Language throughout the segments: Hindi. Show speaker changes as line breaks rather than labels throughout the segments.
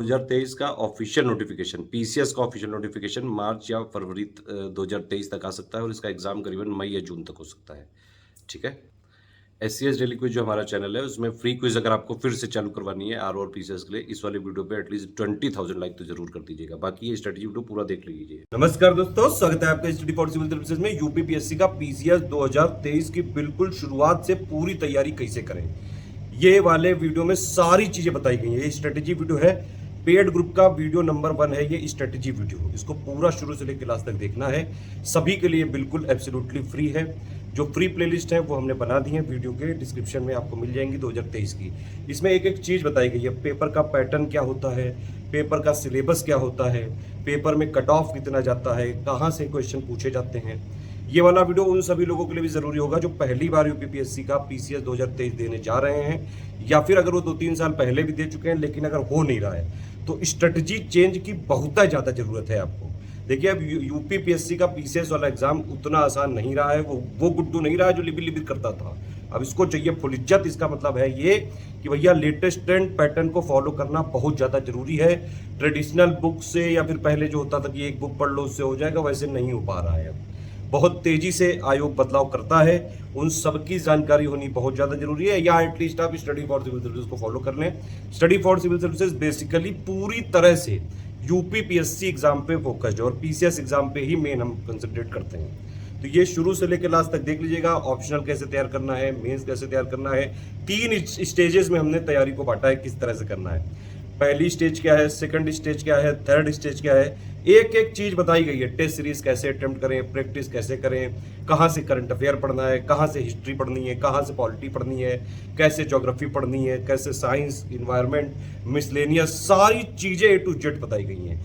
2023 का ऑफिशियल नोटिफिकेशन, पीसीएस का ऑफिशियल नोटिफिकेशन मार्च या फरवरी 2023 तक आ सकता है और इसका एग्जाम करीबन मई या जून तक हो सकता है। ठीक है। एससीएस डेली क्विज जो हमारा चैनल है उसमें फ्री क्विज अगर आपको फिर से चालू करवानी है आर और पीसीएस के लिए, इस वाले वीडियो पे एटलीस्ट 20,000 लाइक तो जरूर कर दीजिएगा। बाकी ये स्ट्रेटजी वीडियो पूरा देख लीजिए। नमस्कार दोस्तों, स्वागत है आपका स्टडी फॉर सिविल सर्विसेज में। यूपीपीएससी का पीसीएस 2023 की बिल्कुल शुरुआत से पूरी तैयारी कैसे करें, ये वाले वीडियो में सारी चीजें बताई गई है। ये स्ट्रेटेजी वीडियो है, पेड ग्रुप का वीडियो नंबर 1 है ये स्ट्रेटेजी वीडियो। इसको पूरा शुरू से लेकर लास्ट तक देखना है। सभी के लिए बिल्कुल एब्सोल्युटली फ्री है। जो फ्री प्लेलिस्ट है वो हमने बना दी है, वीडियो के डिस्क्रिप्शन में आपको मिल जाएंगी 2023 की। इसमें एक एक चीज बताई गई है। पेपर का पैटर्न क्या होता है, पेपर का सिलेबस क्या होता है, पेपर में कट ऑफ कितना जाता है, कहाँ से क्वेश्चन पूछे जाते हैं। ये वाला वीडियो उन सभी लोगों के लिए भी जरूरी होगा जो पहली बार यूपीपीएससी का पीसीएस 2023 देने जा रहे हैं, या फिर अगर वो 2-3 साल पहले भी दे चुके हैं लेकिन अगर हो नहीं रहा है तो स्ट्रेटजी चेंज की बहुत ज्यादा जरूरत है आपको। देखिए, अब यूपीपीएससी का पीसीएस वाला एग्जाम उतना आसान नहीं रहा है, वो गुड्डू नहीं रहा है जो लिबिर लिबिर करता था। अब इसको चाहिए फुल इज्जत। इसका मतलब है ये कि भैया लेटेस्ट ट्रेंड पैटर्न को फॉलो करना बहुत ज़्यादा जरूरी है। ट्रेडिशनल बुक से या फिर पहले जो होता था कि एक बुक पढ़ लो उससे हो जाएगा, वैसे नहीं हो पा रहा है। अब बहुत तेजी से आयोग बदलाव करता है, उन सब की जानकारी होनी बहुत ज़्यादा जरूरी है। या एटलीस्ट आप स्टडी फॉर सिविल सर्विसेज को फॉलो कर लें। Study for civil services basically पूरी तरह से यूपीपीएससी एग्जाम पे फोकस्ड है और पीसीएस एग्जाम पे ही मेन हम कंसंट्रेट करते हैं। तो ये शुरू से लेकर लास्ट तक देख लीजिएगा। ऑप्शनल कैसे तैयार करना है, मेंस कैसे तैयार करना है, 3 स्टेजेस में हमने तैयारी को बांटा है किस तरह से करना है। पहली स्टेज क्या है, सेकंड स्टेज क्या है, थर्ड स्टेज क्या है, एक एक चीज बताई गई है। टेस्ट सीरीज कैसे अटेम्प्ट करें, प्रैक्टिस कैसे करें, कहाँ से करंट अफेयर पढ़ना है, कहाँ से हिस्ट्री पढ़नी है, कहाँ से पॉलिटी पढ़नी है, कैसे ज्योग्राफी पढ़नी है, कैसे साइंस, इन्वायरमेंट, मिसलेनियस, सारी चीजें A to Z बताई गई हैं।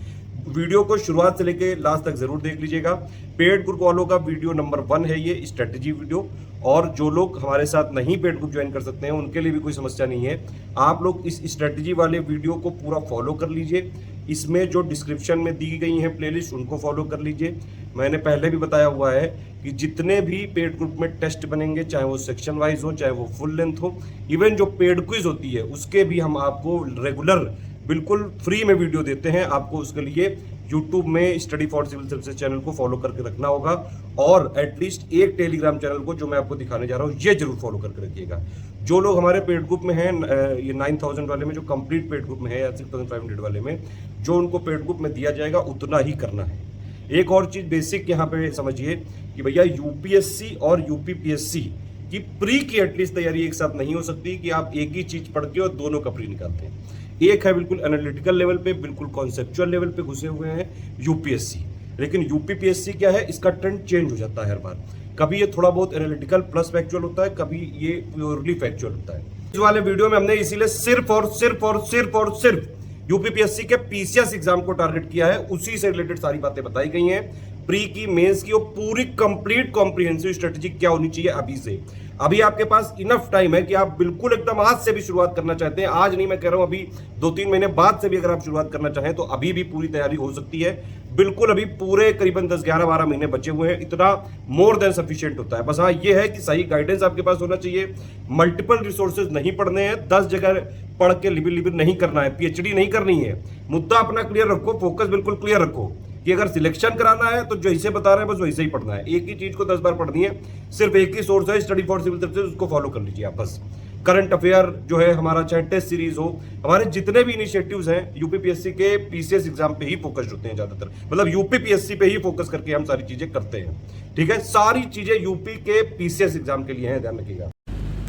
वीडियो को शुरुआत से लेके लास्ट तक जरूर देख लीजिएगा। पेड ग्रुप वालों का वीडियो नंबर 1 है ये स्ट्रेटेजी वीडियो, और जो लोग हमारे साथ नहीं पेड ग्रुप ज्वाइन कर सकते हैं उनके लिए भी कोई समस्या नहीं है। आप लोग इस स्ट्रेटेजी वाले वीडियो को पूरा फॉलो कर लीजिए। इसमें जो डिस्क्रिप्शन में दी गई हैं प्लेलिस्ट उनको फॉलो कर लीजिए। मैंने पहले भी बताया हुआ है कि जितने भी पेड ग्रुप में टेस्ट बनेंगे, चाहे वो सेक्शन वाइज हो, चाहे वो फुल लेंथ हो, इवन जो पेड क्विज होती है उसके भी हम आपको रेगुलर बिल्कुल फ्री में वीडियो देते हैं। आपको उसके लिए यूट्यूब में study for civil services channel को फॉलो करके रखना होगा, और एटलीस्ट एक टेलीग्राम चैनल को जो मैं आपको दिखाने जा रहा हूँ ये जरूर फॉलो करके रखिएगा। जो लोग हमारे पेड ग्रुप में हैं, ये 9,000 वाले में जो कंप्लीट पेड ग्रुप में है, या 6,500 वाले में जो उनको पेड ग्रुप में दिया जाएगा उतना ही करना है। एक और चीज बेसिक यहाँ पे समझिए कि भैया यूपीएससी और यूपीपीएससी की प्री की एटलीस्ट तैयारी एक साथ नहीं हो सकती कि आप एक ही चीज पढ़ के और दोनों का प्री निकालते हैं। एक है बिल्कुल एनालिटिकल लेवल पे, बिल्कुल कॉन्सेप्चुअल लेवल पे घुसे हुए हैं यूपीएससी, लेकिन यूपीपीएससी क्या है, इसका ट्रेंड चेंज हो जाता है हर बार। कभी ये थोड़ा बहुत एनालिटिकल प्लस फैक्चुअल होता है, कभी ये प्योरली फैक्चुअल होता है। इस वाले वीडियो में हमने इसीलिए सिर्फ यूपीपीएससी के पीसीएस एग्जाम को टारगेट किया है। उसी से रिलेटेड सारी बातें बताई गई हैं। प्री की, मेंस की, और पूरी कंप्लीट कॉम्प्रिहेंसिव स्ट्रेटेजी क्या होनी चाहिए अभी से। अभी आपके पास इनफ टाइम है कि आप बिल्कुल एकदम आज से भी शुरुआत करना चाहते हैं, आज नहीं मैं कह रहा हूं, अभी 2-3 महीने बाद से भी अगर आप शुरुआत करना चाहें तो अभी भी पूरी तैयारी हो सकती है। बिल्कुल अभी पूरे करीबन 10-11-12 महीने बचे हुए हैं, इतना मोर देन सफिशिएंट होता है। बस हाँ ये है कि सही गाइडेंस आपके पास होना चाहिए। मल्टीपल रिसोर्सेज नहीं पढ़ने हैं, 10 जगह पढ़ के लिबिर नहीं करना है, पीएचडी नहीं करनी है। मुद्दा अपना क्लियर रखो, फोकस बिल्कुल क्लियर रखो कि अगर सिलेक्शन कराना है तो जैसे बता रहे हैं बस वैसे ही पढ़ना है। एक ही चीज को 10 बार पढ़नी है, सिर्फ एक ही सोर्स है स्टडी फॉर सिविल सर्विसेज, उसको फॉलो कर लीजिए आप बस। करंट अफेयर जो है हमारा, चाहे टेस्ट सीरीज हो, हमारे जितने भी इनिशिएटिव्स हैं यूपीपीएससी के पीसीएस एग्जाम पे ही फोकस्ड होते हैं ज्यादातर, मतलब यूपीपीएससी पे ही फोकस करके हम सारी चीजें करते हैं। ठीक है, सारी चीजें यूपी के पीसीएस एग्जाम के लिए हैं, ध्यान रखिएगा।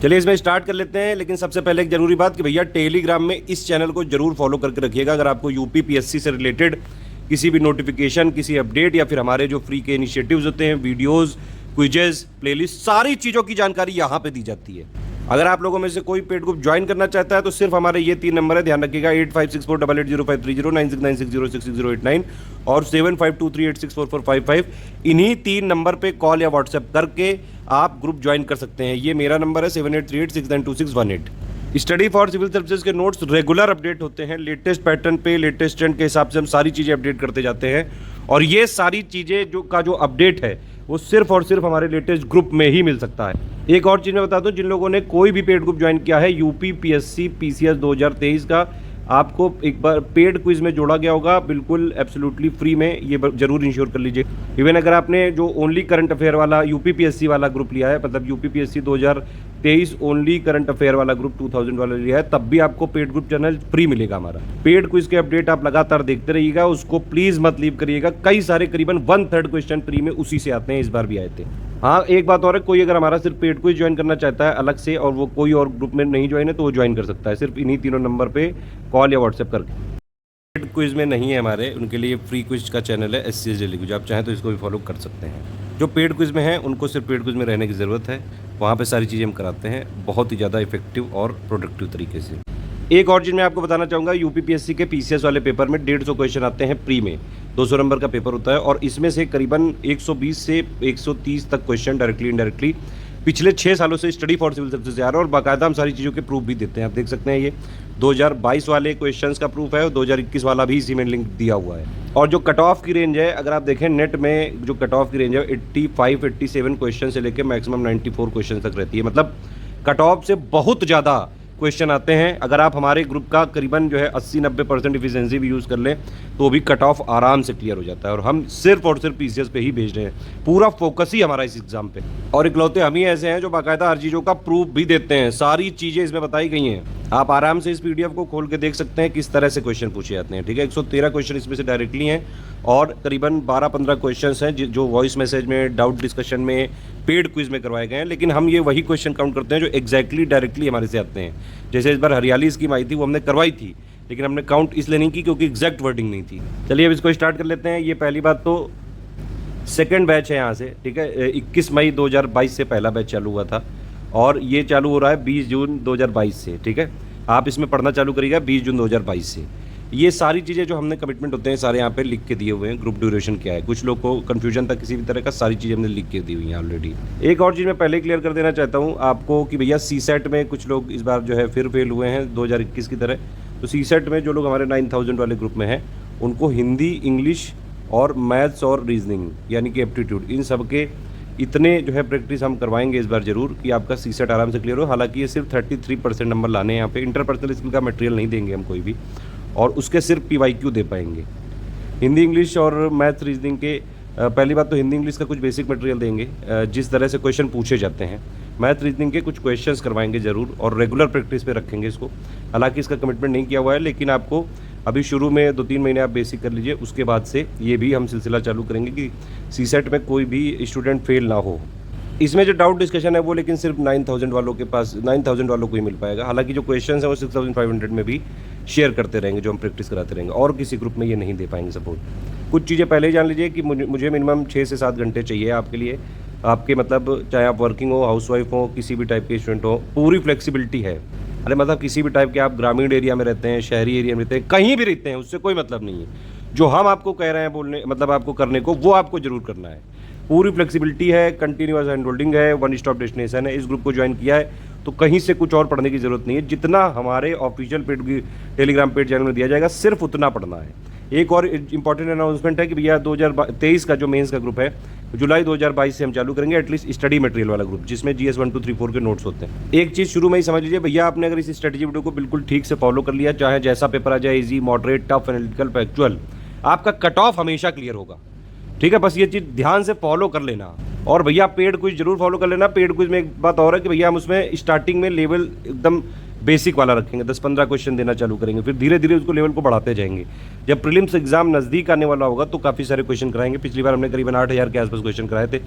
चलिए इसमें स्टार्ट कर लेते हैं, लेकिन सबसे पहले एक जरूरी बात कि भैया टेलीग्राम में इस चैनल को जरूर फॉलो करके रखिएगा। अगर आपको यूपीपीएससी से रिलेटेड किसी भी नोटिफिकेशन, किसी अपडेट, या फिर हमारे जो फ्री के इनिशिएटिव्स होते हैं, वीडियोस, क्विजेस, प्लेलिस्ट, सारी चीज़ों की जानकारी यहाँ पे दी जाती है। अगर आप लोगों में से कोई पेड ग्रुप ज्वाइन करना चाहता है तो सिर्फ हमारे ये 3 नंबर है, ध्यान रखिएगा, 8564880530, 9696066089 और 7523864455। इन्हीं 3 नंबर पे कॉल या व्हाट्सएप करके आप ग्रुप ज्वाइन कर सकते हैं। ये मेरा नंबर है 7838692618। स्टडी फॉर सिविल सर्विसेज के नोट्स रेगुलर अपडेट होते हैं, लेटेस्ट पैटर्न पे, लेटेस्ट ट्रेंड के हिसाब से हम सारी चीज़ें अपडेट करते जाते हैं। और ये सारी चीज़ें जो अपडेट है वो सिर्फ और सिर्फ हमारे लेटेस्ट ग्रुप में ही मिल सकता है। एक और चीज़ मैं बता दूं, जिन लोगों ने कोई भी पेड ग्रुप ज्वाइन किया है यूपीपीएससी पीसीएस 2023 का आपको एक बार पेड क्विज में जोड़ा गया होगा, बिल्कुल एब्सोल्युटली फ्री में, ये जरूर इंश्योर कर लीजिए। इवन अगर आपने जो ओनली करंट अफेयर वाला यूपीपीएससी वाला ग्रुप लिया है, मतलब यूपीपीएससी 2023 ओनली करंट अफेयर वाला ग्रुप 2000 वाला लिया है, तब भी आपको पेड ग्रुप चैनल फ्री मिलेगा हमारा। पेड क्विज के अपडेट आप लगातार देखते रहिएगा, उसको प्लीज मत लीव करिएगा। कई सारे करीबन 1/3 क्वेश्चन फ्री में उसी से आते हैं, इस बार भी आए थे। हाँ, एक बात और है, कोई अगर हमारा सिर्फ पेड क्विज ज्वाइन करना चाहता है अलग से और वो कोई और ग्रुप में नहीं ज्वाइन है तो वो ज्वाइन कर सकता है, सिर्फ इन्हीं तीनों नंबर पे कॉल या व्हाट्सएप करके। पेड क्विज में नहीं है हमारे, उनके लिए फ्री क्विज का चैनल है SCS डेली क्विज, आप चाहें तो इसको भी फॉलो कर सकते हैं। जो पेड क्विज में है उनको सिर्फ पेड क्विज में रहने की ज़रूरत है, वहाँ पे सारी चीज़ें हम कराते हैं बहुत ही ज़्यादा इफेक्टिव और प्रोडक्टिव तरीके से। एक और चीज़ मैं आपको बताना चाहूँगा, यूपीपीएससी के PCS वाले पेपर में 150 क्वेश्चन आते हैं प्री में, 200 नंबर का पेपर होता है और इसमें से करीबन 120 से 130 तक क्वेश्चन डायरेक्टली इनडायरेक्टली पिछले 6 सालों से स्टडी फॉर सिविल सर्विसेज से आ रहा है और बाकायदा हम सारी चीज़ों के प्रूफ भी देते हैं। आप देख सकते हैं ये 2022 वाले क्वेश्चंस का प्रूफ है और 2021 वाला भी इसी में लिंक दिया हुआ है। और जो कट ऑफ की रेंज है, अगर आप देखें नेट में जो कट ऑफ की रेंज है 85-87 क्वेश्चन से लेकर मैक्सिमम 94 क्वेश्चन तक रहती है, मतलब कट ऑफ से बहुत ज़्यादा क्वेश्चन आते हैं। अगर आप हमारे ग्रुप का करीबन जो है 80-90% इफिशिएंसी भी यूज़ कर लें तो भी कट ऑफ आराम से क्लियर हो जाता है और हम सिर्फ और सिर्फ PCS पे ही भेज रहे हैं, पूरा फोकस ही हमारा इस एग्जाम पे। और इकलौते हम ही ऐसे हैं जो बाकायदा हर चीज़ों का प्रूफ भी देते हैं, सारी चीज़ें इसमें बताई गई हैं। आप आराम से इस PDF को खोल के देख सकते हैं किस तरह से क्वेश्चन पूछे जाते हैं, ठीक है। 113 क्वेश्चन इसमें से डायरेक्टली हैं और करीबन 12-15 क्वेश्चन हैं जो वॉइस मैसेज में, डाउट डिस्कशन में, पेड क्विज में करवाए गए हैं, लेकिन हम ये वही क्वेश्चन काउंट करते हैं जो एग्जैक्टली डायरेक्टली हमारे से आते हैं। जैसे इस बार हरियाली स्कीम आई थी, वो हमने करवाई थी, लेकिन हमने काउंट इसलिए नहीं की क्योंकि एग्जैक्ट वर्डिंग नहीं थी। चलिए अब इसको स्टार्ट कर लेते हैं। ये पहली बात तो सेकंड बैच है यहाँ से, ठीक है। 21 मई 2022 से पहला बैच चालू हुआ था और ये चालू हो रहा है 20 जून 2022 से, ठीक है। आप इसमें पढ़ना चालू करिएगा 20 जून 2022 से। ये सारी चीज़ें जो हमने कमिटमेंट होते हैं सारे यहाँ पे लिख के दिए हुए हैं। ग्रुप ड्यूरेशन क्या है, कुछ लोग को कन्फ्यूजन था किसी भी तरह का, सारी चीज़ें हमने लिख के दी हुई हैं ऑलरेडी। एक और चीज़ मैं पहले क्लियर कर देना चाहता हूँ आपको कि भैया CSET में कुछ लोग इस बार जो है फिर फेल हुए हैं 2021 की तरह। तो CSET में जो लोग हमारे 9000 वाले ग्रुप में हैं उनको हिंदी, इंग्लिश और मैथ्स और रीजनिंग यानी कि एप्टीट्यूड, इन सब के इतने जो है प्रैक्टिस हम करवाएंगे इस बार ज़रूर कि आपका CSET आराम से क्लियर हो। हालांकि ये सिर्फ 33% नंबर लाने हैं यहाँ पे, इंटरपर्सनल स्किल का मटेरियल नहीं देंगे हम कोई भी, और उसके सिर्फ PYQ दे पाएंगे। हिंदी, इंग्लिश और मैथ, रीजनिंग के पहली बात तो हिंदी इंग्लिश का कुछ बेसिक मटेरियल देंगे, जिस तरह से क्वेश्चन पूछे जाते हैं। मैथ रीजनिंग के कुछ क्वेश्चंस करवाएंगे ज़रूर और रेगुलर प्रैक्टिस पे रखेंगे इसको। हालांकि इसका कमिटमेंट नहीं किया हुआ है, लेकिन आपको अभी शुरू में 2-3 महीने आप बेसिक कर लीजिए, उसके बाद से ये भी हम सिलसिला चालू करेंगे कि CSET में कोई भी स्टूडेंट फेल ना हो। इसमें जो डाउट डिस्कशन है वो लेकिन सिर्फ 9000 वालों के पास, 9000 वालों को ही मिल पाएगा। हालांकि जो क्वेश्चंस हैं वो 6500 में भी शेयर करते रहेंगे, जो हम प्रैक्टिस कराते रहेंगे, और किसी ग्रुप में ये नहीं दे पाएंगे सपोर्ट। कुछ चीज़ें पहले ही जान लीजिए कि मुझे मिनिमम 6 से 7 घंटे चाहिए आपके लिए, आपके मतलब चाहे आप वर्किंग हो, हाउसवाइफ हो, किसी भी टाइप के स्टूडेंट हो, पूरी फ्लेक्सिबिलिटी है। अरे मतलब किसी भी टाइप के, आप ग्रामीण एरिया में रहते हैं, शहरी एरिया में रहते हैं, कहीं भी रहते हैं, उससे कोई मतलब नहीं है। जो हम आपको कह रहे हैं बोलने, मतलब आपको करने को, वो आपको जरूर करना है। पूरी फ्लेक्सिबिलिटी है, कंटिन्यूअस हैंड होल्डिंग है, वन स्टॉप डेस्टिनेशन है। इस ग्रुप को ज्वाइन किया है तो कहीं से कुछ और पढ़ने की जरूरत नहीं है, जितना हमारे official paid Telegram paid channel में दिया जाएगा सिर्फ उतना पढ़ना है। एक और इंपॉर्टेंट अनाउंसमेंट है कि भैया 2023 का जो मेंस का ग्रुप है जुलाई 2022 से हम चालू करेंगे, एटलीस्ट स्टडी मटेरियल वाला ग्रुप, जिसमें GS 1 2 3 4 के नोट्स होते हैं। एक चीज़ शुरू में ही समझ लीजिए भैया, आपने अगर इस स्ट्रेटेजी वीडियो को बिल्कुल ठीक से फॉलो कर लिया, चाहे जैसा पेपर आ जाए, easy, moderate, tough, analytical, factual, आपका कट ऑफ हमेशा क्लियर होगा, ठीक है। बस ये चीज़ ध्यान से फॉलो कर लेना। और भैया पेड क्विज जरूर फॉलो कर लेना। पेड क्विज में एक बात और है कि भैया हम उसमें स्टार्टिंग में लेवल एकदम बेसिक वाला रखेंगे, 10-15 क्वेश्चन देना चालू करेंगे, फिर धीरे धीरे उसको लेवल को बढ़ाते जाएंगे। जब प्रीलिम्स एग्जाम नज़दीक आने वाला होगा तो काफ़ी सारे क्वेश्चन कराएंगे। पिछली बार हमने करीबन 8000 के आसपास क्वेश्चन कराए थे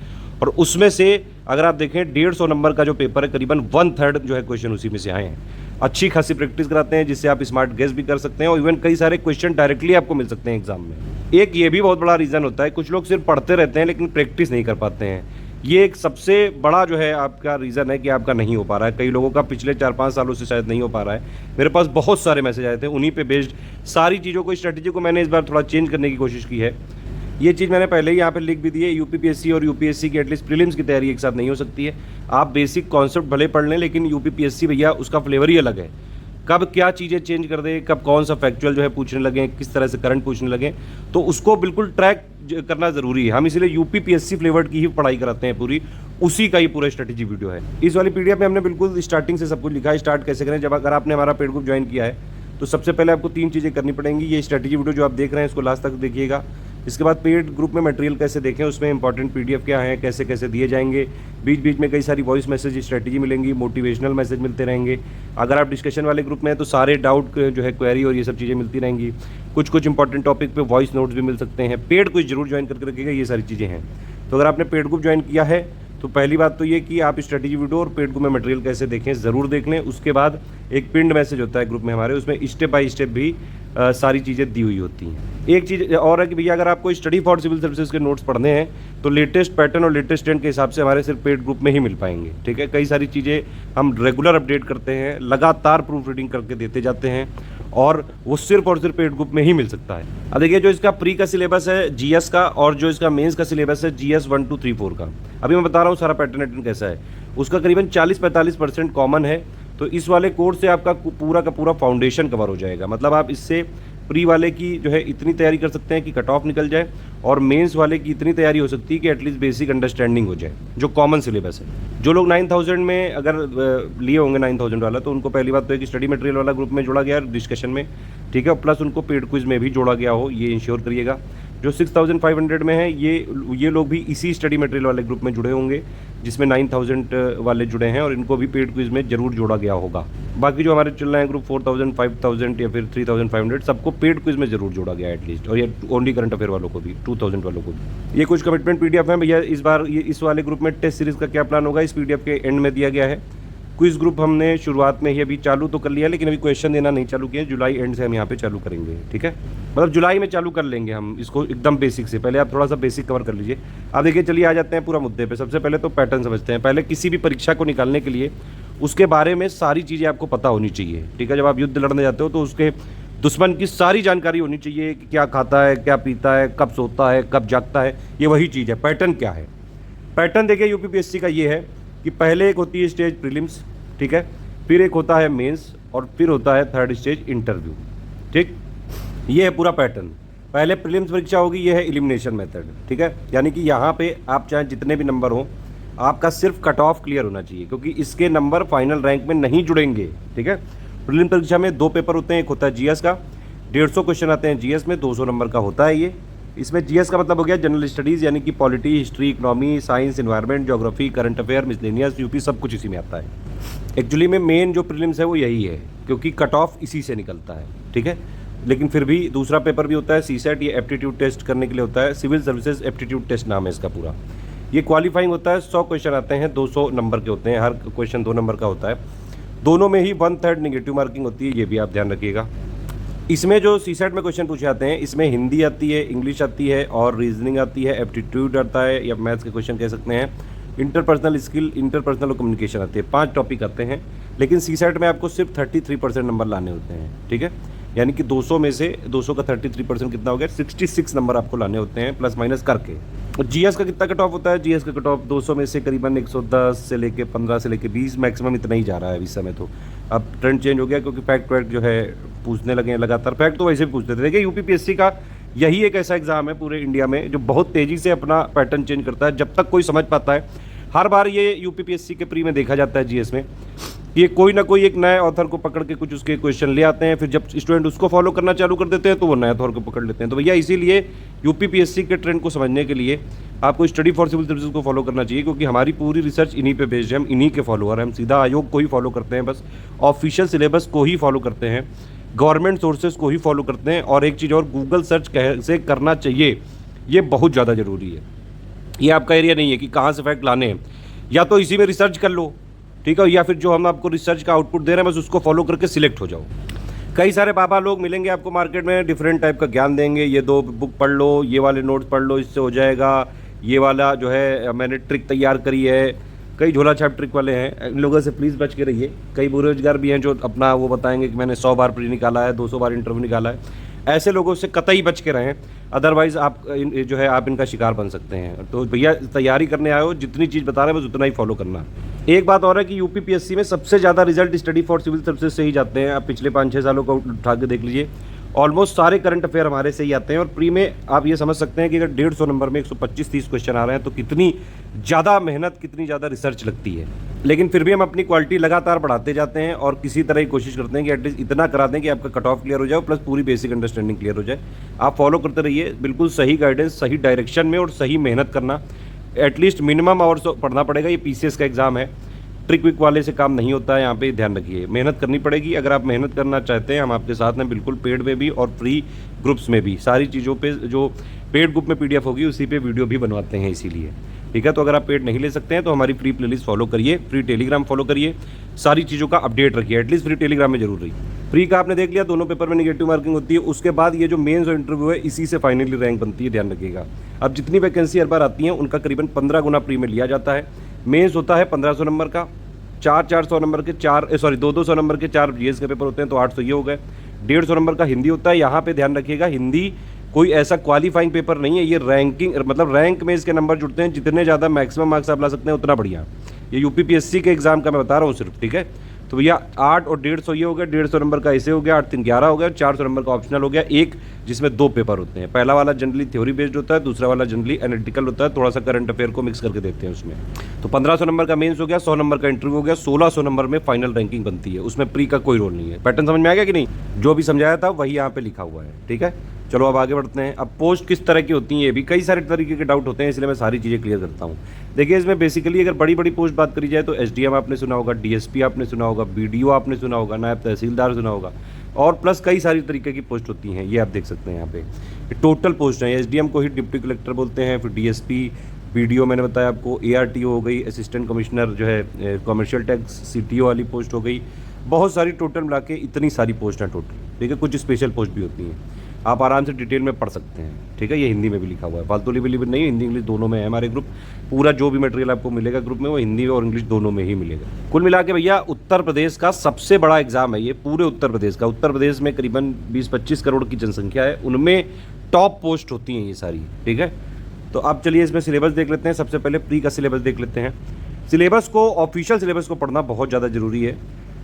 और उसमें से अगर आप देखें 150 नंबर का जो पेपर है, करीबन 1/3 जो है क्वेश्चन उसी में से आए हैं। अच्छी खासी प्रैक्टिस कराते हैं जिससे आप स्मार्ट गेस भी कर सकते हैं और इवन कई सारे क्वेश्चन डायरेक्टली आपको मिल सकते हैं एग्जाम में। एक ये भी बहुत बड़ा रीज़न होता है, कुछ लोग सिर्फ पढ़ते रहते हैं लेकिन प्रैक्टिस नहीं कर पाते हैं। ये एक सबसे बड़ा जो है आपका रीज़न है कि आपका नहीं हो पा रहा है। कई लोगों का पिछले 4-5 सालों से शायद नहीं हो पा रहा है। मेरे पास बहुत सारे मैसेज आए थे, उन्हीं पे बेस्ड सारी चीज़ों को, स्ट्रेटेजी को मैंने इस बार थोड़ा चेंज करने की कोशिश की है। ये चीज़ मैंने पहले ही यहाँ पे लिख भी दी है। यूपीपीएससी और यूपीएससी की एटलीस्ट प्रीलिम्स की तैयारी एक साथ नहीं हो सकती है। आप बेसिक कॉन्सेप्ट भले पढ़ लें, लेकिन यूपीपीएससी भैया उसका फ्लेवर ही अलग है। कब क्या चीज़ें चेंज कर दे, कब कौन सा फैक्चुअल जो है पूछने लगे, किस तरह से करंट पूछने लगे, तो उसको बिल्कुल ट्रैक करना ज़रूरी है। हम इसलिए यूपीपीएससी फ्लेवर्ड की ही पढ़ाई कराते हैं पूरी, उसी का ही पूरा स्ट्रेटेजी वीडियो है। इस वाली पीडीएफ में हमने बिल्कुल स्टार्टिंग से सब कुछ लिखा है, स्टार्ट कैसे करें। जब अगर आपने हमारा पेड ग्रुप ज्वाइन किया है
तो सबसे पहले आपको 3 चीज़ें करनी पड़ेंगी। ये स्ट्रेटजी वीडियो जो आप देख रहे हैं इसको लास्ट तक देखिएगा। इसके बाद पेड ग्रुप में मटेरियल कैसे देखें, उसमें इंपॉर्टेंट PDF क्या है, कैसे कैसे दिए जाएंगे। बीच बीच में कई सारी वॉइस मैसेज स्ट्रेटजी मिलेंगी, मोटिवेशनल मैसेज मिलते रहेंगे। अगर आप डिस्कशन वाले ग्रुप में हैं तो सारे डाउट जो है क्वेरी और ये सब चीज़ें मिलती रहेंगी। कुछ इंपॉर्टेंट टॉपिक पे वॉइस नोट्स भी मिल सकते हैं। पेड कुछ जरूर ज्वाइन करके रखिएगा, ये सारी चीज़ें हैं। तो अगर आपने पेड ग्रुप ज्वाइन किया है तो पहली बात तो ये कि आप स्ट्रेटजी वीडियो और पेड ग्रुप में मटेरियल कैसे देखें ज़रूर देख लें। उसके बाद एक पिंड मैसेज होता है ग्रुप में हमारे, उसमें स्टेप बाय स्टेप भी सारी चीज़ें दी हुई होती हैं। एक चीज़ और है कि भैया अगर आपको स्टडी फॉर सिविल सर्विसेज के नोट्स पढ़ने हैं तो लेटेस्ट पैटर्न और लेटेस्ट ट्रेंड के हिसाब से हमारे सिर्फ पेड ग्रुप में ही मिल पाएंगे, ठीक है। कई सारी चीज़ें हम रेगुलर अपडेट करते हैं, लगातार प्रूफ रीडिंग करके देते जाते हैं और वो सिर्फ और सिर्फ पेड ग्रुप में ही मिल सकता है। अब देखिए जो इसका प्री का सिलेबस है GS का और जो इसका मेंस का सिलेबस है GS 1 2 3 4 का, अभी मैं बता रहा हूँ सारा पैटर्न कैसा है। उसका करीबन 40-45% कॉमन है। तो इस वाले कोर्स से आपका पूरा का पूरा फाउंडेशन कवर हो जाएगा। मतलब आप इससे प्री वाले की जो है इतनी तैयारी कर सकते हैं कि कट ऑफ निकल जाए, और मेंस वाले की इतनी तैयारी हो सकती है कि एटलीस्ट बेसिक अंडरस्टैंडिंग हो जाए, जो कॉमन सिलेबस है। जो लोग 9000 में अगर लिए होंगे 9000 वाला, तो उनको पहली बात तो है कि स्टडी मटेरियल वाला ग्रुप में जोड़ा गया है डिस्कशन में, ठीक है, प्लस उनको पेड क्विज में भी जोड़ा गया हो, ये इंश्योर करिएगा। जो 6500 में है ये लोग भी इसी स्टडी मटेरियल वाले ग्रुप में जुड़े होंगे जिसमें 9000 वाले जुड़े हैं, और इनको भी पेड क्विज में जरूर जोड़ा गया होगा। बाकी जो हमारे चल रहे हैं ग्रुप 4000, 5000 या फिर 3500, सबको पेड क्विज में जरूर जोड़ा गया एटलीस्ट, और ये ओनली करंट अफेयर वालों को भी, 2000 वालों को भी। ये कुछ कमिटमेंट PDF हैं भैया। इस बार ये इस वाले ग्रुप में टेस्ट सीरीज का क्या प्लान होगा, इस PDF के एंड में दिया गया है। क्विज ग्रुप हमने शुरुआत में ही अभी चालू तो कर लिया, लेकिन अभी क्वेश्चन देना नहीं चालू किया। जुलाई एंड से हम यहाँ पे चालू करेंगे, ठीक है, मतलब जुलाई में चालू कर लेंगे हम इसको एकदम बेसिक से। पहले आप थोड़ा सा बेसिक कवर कर लीजिए। अब देखिए चलिए आ जाते हैं पूरा मुद्दे पे। सबसे पहले तो पैटर्न समझते हैं। पहले किसी भी परीक्षा को निकालने के लिए उसके बारे में सारी चीज़ें आपको पता होनी चाहिए, ठीक है। जब आप युद्ध लड़ने जाते हो तो उसके दुश्मन की सारी जानकारी होनी चाहिए कि क्या खाता है, क्या पीता है, कब सोता है, कब जागता है, ये वही चीज़ है। पैटर्न क्या है? पैटर्न देखिए UPPSC का ये है कि पहले एक होती है स्टेज प्रीलिम्स, ठीक है, फिर एक होता है मेंस, और फिर होता है थर्ड स्टेज इंटरव्यू, ठीक। ये है पूरा पैटर्न। पहले प्रीलिम्स परीक्षा होगी, ये है एलिमिनेशन मेथड, ठीक है। यानी कि यहाँ पे आप चाहे जितने भी नंबर हो, आपका सिर्फ कट ऑफ क्लियर होना चाहिए, क्योंकि इसके नंबर फाइनल रैंक में नहीं जुड़ेंगे, ठीक है। प्रीलिम्स परीक्षा में 2 पेपर होते हैं, एक होता है GS का, 150 क्वेश्चन आते हैं GS में, 200 नंबर का होता है ये। इसमें GS का मतलब हो गया जनरल स्टडीज़, यानी कि polity, history, economy, science, environment, geography, current affair, miscellaneous, UP सब कुछ इसी में आता है। एक्चुअली में मेन जो प्रीलिम्स है वो यही है, क्योंकि कट ऑफ इसी से निकलता है, ठीक है। लेकिन फिर भी दूसरा पेपर भी होता है CSAT, ये एप्टीट्यूड टेस्ट करने के लिए होता है, सिविल सर्विसेज एप्टीट्यूड टेस्ट नाम है इसका पूरा। ये क्वालिफाइंग होता है, 100 क्वेश्चन आते हैं, 200 नंबर के होते हैं, हर क्वेश्चन 2 नंबर का होता है। दोनों में ही 1/3 नेगेटिव मार्किंग होती है, ये भी आप ध्यान रखिएगा। इसमें जो CSAT में क्वेश्चन पूछे जाते हैं, इसमें हिंदी आती है, इंग्लिश आती है, और रीजनिंग आती है, एप्टीट्यूड आता है, या मैथ्स के क्वेश्चन कह सकते हैं, इंटरपर्सनल स्किल, इंटरपर्सनल और कम्युनिकेशन आती है। 5 टॉपिक आते हैं, लेकिन CSAT में आपको सिर्फ 33% नंबर लाने होते हैं, ठीक है। यानी कि 200 में से 200 का 33% कितना हो गया, 66 नंबर आपको लाने होते हैं प्लस माइनस करके। और GS का कितना कट ऑफ होता है? GS का कट ऑफ 200 में से करीबन 110 से लेके 15 से लेके 20 मैक्सिमम इतना ही जा रहा है इस समय। तो अब ट्रेंड चेंज हो गया, क्योंकि फैक्ट वैक्ट जो है पूछने लगे हैं लगातार। फैक्ट तो वैसे भी पूछते थे। देखिए UPPSC का यही एक ऐसा एग्जाम है पूरे इंडिया में जो बहुत तेज़ी से अपना पैटर्न चेंज करता है, जब तक कोई समझ पाता है। हर बार ये UPPSC के प्री में देखा जाता है GS में, ये कोई ना कोई एक नए ऑथर को पकड़ के कुछ उसके क्वेश्चन ले आते हैं, फिर जब स्टूडेंट उसको फॉलो करना चालू कर देते हैं तो वो नए ऑथर को पकड़ लेते हैं। तो भैया इसीलिए UPPSC के ट्रेंड को समझने के लिए आपको स्टडी फॉर सिविल सर्विसेज को फॉलो करना चाहिए, क्योंकि हमारी पूरी रिसर्च इन्हीं पे बेस्ड है, हम इन्हीं के फॉलोअर हैं। हम सीधा आयोग को ही फॉलो करते हैं, बस ऑफिशियल सिलेबस को ही फॉलो करते हैं, गवर्नमेंट सोर्सेज को ही फॉलो करते हैं। और एक चीज़ और, गूगल सर्च कैसे करना चाहिए, ये बहुत ज़्यादा ज़रूरी है। ये आपका एरिया नहीं है कि कहाँ से फैक्ट लाने हैं, या तो इसी में रिसर्च कर लो, ठीक है, या फिर जो हम आपको रिसर्च का आउटपुट दे रहे हैं बस उसको फॉलो करके सिलेक्ट हो जाओ। कई सारे बाबा लोग मिलेंगे आपको मार्केट में, डिफरेंट टाइप का ज्ञान देंगे, ये 2 बुक पढ़ लो, ये वाले नोट्स पढ़ लो, इससे हो जाएगा, ये वाला जो है मैंने ट्रिक तैयार करी है। कई झोला छाप ट्रिक वाले हैं, इन लोगों से प्लीज़ बच के रहिए। कई बेरोजगार भी हैं जो अपना वो बताएंगे कि मैंने 100 बार प्री निकाला है, 200 बार इंटरव्यू निकाला है। ऐसे लोगों से कतई बच के रहें, अदरवाइज़ आप जो है आप इनका शिकार बन सकते हैं। तो भैया तैयारी करने आए हो, जितनी चीज़ बता रहे हैं बस उतना ही फॉलो करना। एक बात और है कि UPPSC में सबसे ज़्यादा result study for civil services से ही जाते हैं। आप पिछले 5-6 सालों को उठा के देख लीजिए, ऑलमोस्ट सारे करंट अफेयर हमारे से ही आते हैं। और प्री में आप ये समझ सकते हैं कि अगर 150 नंबर में 125-30 क्वेश्चन आ रहे हैं तो कितनी ज़्यादा मेहनत, कितनी ज़्यादा रिसर्च लगती है। लेकिन फिर भी हम अपनी क्वालिटी लगातार बढ़ाते जाते हैं और किसी तरह की कोशिश करते हैं कि एटलीस्ट इतना करा दें कि आपका कट ऑफ क्लियर हो जाए प्लस पूरी बेसिक अंडरस्टैंडिंग क्लियर हो जाए। आप फॉलो करते रहिए, बिल्कुल सही गाइडेंस, सही डायरेक्शन में और सही मेहनत करना। एटलीस्ट मिनिमम आवर्स पढ़ना पड़ेगा। ये पीसीएस का एग्ज़ाम है, ट्रिक विक वाले से काम नहीं होता है, यहाँ पे ध्यान रखिए। मेहनत करनी पड़ेगी। अगर आप मेहनत करना चाहते हैं हम आपके साथ हैं बिल्कुल, पेड में भी और फ्री ग्रुप्स में भी। सारी चीज़ों पे जो पेड ग्रुप में पीडीएफ होगी उसी पे वीडियो भी बनवाते हैं इसीलिए, ठीक है। तो अगर आप पेड नहीं ले सकते हैं तो हमारी फ्री प्लेलिस्ट फॉलो करिए, फ्री टेलीग्राम फॉलो करिए, सारी चीज़ों का अपडेट रखिए। एटलीस्ट फ्री टेलीग्राम में जरूर रहिए। फ्री का आपने देख लिया, दोनों पेपर में नेगेटिव मार्किंग होती है। उसके बाद ये जो मेंस और इंटरव्यू है इसी से फाइनली रैंक बनती है, ध्यान रखिएगा। अब जितनी वैकेंसी हर बार आती हैं उनका करीबन 15 गुना प्री में लिया जाता है। मेंस होता है 1500 नंबर का, 400 नंबर के 200 नंबर के 4 जीएस के पेपर होते हैं, तो 800 ये हो गए। 150 नंबर का हिंदी होता है। यहाँ पे ध्यान रखिएगा, हिंदी कोई ऐसा क्वालिफाइंग पेपर नहीं है, ये रैंकिंग मतलब रैंक में इसके नंबर जुड़ते हैं। जितने ज़्यादा मैक्सिमम मार्क्स आप ला सकते हैं उतना बढ़िया। ये यूपीपीएससी के एग्जाम का मैं बता रहा हूँ सिर्फ, ठीक है। तो भैया 8 और 150 ये हो गया, 150 नंबर का ऐसे हो गया, 8 3 11 हो गया, 400 नंबर का ऑप्शनल हो गया, एक जिसमें 2 पेपर होते हैं। पहला वाला जनरली थ्योरी बेस्ड होता है, दूसरा वाला जनरली एनालिटिकल होता है, थोड़ा सा करंट अफेयर को मिक्स करके देते हैं उसमें। तो 1500 नंबर का मेंस हो गया, 100 नंबर का इंटरव्यू हो गया, 1600 नंबर में फाइनल रैंकिंग बनती है। उसमें प्री का कोई रोल नहीं है। पैटर्न समझ में आ गया कि नहीं? जो भी समझाया था वही यहाँ पे लिखा हुआ है, ठीक है। चलो अब आगे बढ़ते हैं। अब पोस्ट किस तरह की होती हैं, ये भी कई सारे तरीके के डाउट होते हैं, इसलिए मैं सारी चीज़ें क्लियर करता हूँ। देखिए इसमें बेसिकली अगर बड़ी बड़ी पोस्ट बात करी जाए तो एसडीएम आपने सुना होगा, डीएसपी आपने सुना होगा, बीडीओ आपने सुना होगा, नायब तहसीलदार सुना होगा, और प्लस कई सारी तरीके की पोस्ट होती हैं। ये आप देख सकते हैं यहाँ पे टोटल पोस्ट हैं। एसडीएम को ही डिप्टी कलेक्टर बोलते हैं, फिर डीएसपी, बीडीओ मैंने बताया आपको, एआरटीओ हो गई, असिस्टेंट कमिश्नर जो है कमर्शियल टैक्स, सीटीओ वाली पोस्ट हो गई। बहुत सारी टोटल मिला के इतनी सारी पोस्ट हैं टोटल, ठीक है। कुछ स्पेशल पोस्ट भी होती हैं, आप आराम से डिटेल में पढ़ सकते हैं, ठीक है। ये हिंदी में भी लिखा हुआ है, फालतू लिबी नहीं, हिंदी इंग्लिश दोनों में है हमारे ग्रुप। पूरा जो भी मटेरियल आपको मिलेगा ग्रुप में वो हिंदी और इंग्लिश दोनों में ही मिलेगा। कुल मिला के भैया उत्तर प्रदेश का सबसे बड़ा एग्जाम है ये, पूरे उत्तर प्रदेश का। उत्तर प्रदेश में करीबन 20-25 करोड़ की जनसंख्या है, उनमें टॉप पोस्ट होती हैं ये सारी, ठीक है। तो अब चलिए इसमें सिलेबस देख लेते हैं। सबसे पहले प्री का सिलेबस देख लेते हैं। सिलेबस को, ऑफिशियल सिलेबस को पढ़ना बहुत ज़्यादा ज़रूरी है।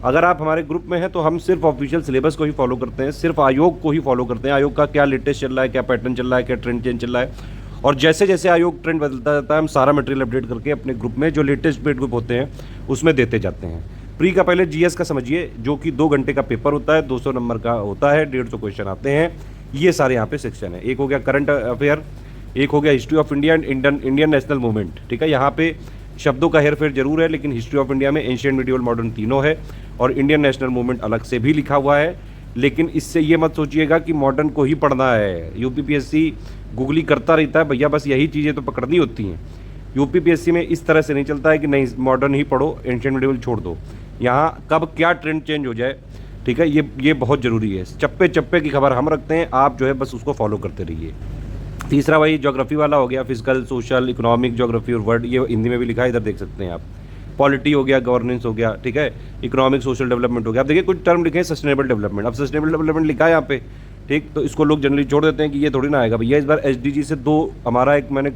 अगर आप हमारे ग्रुप में हैं तो हम सिर्फ ऑफिशियल सिलेबस को ही फॉलो करते हैं, सिर्फ आयोग को ही फॉलो करते हैं। आयोग का क्या लेटेस्ट चल रहा है, क्या पैटर्न चल रहा है, क्या ट्रेंड चेंज चल रहा है, और जैसे जैसे आयोग ट्रेंड बदलता जाता है हम सारा मटेरियल अपडेट करके अपने ग्रुप में जो लेटेस्ट पेड ग्रुप होते हैं उसमें देते जाते हैं। प्री का पहले जीएस का समझिए, जो कि 2 घंटे का पेपर होता है, 200 नंबर का होता है, 150 क्वेश्चन आते हैं। ये सारे यहाँ पे सेक्शन है। एक हो गया करंट अफेयर, एक हो गया history of India and Indian national movement, ठीक है। यहाँ पे शब्दों का हेरफेर जरूर है, लेकिन हिस्ट्री ऑफ इंडिया में एंशिएंट, मिडिवल, मॉडर्न तीनों है, और इंडियन नेशनल मूवमेंट अलग से भी लिखा हुआ है। लेकिन इससे ये मत सोचिएगा कि मॉडर्न को ही पढ़ना है। यूपीपीएससी गूगली करता रहता है भैया, बस यही चीज़ें तो पकड़नी होती हैं। यूपीपीएससी में इस तरह से नहीं चलता है कि नहीं मॉडर्न ही पढ़ो, एंशिएंट मिडिवल छोड़ दो। यहाँ कब क्या ट्रेंड चेंज हो जाए, ठीक है, ये बहुत ज़रूरी है। चप्पे चप्पे की खबर हम रखते हैं, आप जो है बस उसको फॉलो करते रहिए। तीसरा वही ज्योग्राफी वाला हो गया, फिजिकल, सोशल, इकोनॉमिक, ज्योग्राफी और वर्ड, ये हिंदी में भी लिखा है, इधर देख सकते हैं आप। पॉलिटी हो गया, गवर्नेंस हो गया, ठीक है, इकोनॉमिक सोशल डेवलपमेंट हो गया। आप देखिए कुछ टर्म लिखे हैं सस्टेनेबल डेवलपमेंट, अब सस्टेनेबल डेवलपमेंट लिखा है यहाँ पे, ठीक, तो इसको लोग जनरली छोड़ देते हैं कि ये थोड़ी ना आएगा भैया। इस बार एसडीजी से 2 हमारा एक मैंने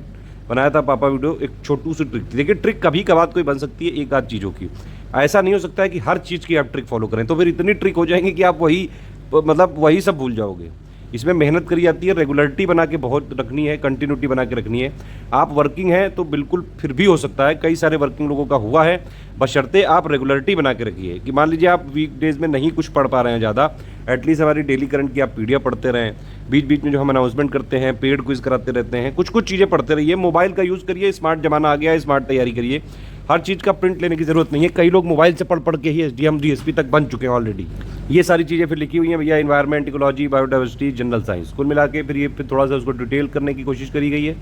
बनाया था पापा वीडियो, एक छोटू सी ट्रिक थी। देखिए ट्रिक कभी कभार कोई बन सकती है एक आध चीज़ों की, ऐसा नहीं हो सकता है कि हर चीज़ की आप ट्रिक फॉलो करें, तो फिर इतनी ट्रिक हो जाएंगी कि आप वही सब भूल जाओगे। इसमें मेहनत करी जाती है, रेगुलरिटी बना के बहुत रखनी है, कंटिन्यूटी बना के रखनी है। आप वर्किंग हैं तो बिल्कुल फिर भी हो सकता है, कई सारे वर्किंग लोगों का हुआ है, बशर्ते आप रेगुलरिटी बना के रखिए। कि मान लीजिए आप वीकडेज में नहीं कुछ पढ़ पा रहे हैं ज़्यादा, एटलीस्ट हमारी डेली करंट की आप पीडीएफ पढ़ते रहें, बीच बीच में जो हम अनाउंसमेंट करते हैं, पेड क्विज कराते रहते हैं, कुछ कुछ चीज़ें पढ़ते रहिए। मोबाइल का यूज़ करिए, स्मार्ट जमाना आ गया है, स्मार्ट तैयारी करिए। हर चीज़ का प्रिंट लेने की ज़रूरत नहीं है, कई लोग मोबाइल से पढ़ के ही एसडीएम डीएसपी तक बन चुके हैं ऑलरेडी। ये सारी चीज़ें फिर लिखी हुई हैं भैया, environment, ecology, biodiversity, general science, कुल मिला के फिर थोड़ा सा उसको डिटेल करने की कोशिश करी गई है।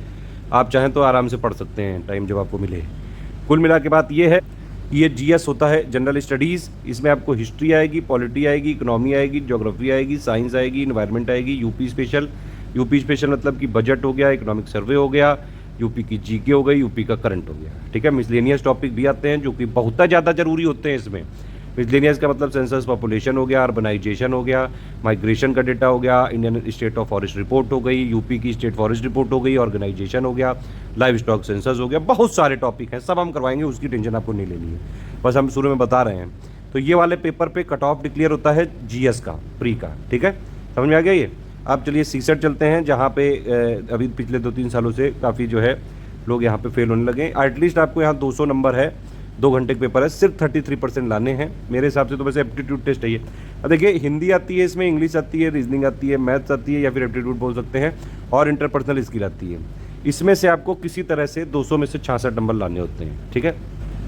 आप चाहें तो आराम से पढ़ सकते हैं टाइम जब आपको मिले। कुल मिला के बात ये है, ये जीएस होता है, जनरल स्टडीज़। इसमें आपको हिस्ट्री आएगी, पॉलिटी आएगी, इकोनॉमी आएगी, ज्योग्राफी आएगी, साइंस आएगी, इन्वायरमेंट आएगी, यूपी स्पेशल मतलब कि बजट हो गया, इकोनॉमिक सर्वे हो गया, यूपी की जीके हो गई, यूपी का करंट हो गया, ठीक है। मिसलेनियस टॉपिक भी आते हैं जो कि बहुत ज़्यादा ज़रूरी होते हैं इसमें। मिसलेनियस का मतलब सेंसस, पॉपुलेशन हो गया, अर्बनाइजेशन हो गया, माइग्रेशन का डेटा हो गया, Indian state of forest report हो गई, यूपी की स्टेट फॉरेस्ट रिपोर्ट हो गई, ऑर्गेनाइजेशन हो गया, लाइव स्टॉक सेंसस हो गया। बहुत सारे टॉपिक हैं, सब हम करवाएंगे, उसकी टेंशन आपको नहीं लेनी है, बस हम शुरू में बता रहे हैं। तो ये वाले पेपर पे कट ऑफ डिक्लेयर होता है जीएस का, प्री का, ठीक है, समझ में आ गया ये। आप चलिए सीसेट चलते हैं, जहाँ पे अभी पिछले 2-3 सालों से काफ़ी जो है लोग यहाँ पे फेल होने लगे। एटलीस्ट आपको यहाँ 200 नंबर है, 2 घंटे का पेपर है, सिर्फ 33% लाने हैं मेरे हिसाब से। तो वैसे एप्टीट्यूड टेस्ट है ये। अब देखिए हिंदी आती है इसमें, इंग्लिश आती है, रीजनिंग आती है, मैथ्स आती है या फिर एप्टीट्यूड बोल सकते हैं, और इंटरपर्सनल स्किल आती है। इसमें से आपको किसी तरह से 200 में से 66 नंबर लाने होते हैं, ठीक है।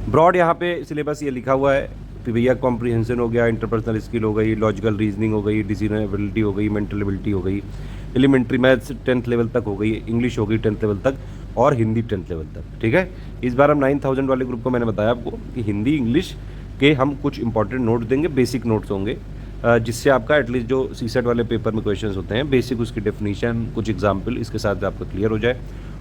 ब्रॉड यहाँ पे सिलेबस ये लिखा हुआ है कि भैया कॉम्प्रीहेंशन हो गया, इंटरपर्सनल स्किल हो गई, लॉजिकल रीजनिंग हो गई, डिसीजन एबिलिटी हो गई, मेंटल एबिलिटी हो गई, एलिमेंट्री मैथ्स 10th लेवल तक हो गई, इंग्लिश हो गई 10th लेवल तक, और हिंदी 10th लेवल तक, ठीक है। इस बार हम 9000 वाले ग्रुप को मैंने बताया आपको कि हिंदी इंग्लिश के हम कुछ इंपॉर्टेंट नोट्स देंगे, बेसिक नोट्स होंगे, जिससे आपका एटलीस्ट जो सीसेट वाले पेपर में क्वेश्चंस होते हैं बेसिक उसकी डेफिनेशन, कुछ एग्जाम्पल इसके साथ आपका क्लियर हो जाए।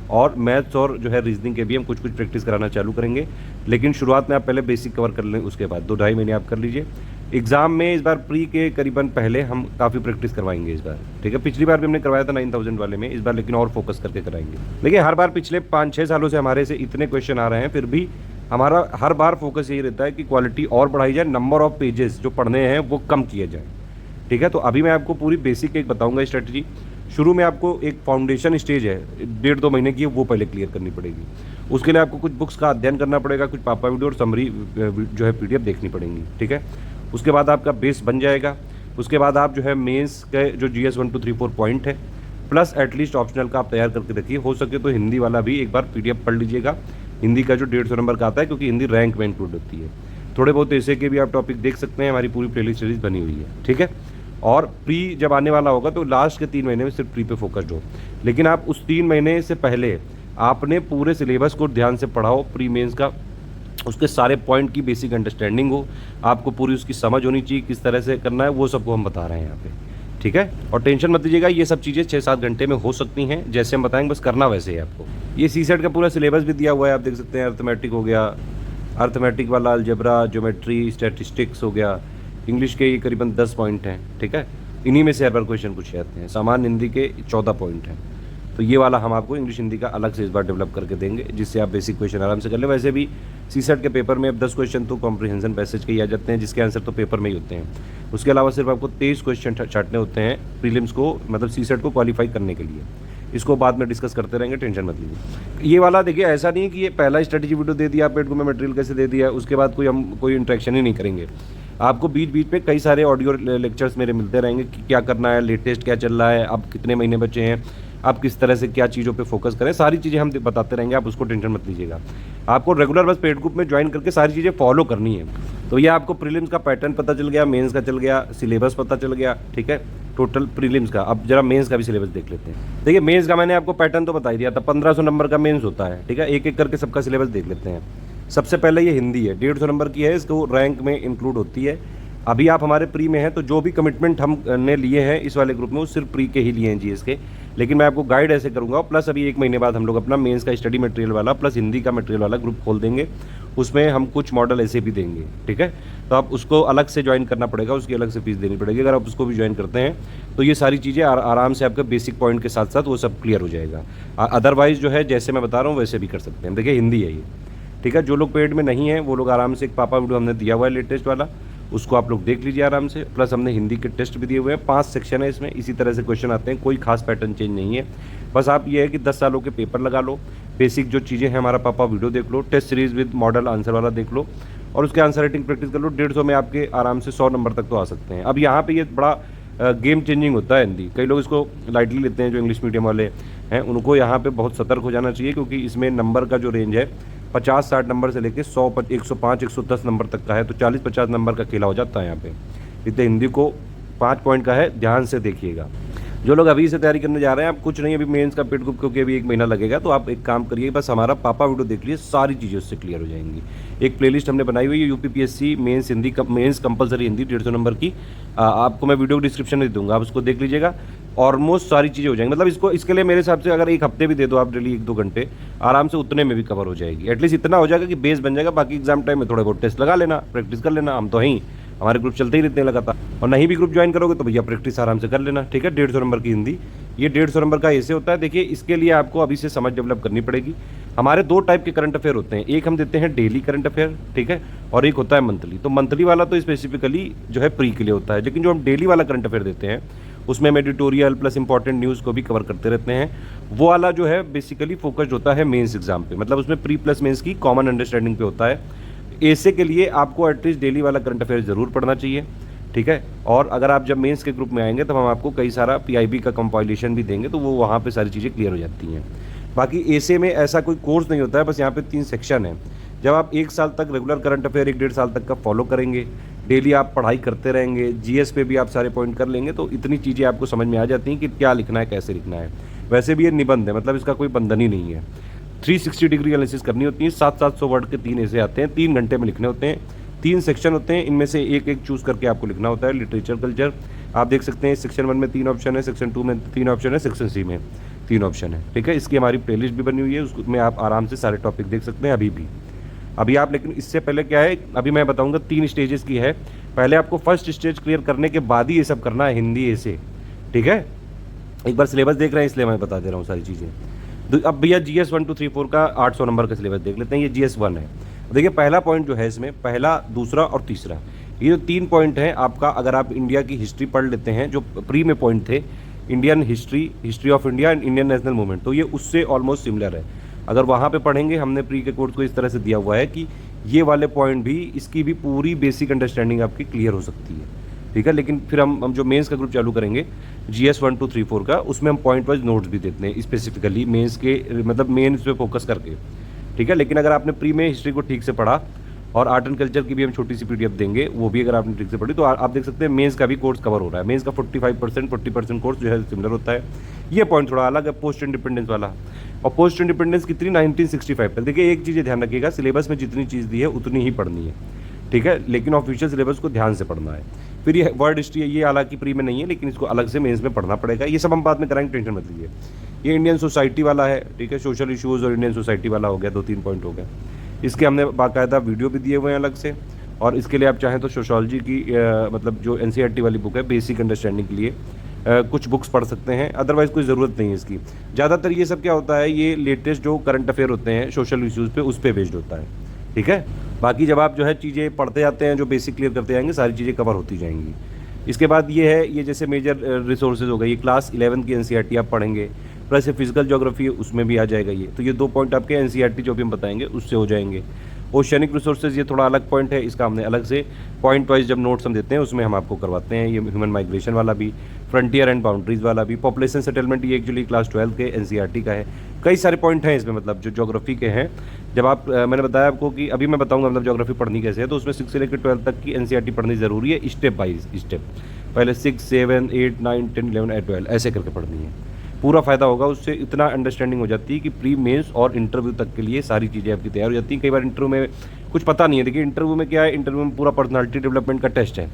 और मैथ्स और जो है रीजनिंग के भी हम कुछ प्रैक्टिस कराना चालू करेंगे, लेकिन शुरुआत में आप पहले बेसिक कवर कर लें, उसके बाद 2-2.5 महीने आप कर लीजिए। एग्जाम में इस बार प्री के करीबन पहले हम काफ़ी प्रैक्टिस करवाएंगे इस बार, ठीक है। पिछली बार भी हमने करवाया था 9000 वाले में, इस बार लेकिन और फोकस करके कराएंगे। देखिए हर बार पिछले 5-6 सालों से हमारे से इतने क्वेश्चन आ रहे हैं, फिर भी हमारा हर बार फोकस यही रहता है कि क्वालिटी और बढ़ाई जाए, नंबर ऑफ पेजेस जो पढ़ने हैं वो कम किए जाए, ठीक है। तो अभी मैं आपको पूरी बेसिक एक बताऊंगा स्ट्रेटजी। शुरू में आपको एक फाउंडेशन स्टेज है 1.5-2 महीने की, वो पहले क्लियर करनी पड़ेगी। उसके लिए आपको कुछ बुक्स का अध्ययन करना पड़ेगा, कुछ पापा वीडियो और समरी जो है PDF देखनी पड़ेंगी, ठीक है। उसके बाद आपका बेस बन जाएगा। उसके बाद आप जो है मेंस के जो GS 1 2 3 4 पॉइंट है प्लस एटलीस्ट ऑप्शनल का आप तैयार करके रखिए। हो सके तो हिंदी वाला भी एक बार PDF पढ़ लीजिएगा, हिंदी का जो 150 नंबर का आता है, क्योंकि हिंदी रैंक में इंक्लूड होती है। थोड़े बहुत ऐसे के भी आप टॉपिक देख सकते हैं, हमारी पूरी प्लेलिस्ट सीरीज बनी हुई है, ठीक है। और प्री जब आने वाला होगा तो लास्ट के 3 महीने में सिर्फ प्री पे फोकस्ड हो, लेकिन आप उस 3 महीने से पहले आपने पूरे सिलेबस को ध्यान से पढ़ाओ, प्री मेंस का, उसके सारे पॉइंट की बेसिक अंडरस्टैंडिंग हो, आपको पूरी उसकी समझ होनी चाहिए, किस तरह से करना है वो सबको हम बता रहे हैं यहाँ पे, ठीक है। और टेंशन मत लीजिएगा, ये सब चीज़ें 6-7 घंटे में हो सकती हैं, जैसे हम बताएंगे बस करना वैसे ही आपको। ये सीसेट का पूरा सिलेबस भी दिया हुआ है, आप देख सकते हैं। अर्थमेटिक हो गया, अर्थमेटिक वाला अलजेब्रा, ज्योमेट्री, स्टैटिस्टिक्स हो गया, इंग्लिश के ये करीबन 10 पॉइंट हैं, ठीक है। इन्हीं में से हर बार क्वेश्चन पूछे जाते हैं। सामान्य हिंदी के 14 पॉइंट हैं, तो ये वाला हम आपको इंग्लिश हिंदी का अलग से इस बार डेवलप करके देंगे, जिससे आप बेसिक क्वेश्चन आराम से कर लें। वैसे भी सीसेट के पेपर में अब 10 क्वेश्चन तो कॉम्प्रिहेंशन पैसेज के ही आ जाते हैं, जिसके आंसर तो पेपर में ही होते हैं। उसके अलावा सिर्फ आपको 23 क्वेश्चन छाटने होते हैं प्रीलिम्स को, मतलब सीसेट को क्वालिफाई करने के लिए। इसको बाद में डिस्कस करते रहेंगे, टेंशन मत लीजिए। ये वाला देखिए ऐसा नहीं है कि ये पहला स्ट्रेटजी वीडियो दे दिया, पेड में मटेरियल कैसे दे दिया, उसके बाद कोई इंटरेक्शन ही नहीं करेंगे। आपको बीच बीच में कई सारे ऑडियो लेक्चर्स मेरे मिलते रहेंगे कि क्या करना है, लेटेस्ट क्या चल रहा है, अब कितने महीने बचे हैं, आप किस तरह से क्या चीज़ों पे फोकस करें, सारी चीज़ें हम बताते रहेंगे, आप उसको टेंशन मत लीजिएगा। आपको रेगुलर बस पेड ग्रुप में ज्वाइन करके सारी चीज़ें फॉलो करनी है। तो ये आपको प्रीलिम्स का पैटर्न पता चल गया, मेंस का चल गया, सिलेबस पता चल गया, ठीक है, टोटल प्रीलिम्स का। अब जरा मेंस का भी सिलेबस देख लेते हैं। देखिए मेंस का मैंने आपको पैटर्न तो बता ही दिया था, 1500 नंबर का मेंस होता है, ठीक है। एक एक करके सबका सिलेबस देख लेते हैं। सबसे पहले ये हिंदी है, 150 नंबर की है, इसको रैंक में इंक्लूड होती है। अभी आप हमारे प्री में हैं, तो जो भी कमिटमेंट हमने लिए हैं इस वाले ग्रुप में वो सिर्फ प्री के ही लिए हैं GS के, लेकिन मैं आपको गाइड ऐसे करूंगा। प्लस अभी 1 महीने बाद हम लोग अपना मेंस का स्टडी मटेरियल वाला प्लस हिंदी का मटेरियल वाला ग्रुप खोल देंगे, उसमें हम कुछ मॉडल ऐसे भी देंगे, ठीक है। तो आप उसको अलग से ज्वाइन करना पड़ेगा, उसकी अलग से फीस देनी पड़ेगी। अगर आप उसको भी ज्वाइन करते हैं तो ये सारी चीज़ें आराम से आपका बेसिक पॉइंट के साथ साथ वो सब क्लियर हो जाएगा। अदरवाइज़ जो है जैसे मैं बता रहा हूँ वैसे भी कर सकते हैं। देखिए हिंदी है ये, ठीक है। जो लोग पेड में नहीं हैं वो लोग आराम से एक पापा वीडियो हमने दिया हुआ है लेटेस्ट वाला, उसको आप लोग देख लीजिए आराम से। प्लस हमने हिंदी के टेस्ट भी दिए हुए हैं, 5 सेक्शन है इसमें, इसी तरह से क्वेश्चन आते हैं, कोई खास पैटर्न चेंज नहीं है। बस आप ये है कि 10 सालों के पेपर लगा लो, बेसिक जो चीज़ें हैं हमारा पापा वीडियो देख लो, test series with model answer वाला देख लो, और उसके आंसर राइटिंग प्रैक्टिस कर लो। 150 में आपके आराम से 100 नंबर तक तो आ सकते हैं। अब यहाँ पे ये बड़ा गेम चेंजिंग होता है हिंदी, कई लोग इसको लाइटली लेते हैं, जो इंग्लिश मीडियम वाले हैं उनको यहाँ पे बहुत सतर्क हो जाना चाहिए, क्योंकि इसमें नंबर का जो रेंज है 50-60 नंबर से लेके 100 105 110 नंबर तक का है, तो 40-50 नंबर का खेला हो जाता है यहाँ पे। इतने हिंदी को 5 पॉइंट का है, ध्यान से देखिएगा। जो लोग अभी से तैयारी करने जा रहे हैं, आप कुछ नहीं, अभी मेंस का पेड ग्रुप क्योंकि अभी 1 महीना लगेगा, तो आप एक काम करिए, बस हमारा पापा वीडियो देख लीजिए, सारी चीज़ें उससे क्लियर हो जाएंगी। एक प्लेलिस्ट हमने बनाई हुई है UPPSC mains Hindi, mains compulsory Hindi 150 number की, आपको मैं वीडियो डिस्क्रिप्शन में दे दूँगा, आप उसको देख लीजिएगा, ऑलमोस्ट सारी चीज़ें हो जाएंगी। मतलब इसके लिए मेरे हिसाब से अगर 1 हफ्ते भी दे दो आप डेली 1-2 घंटे, आराम से उतने में भी कवर हो जाएगी। एटलीस्ट इतना हो जाएगा कि बेस बन जाएगा। बाकी एग्जाम टाइम में थोड़े बहुत टेस्ट लगा लेना, प्रैक्टिस कर लेना, हम तो हैं, हमारे ग्रुप चलते ही रहते हैं लगातार। और नहीं भी ग्रुप ज्वाइन करोगे तो भैया प्रैक्टिस आराम से कर लेना, ठीक है। 150 नंबर की हिंदी, ये 150 नंबर का ऐसे होता है। देखिए इसके लिए आपको अभी से समझ डेवलप करनी पड़ेगी। हमारे 2 टाइप के करंट अफेयर होते हैं, एक हम देते हैं डेली करंट अफेयर, ठीक है, और एक होता है मंथली। तो मंथली वाला तो स्पेसिफिकली जो है प्री के लिए होता है, लेकिन जो हम डेली वाला करंट अफेयर देते हैं उसमें हम एडिटोरियल प्लस इंपॉर्टेंट न्यूज़ को भी कवर करते रहते हैं। वो वाला जो है बेसिकली फोकस्ड होता है मेंस एग्जाम पे, मतलब उसमें प्री प्लस मेंस की कॉमन अंडरस्टैंडिंग पे होता है। ऐसे के लिए आपको एटलीस्ट डेली वाला करंट अफेयर ज़रूर पढ़ना चाहिए, ठीक है। और अगर आप जब मेंस के ग्रुप में आएंगे तब हम आपको कई सारा पीआईबी का कंपाइलेशन भी देंगे, तो वो वहाँ पे सारी चीज़ें क्लियर हो जाती हैं। बाकी ऐसे में ऐसा कोई कोर्स नहीं होता है, बस यहाँ पे 3 सेक्शन है। जब आप 1 साल तक रेगुलर करंट अफेयर 1-1.5 साल तक का फॉलो करेंगे, डेली आप पढ़ाई करते रहेंगे, जीएस पे भी आप सारे पॉइंट कर लेंगे, तो इतनी चीज़ें आपको समझ में आ जाती हैं कि क्या लिखना है, कैसे लिखना है। वैसे भी ये निबंध है, मतलब इसका कोई बंधन ही नहीं है। 360 डिग्री एनालिसिस करनी होती है, 700-700 वर्ड के 3 ऐसे आते हैं, 3 घंटे में लिखने होते हैं। 3 सेक्शन होते हैं, इनमें से एक चूज़ करके आपको लिखना होता है। लिटरेचर कल्चर आप देख सकते हैं, सेक्शन 1 में 3 ऑप्शन है, सेक्शन 2 में 3 ऑप्शन है, सेक्शन सी में 3 ऑप्शन है, ठीक है। इसकी हमारी प्लेलिस्ट भी बनी हुई है, उसमें आप आराम से सारे टॉपिक देख सकते हैं अभी आप। लेकिन इससे पहले क्या है, अभी मैं बताऊंगा 3 स्टेजेस की है। पहले आपको फर्स्ट स्टेज क्लियर करने के बाद ही ये सब करना है, हिंदी ऐसे, ठीक है। एक बार सिलेबस देख रहे हैं इसलिए मैं बता दे रहा हूँ सारी चीज़ें। अब भैया GS 1 2 3 4 का 800 नंबर का सिलेबस देख लेते हैं। ये GS 1 है। देखिए पहला पॉइंट जो है इसमें, पहला, दूसरा और तीसरा, ये जो 3 पॉइंट हैं आपका, अगर आप इंडिया की हिस्ट्री पढ़ लेते हैं, जो प्री में पॉइंट थे, Indian history, history of India and Indian national movement, तो ये उससे ऑलमोस्ट सिमिलर है। अगर वहाँ पे पढ़ेंगे, हमने प्री के कोर्स को इस तरह से दिया हुआ है कि ये वाले पॉइंट भी, इसकी भी पूरी बेसिक अंडरस्टैंडिंग आपकी क्लियर हो सकती है, ठीक है। लेकिन फिर हम जो मेंस का ग्रुप चालू करेंगे GS 1 2 3 4 का, उसमें हम पॉइंट वाइज नोट्स भी देते हैं स्पेसिफिकली मेंस के, मतलब मेंस पे फोकस करके, ठीक है। लेकिन अगर आपने प्री में हिस्ट्री को ठीक से पढ़ा, और आर्ट एंड कल्चर की भी हम छोटी सी PDF देंगे, वो भी अगर आपने ठीक से पढ़ी, तो आप देख सकते हैं मेंस का भी कोर्स कवर हो रहा है। मेंस का 45% 40% कोर्स जो है सिमिलर होता है। ये पॉइंट थोड़ा अलग है पोस्ट इंडिपेंडेंस वाला। और पोस्ट इंडिपेंडेंस कितनी, 1965 तक। देखिए एक चीज़ ध्यान रखिएगा, सिलेबस में जितनी चीज़ दी है उतनी ही पढ़नी है, ठीक है। लेकिन ऑफिशियल सिलेबस को ध्यान से पढ़ना है। फिर ये वर्ड हिस्ट्री है, ये हालांकि प्री में नहीं है, लेकिन इसको अलग से मेंस में पढ़ना पड़ेगा। ये सब हम बाद में कराएंगे, टेंशन मत लीजिए। ये इंडियन सोसाइटी वाला है, ठीक है। सोशल इश्यूज़ और इंडियन सोसाइटी वाला हो गया, 2-3 पॉइंट हो गए। इसके हमने बाकायदा वीडियो भी दिए हुए हैं अलग से, और इसके लिए आप चाहें तो सोशोलॉजी की मतलब जो NCERT वाली बुक है, बेसिक अंडरस्टैंडिंग के लिए कुछ बुक्स पढ़ सकते हैं। अदरवाइज़ कोई ज़रूरत नहीं है इसकी। ज़्यादातर ये सब क्या होता है, ये लेटेस्ट जो करंट अफेयर होते हैं सोशल इश्यूज़ पे, उस पर बेस्ड होता है, ठीक है। बाकी जब आप जो है चीज़ें पढ़ते जाते हैं, जो बेसिक क्लियर करते जाएंगे, सारी चीज़ें कवर होती जाएंगी। इसके बाद ये है, ये जैसे मेजर रिसोर्सेज हो गए, ये क्लास 11 की NCERT आप पढ़ेंगे, प्लस ये फिजिकल ज्योग्राफी है, उसमें भी आ जाएगा ये। तो ये 2 पॉइंट आपके NCERT जो भी हम बताएंगे उससे हो जाएंगे। ओशियनिक रिसोर्सेज ये थोड़ा अलग पॉइंट है, इसका हमने अलग से पॉइंट वाइज जब नोट्स हम देते हैं उसमें हम आपको करवाते हैं। ये ह्यूमन माइग्रेशन वाला भी, फ्रंटियर एंड बाउंड्रीज वाला भी, पॉपुलेशन सेटलमेंट, ये एक्चुअली क्लास 12 के NCERT का है। कई सारे पॉइंट हैं इसमें, मतलब जो ज्योग्राफी के हैं। जब आप मैंने बताया आपको कि अभी मैं बताऊंगा मतलब ज्योग्राफी पढ़नी कैसे है, तो उसमें 6 से लेकर 12 तक की NCERT पढ़नी ज़रूरी है, स्टेप बाई स्टेप। पहले 6, 7, 8, 9, 10, 11 और 12 ऐसे करके पढ़नी है। पूरा फ़ायदा होगा उससे, इतना अंडरस्टैंडिंग हो जाती है कि प्री मेंस और इंटरव्यू तक के लिए सारी चीज़ें आपकी तैयार हो जाती हैं। कई बार इंटरव्यू में कुछ पता नहीं है। देखिए इंटरव्यू में क्या है, इंटरव्यू में पूरा पर्सनालिटी डेवलपमेंट का टेस्ट है,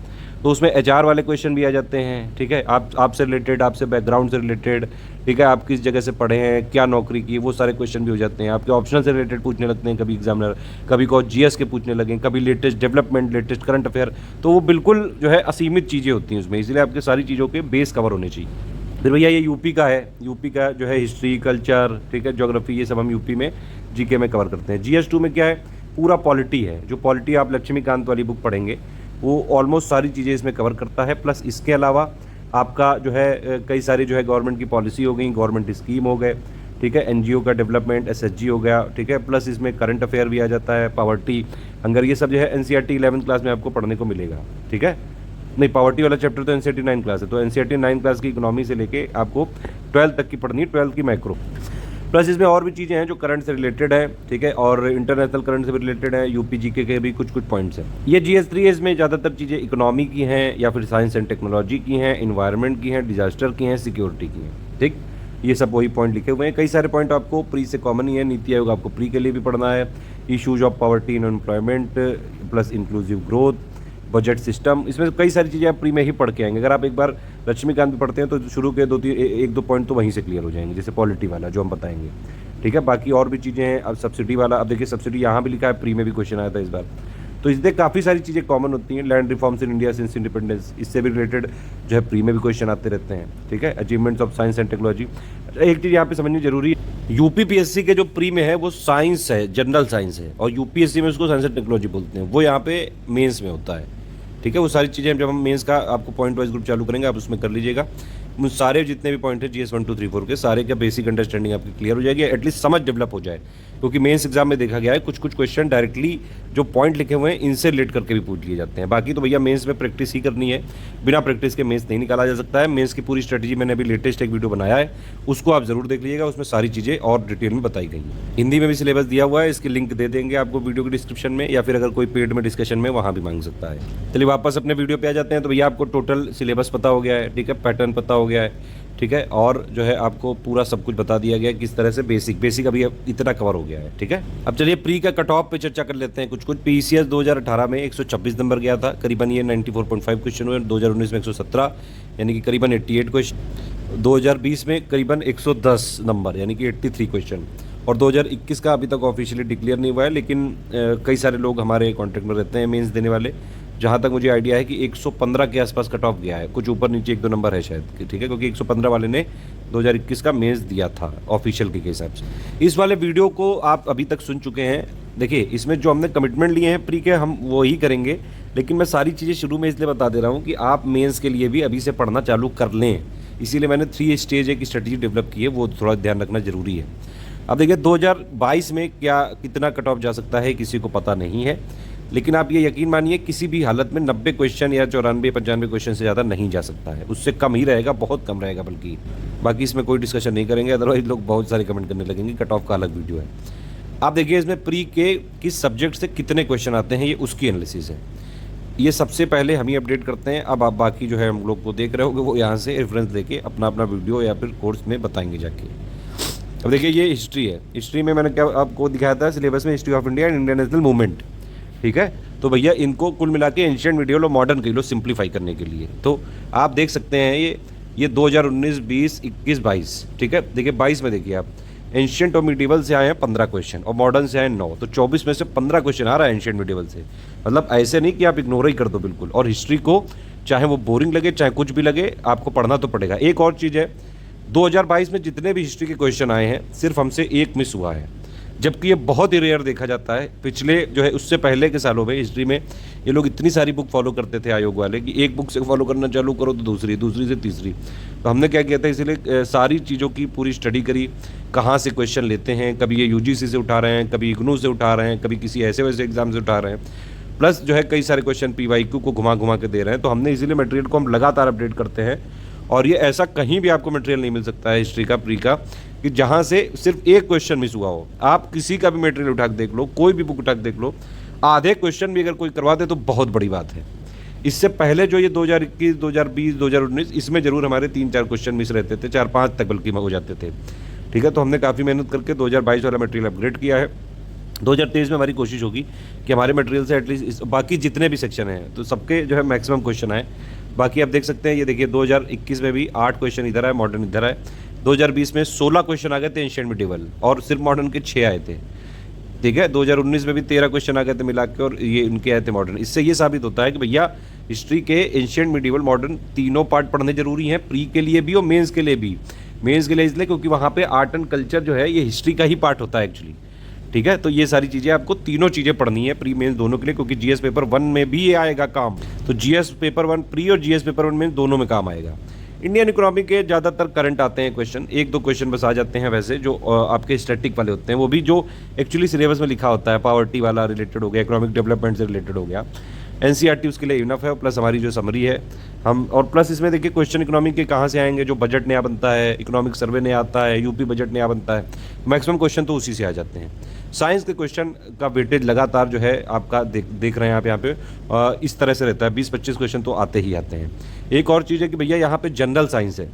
तो उसमें HR वाले क्वेश्चन भी आ जाते हैं, ठीक है। आपसे रिलेटेड, आपसे बैकग्राउंड से रिलेटेड, ठीक है, आप किस जगह से पढ़े हैं, क्या नौकरी की, वो सारे क्वेश्चन भी हो जाते हैं। आपके ऑप्शनल से रिलेटेड पूछने लगते हैं कभी एग्जामिनर, कभी को GS के पूछने लगे, कभी latest development, latest current affair. तो वो बिल्कुल जो है असीमित चीज़ें होती हैं उसमें, इसलिए आपके सारी चीज़ों के बेस कवर होने चाहिए। फिर भैया ये यूपी का है, यूपी का जो है हिस्ट्री, कल्चर, ठीक है, ज्योग्राफी, ये सब हम यूपी में GK में कवर करते हैं। GS 2 में क्या है, पूरा पॉलिटी है। जो पॉलिटी आप लक्ष्मीकांत वाली बुक पढ़ेंगे, वो ऑलमोस्ट सारी चीज़ें इसमें कवर करता है। प्लस इसके अलावा आपका जो है कई सारी जो है गवर्नमेंट की पॉलिसी हो गई, गवर्नमेंट स्कीम हो गए, ठीक है, NGO का डेवलपमेंट, SHG हो गया, ठीक है। प्लस इसमें करंट अफेयर भी आ जाता है, पावर्टी, हंगर, ये सब जो है NCERT 11th क्लास में आपको पढ़ने को मिलेगा, ठीक है। नहीं, पावर्टी वाला चैप्टर तो NCERT 9 क्लास है, तो NCERT 9 क्लास की इकोनॉमी से लेके आपको 12 तक की पढ़नी है, 12 की मैक्रो। प्लस इसमें और भी चीज़ें हैं जो करंट से रिलेटेड है, ठीक है, और इंटरनेशनल करंट से भी रिलेटेड है, UP GK के भी कुछ पॉइंट्स हैं। ये GS 3 इसमें ज़्यादातर चीज़ें इकोनॉमी की हैं, या फिर साइंस एंड टेक्नोलॉजी की हैं, इन्वायरमेंट की हैं, डिजास्टर की हैं, सिक्योरिटी की हैं, ठीक। ये सब वही पॉइंट लिखे हुए हैं। कई सारे पॉइंट आपको प्री से कॉमन ही है। नीति आयोग आपको प्री के लिए भी पढ़ना है। Issues of poverty and employment, plus inclusive growth, budget system, इसमें कई सारी चीज़ें आप प्री में ही पढ़ के आएंगे। अगर आप एक बार लक्ष्मीकांत भी पढ़ते हैं तो शुरू के 1-2 पॉइंट तो वहीं से क्लियर हो जाएंगे, जैसे पॉलिटी वाला जो हम बताएंगे, ठीक है। बाकी और भी चीज़ें हैं। अब सब्सिडी वाला, अब देखिए सब्सिडी यहाँ भी लिखा है, प्री में भी क्वेश्चन आया था इस बार। तो इससे काफ़ी सारी चीज़ें कॉमन होती हैं। Land reforms in India since independence, इससे भी रिलेटेड जो है प्री में भी क्वेश्चन आते रहते हैं, ठीक है। Achievements of science and technology, एक चीज़ यहाँ पे समझनी जरूरी है, UPPSC के जो प्री में है वो साइंस है, जनरल साइंस है, और UPSC में उसको साइंस एंड टेक्नोलॉजी बोलते हैं, वो यहाँ पे मेंस में होता है, ठीक है। वो सारी चीज़ें जब हम मेंस का आपको पॉइंट वाइज ग्रुप चालू करेंगे, आप उसमें कर लीजिएगा। सारे जितने भी पॉइंट है GS 1 2 3 4 के सारे का बेसिक अंडरस्टैंडिंग आपकी क्लियर हो जाएगी, एटलीस्ट समझ डेवलप हो जाए, क्योंकि मेंस एग्जाम में देखा गया है कुछ क्वेश्चन डायरेक्टली जो पॉइंट लिखे हुए हैं इनसे रिलेट करके भी पूछ लिए जाते हैं। बाकी तो भैया मेंस में प्रैक्टिस ही करनी है, बिना प्रैक्टिस के मेंस नहीं निकाला जा सकता है। मेंस की पूरी स्ट्रेटजी मैंने अभी लेटेस्ट एक वीडियो बनाया है, उसको आप जरूर देख लीजिएगा, उसमें सारी चीज़ें और डिटेल में बताई गई हैं। हिंदी में भी सिलेबस दिया हुआ है, इसकी लिंक दे देंगे आपको वीडियो के डिस्क्रिप्शन में, या फिर अगर कोई पेड में डिस्कशन में वहाँ भी मांग सकता है। चलिए वापस अपने वीडियो पे आ जाते हैं। तो भैया आपको टोटल सिलेबस पता हो गया है, ठीक है, पैटर्न पता हो गया है, ठीक है, और जो है आपको पूरा सब कुछ बता दिया गया है किस तरह से बेसिक अभी इतना कवर हो गया है, ठीक है। अब चलिए प्री का कट ऑफ पे चर्चा कर लेते हैं। कुछ पीसीएस 2018 में 126 नंबर गया था, करीबन ये 94.5 क्वेश्चन हुए। 2019 में 117 यानी कि करीबन 88 क्वेश्चन। 2020 में करीबन 110 नंबर यानी कि 83 क्वेश्चन। और 2021 का अभी तक ऑफिशियली डिक्लेयर नहीं हुआ है, लेकिन कई सारे लोग हमारे कॉन्टैक्ट में रहते हैं मेंस देने वाले, जहाँ तक मुझे आइडिया है कि 115 के आसपास कट ऑफ गया है, कुछ ऊपर नीचे 1-2 नंबर है शायद, ठीक है, क्योंकि 115 वाले ने 2021 का मेंस दिया था ऑफिशियल के हिसाब से। इस वाले वीडियो को आप अभी तक सुन चुके हैं। देखिए इसमें जो हमने कमिटमेंट लिए हैं प्री के, हम वो ही करेंगे, लेकिन मैं सारी चीज़ें शुरू में इसलिए बता दे रहा हूँ कि आप मेंस के लिए भी अभी से पढ़ना चालू कर लें। इसीलिए मैंने 3 स्टेज एक स्ट्रेटजी डेवलप की है, वो थोड़ा ध्यान रखना जरूरी है। अब देखिए 2022 में कितना कट ऑफ जा सकता है किसी को पता नहीं है, लेकिन आप ये यकीन मानिए किसी भी हालत में 90 क्वेश्चन या 94-95 क्वेश्चन से ज़्यादा नहीं जा सकता है, उससे कम ही रहेगा, बहुत कम रहेगा बल्कि। बाकी इसमें कोई डिस्कशन नहीं करेंगे, अदरवाइज लोग बहुत सारे कमेंट करने लगेंगे, कट ऑफ का अलग वीडियो है। आप देखिए इसमें प्री के किस सब्जेक्ट से कितने क्वेश्चन आते हैं, ये उसकी एनालिसिस है। ये सबसे पहले हम ही अपडेट करते हैं। अब आप बाकी जो है हम लोग को देख रहे होगे वो यहाँ से रेफरेंस लेके अपना वीडियो या फिर कोर्स में बताएंगे जाके। अब देखिए ये हिस्ट्री है। हिस्ट्री में मैंने क्या आपको दिखाया था सिलेबस में, history of India and Indian national movement, ठीक है। तो भैया इनको कुल मिला के एंशिएंट मीडियल और मॉडर्न कर लो सिंप्लीफाई करने के लिए। तो आप देख सकते हैं ये 2019, 20, 21, 22, ठीक है। देखिए 22 में देखिए आप एंशिएंट और मीडिवल से आए हैं 15 क्वेश्चन और मॉडर्न से आए 9, तो 24 में से 15 क्वेश्चन आ रहा है एंशिएंट मीडिवल से। मतलब ऐसे नहीं कि आप इग्नोर ही कर दो बिल्कुल। और हिस्ट्री को चाहे वो बोरिंग लगे चाहे कुछ भी लगे, आपको पढ़ना तो पड़ेगा। एक और चीज़ है, 2022 में जितने भी हिस्ट्री के क्वेश्चन आए हैं सिर्फ हमसे एक मिस हुआ है, जबकि ये बहुत ही रेयर देखा जाता है। पिछले जो है उससे पहले के सालों में हिस्ट्री में ये लोग इतनी सारी बुक फॉलो करते थे आयोग वाले कि एक बुक से फॉलो करना चालू करो तो दूसरी, दूसरी से तीसरी। तो हमने क्या किया था, इसीलिए सारी चीज़ों की पूरी स्टडी करी, कहाँ से क्वेश्चन लेते हैं, कभी ये यूजीसी से उठा रहे हैं, कभी इग्नू से उठा रहे हैं, कभी किसी ऐसे वैसे एग्जाम से उठा रहे हैं, प्लस जो है कई सारे क्वेश्चन पीवाईक्यू को घुमा घुमा के दे रहे हैं। तो हमने इसीलिए मटेरियल को हम लगातार अपडेट करते हैं, और ये ऐसा कहीं भी आपको मटेरियल नहीं मिल सकता है हिस्ट्री का प्री का कि जहाँ से सिर्फ एक क्वेश्चन मिस हुआ हो। आप किसी का भी मटेरियल उठा के देख लो, कोई भी बुक उठा के देख लो, आधे क्वेश्चन भी अगर कोई करवा दे तो बहुत बड़ी बात है। इससे पहले जो ये 2021, 2020, 2019 इसमें जरूर हमारे 3-4 क्वेश्चन मिस रहते थे, 4-5 तक बल्कि हो जाते थे, ठीक है। तो हमने काफ़ी मेहनत करके 2022 वाला मटेरियल अपग्रेड किया है। 2023 में हमारी कोशिश होगी कि हमारे मटेरियल से एटलीस्ट बाकी जितने भी सेक्शन हैं तो सबके जो है मैक्सिमम क्वेश्चन आए। बाकी आप देख सकते हैं, ये देखिए 2021 में भी 8 क्वेश्चन इधर आए, मॉडर्न इधर आए। 2020 में 16 क्वेश्चन आ गए थे एंशिएंट मीडिवल और सिर्फ मॉडर्न के 6 आए थे, ठीक है। 2019 में भी 13 क्वेश्चन आ गए थे मिला के और ये उनके आए थे मॉडर्न। इससे ये साबित होता है कि भैया हिस्ट्री के एंशिएंट मीडिवल मॉडर्न तीनों पार्ट पढ़ने जरूरी हैं, प्री के लिए भी और मेंस के लिए भी। मेंस के लिए इसलिए क्योंकि वहाँ पे आर्ट एंड कल्चर जो है ये हिस्ट्री का ही पार्ट होता है एक्चुअली, ठीक है। तो ये सारी चीज़ें आपको तीनों चीज़ें पढ़नी है प्री मेंस दोनों के लिए, क्योंकि जीएस पेपर 1 में भी ये आएगा काम। तो जीएस पेपर 1 प्री और जीएस पेपर 1 मेंस दोनों में काम आएगा। इंडियन इकोनॉमी के ज़्यादातर करंट आते हैं क्वेश्चन, 1-2 क्वेश्चन बस आ जाते हैं वैसे जो आपके स्टैटिक वाले होते हैं, वो भी जो एक्चुअली सिलेबस में लिखा होता है। पॉवर्टी वाला रिलेटेड हो गया, इकोनॉमिक डेवलपमेंट से रिलेटेड हो गया, एनसीईआरटी उसके लिए इनफ है, प्लस हमारी जो समरी है हम, और प्लस इसमें देखिए क्वेश्चन इकोनॉमिक के कहाँ से आएंगे, जो बजट नया बनता है, इकोनॉमिक सर्वे नया आता है, यूपी बजट नया बनता है, मैक्सिमम क्वेश्चन तो उसी से आ जाते हैं। साइंस के क्वेश्चन का वेटेज लगातार जो है आपका देख रहे हैं आप यहाँ पे इस तरह से रहता है, 20-25 क्वेश्चन तो आते ही आते हैं। एक और चीज़ है कि भैया यहाँ पे जनरल साइंस है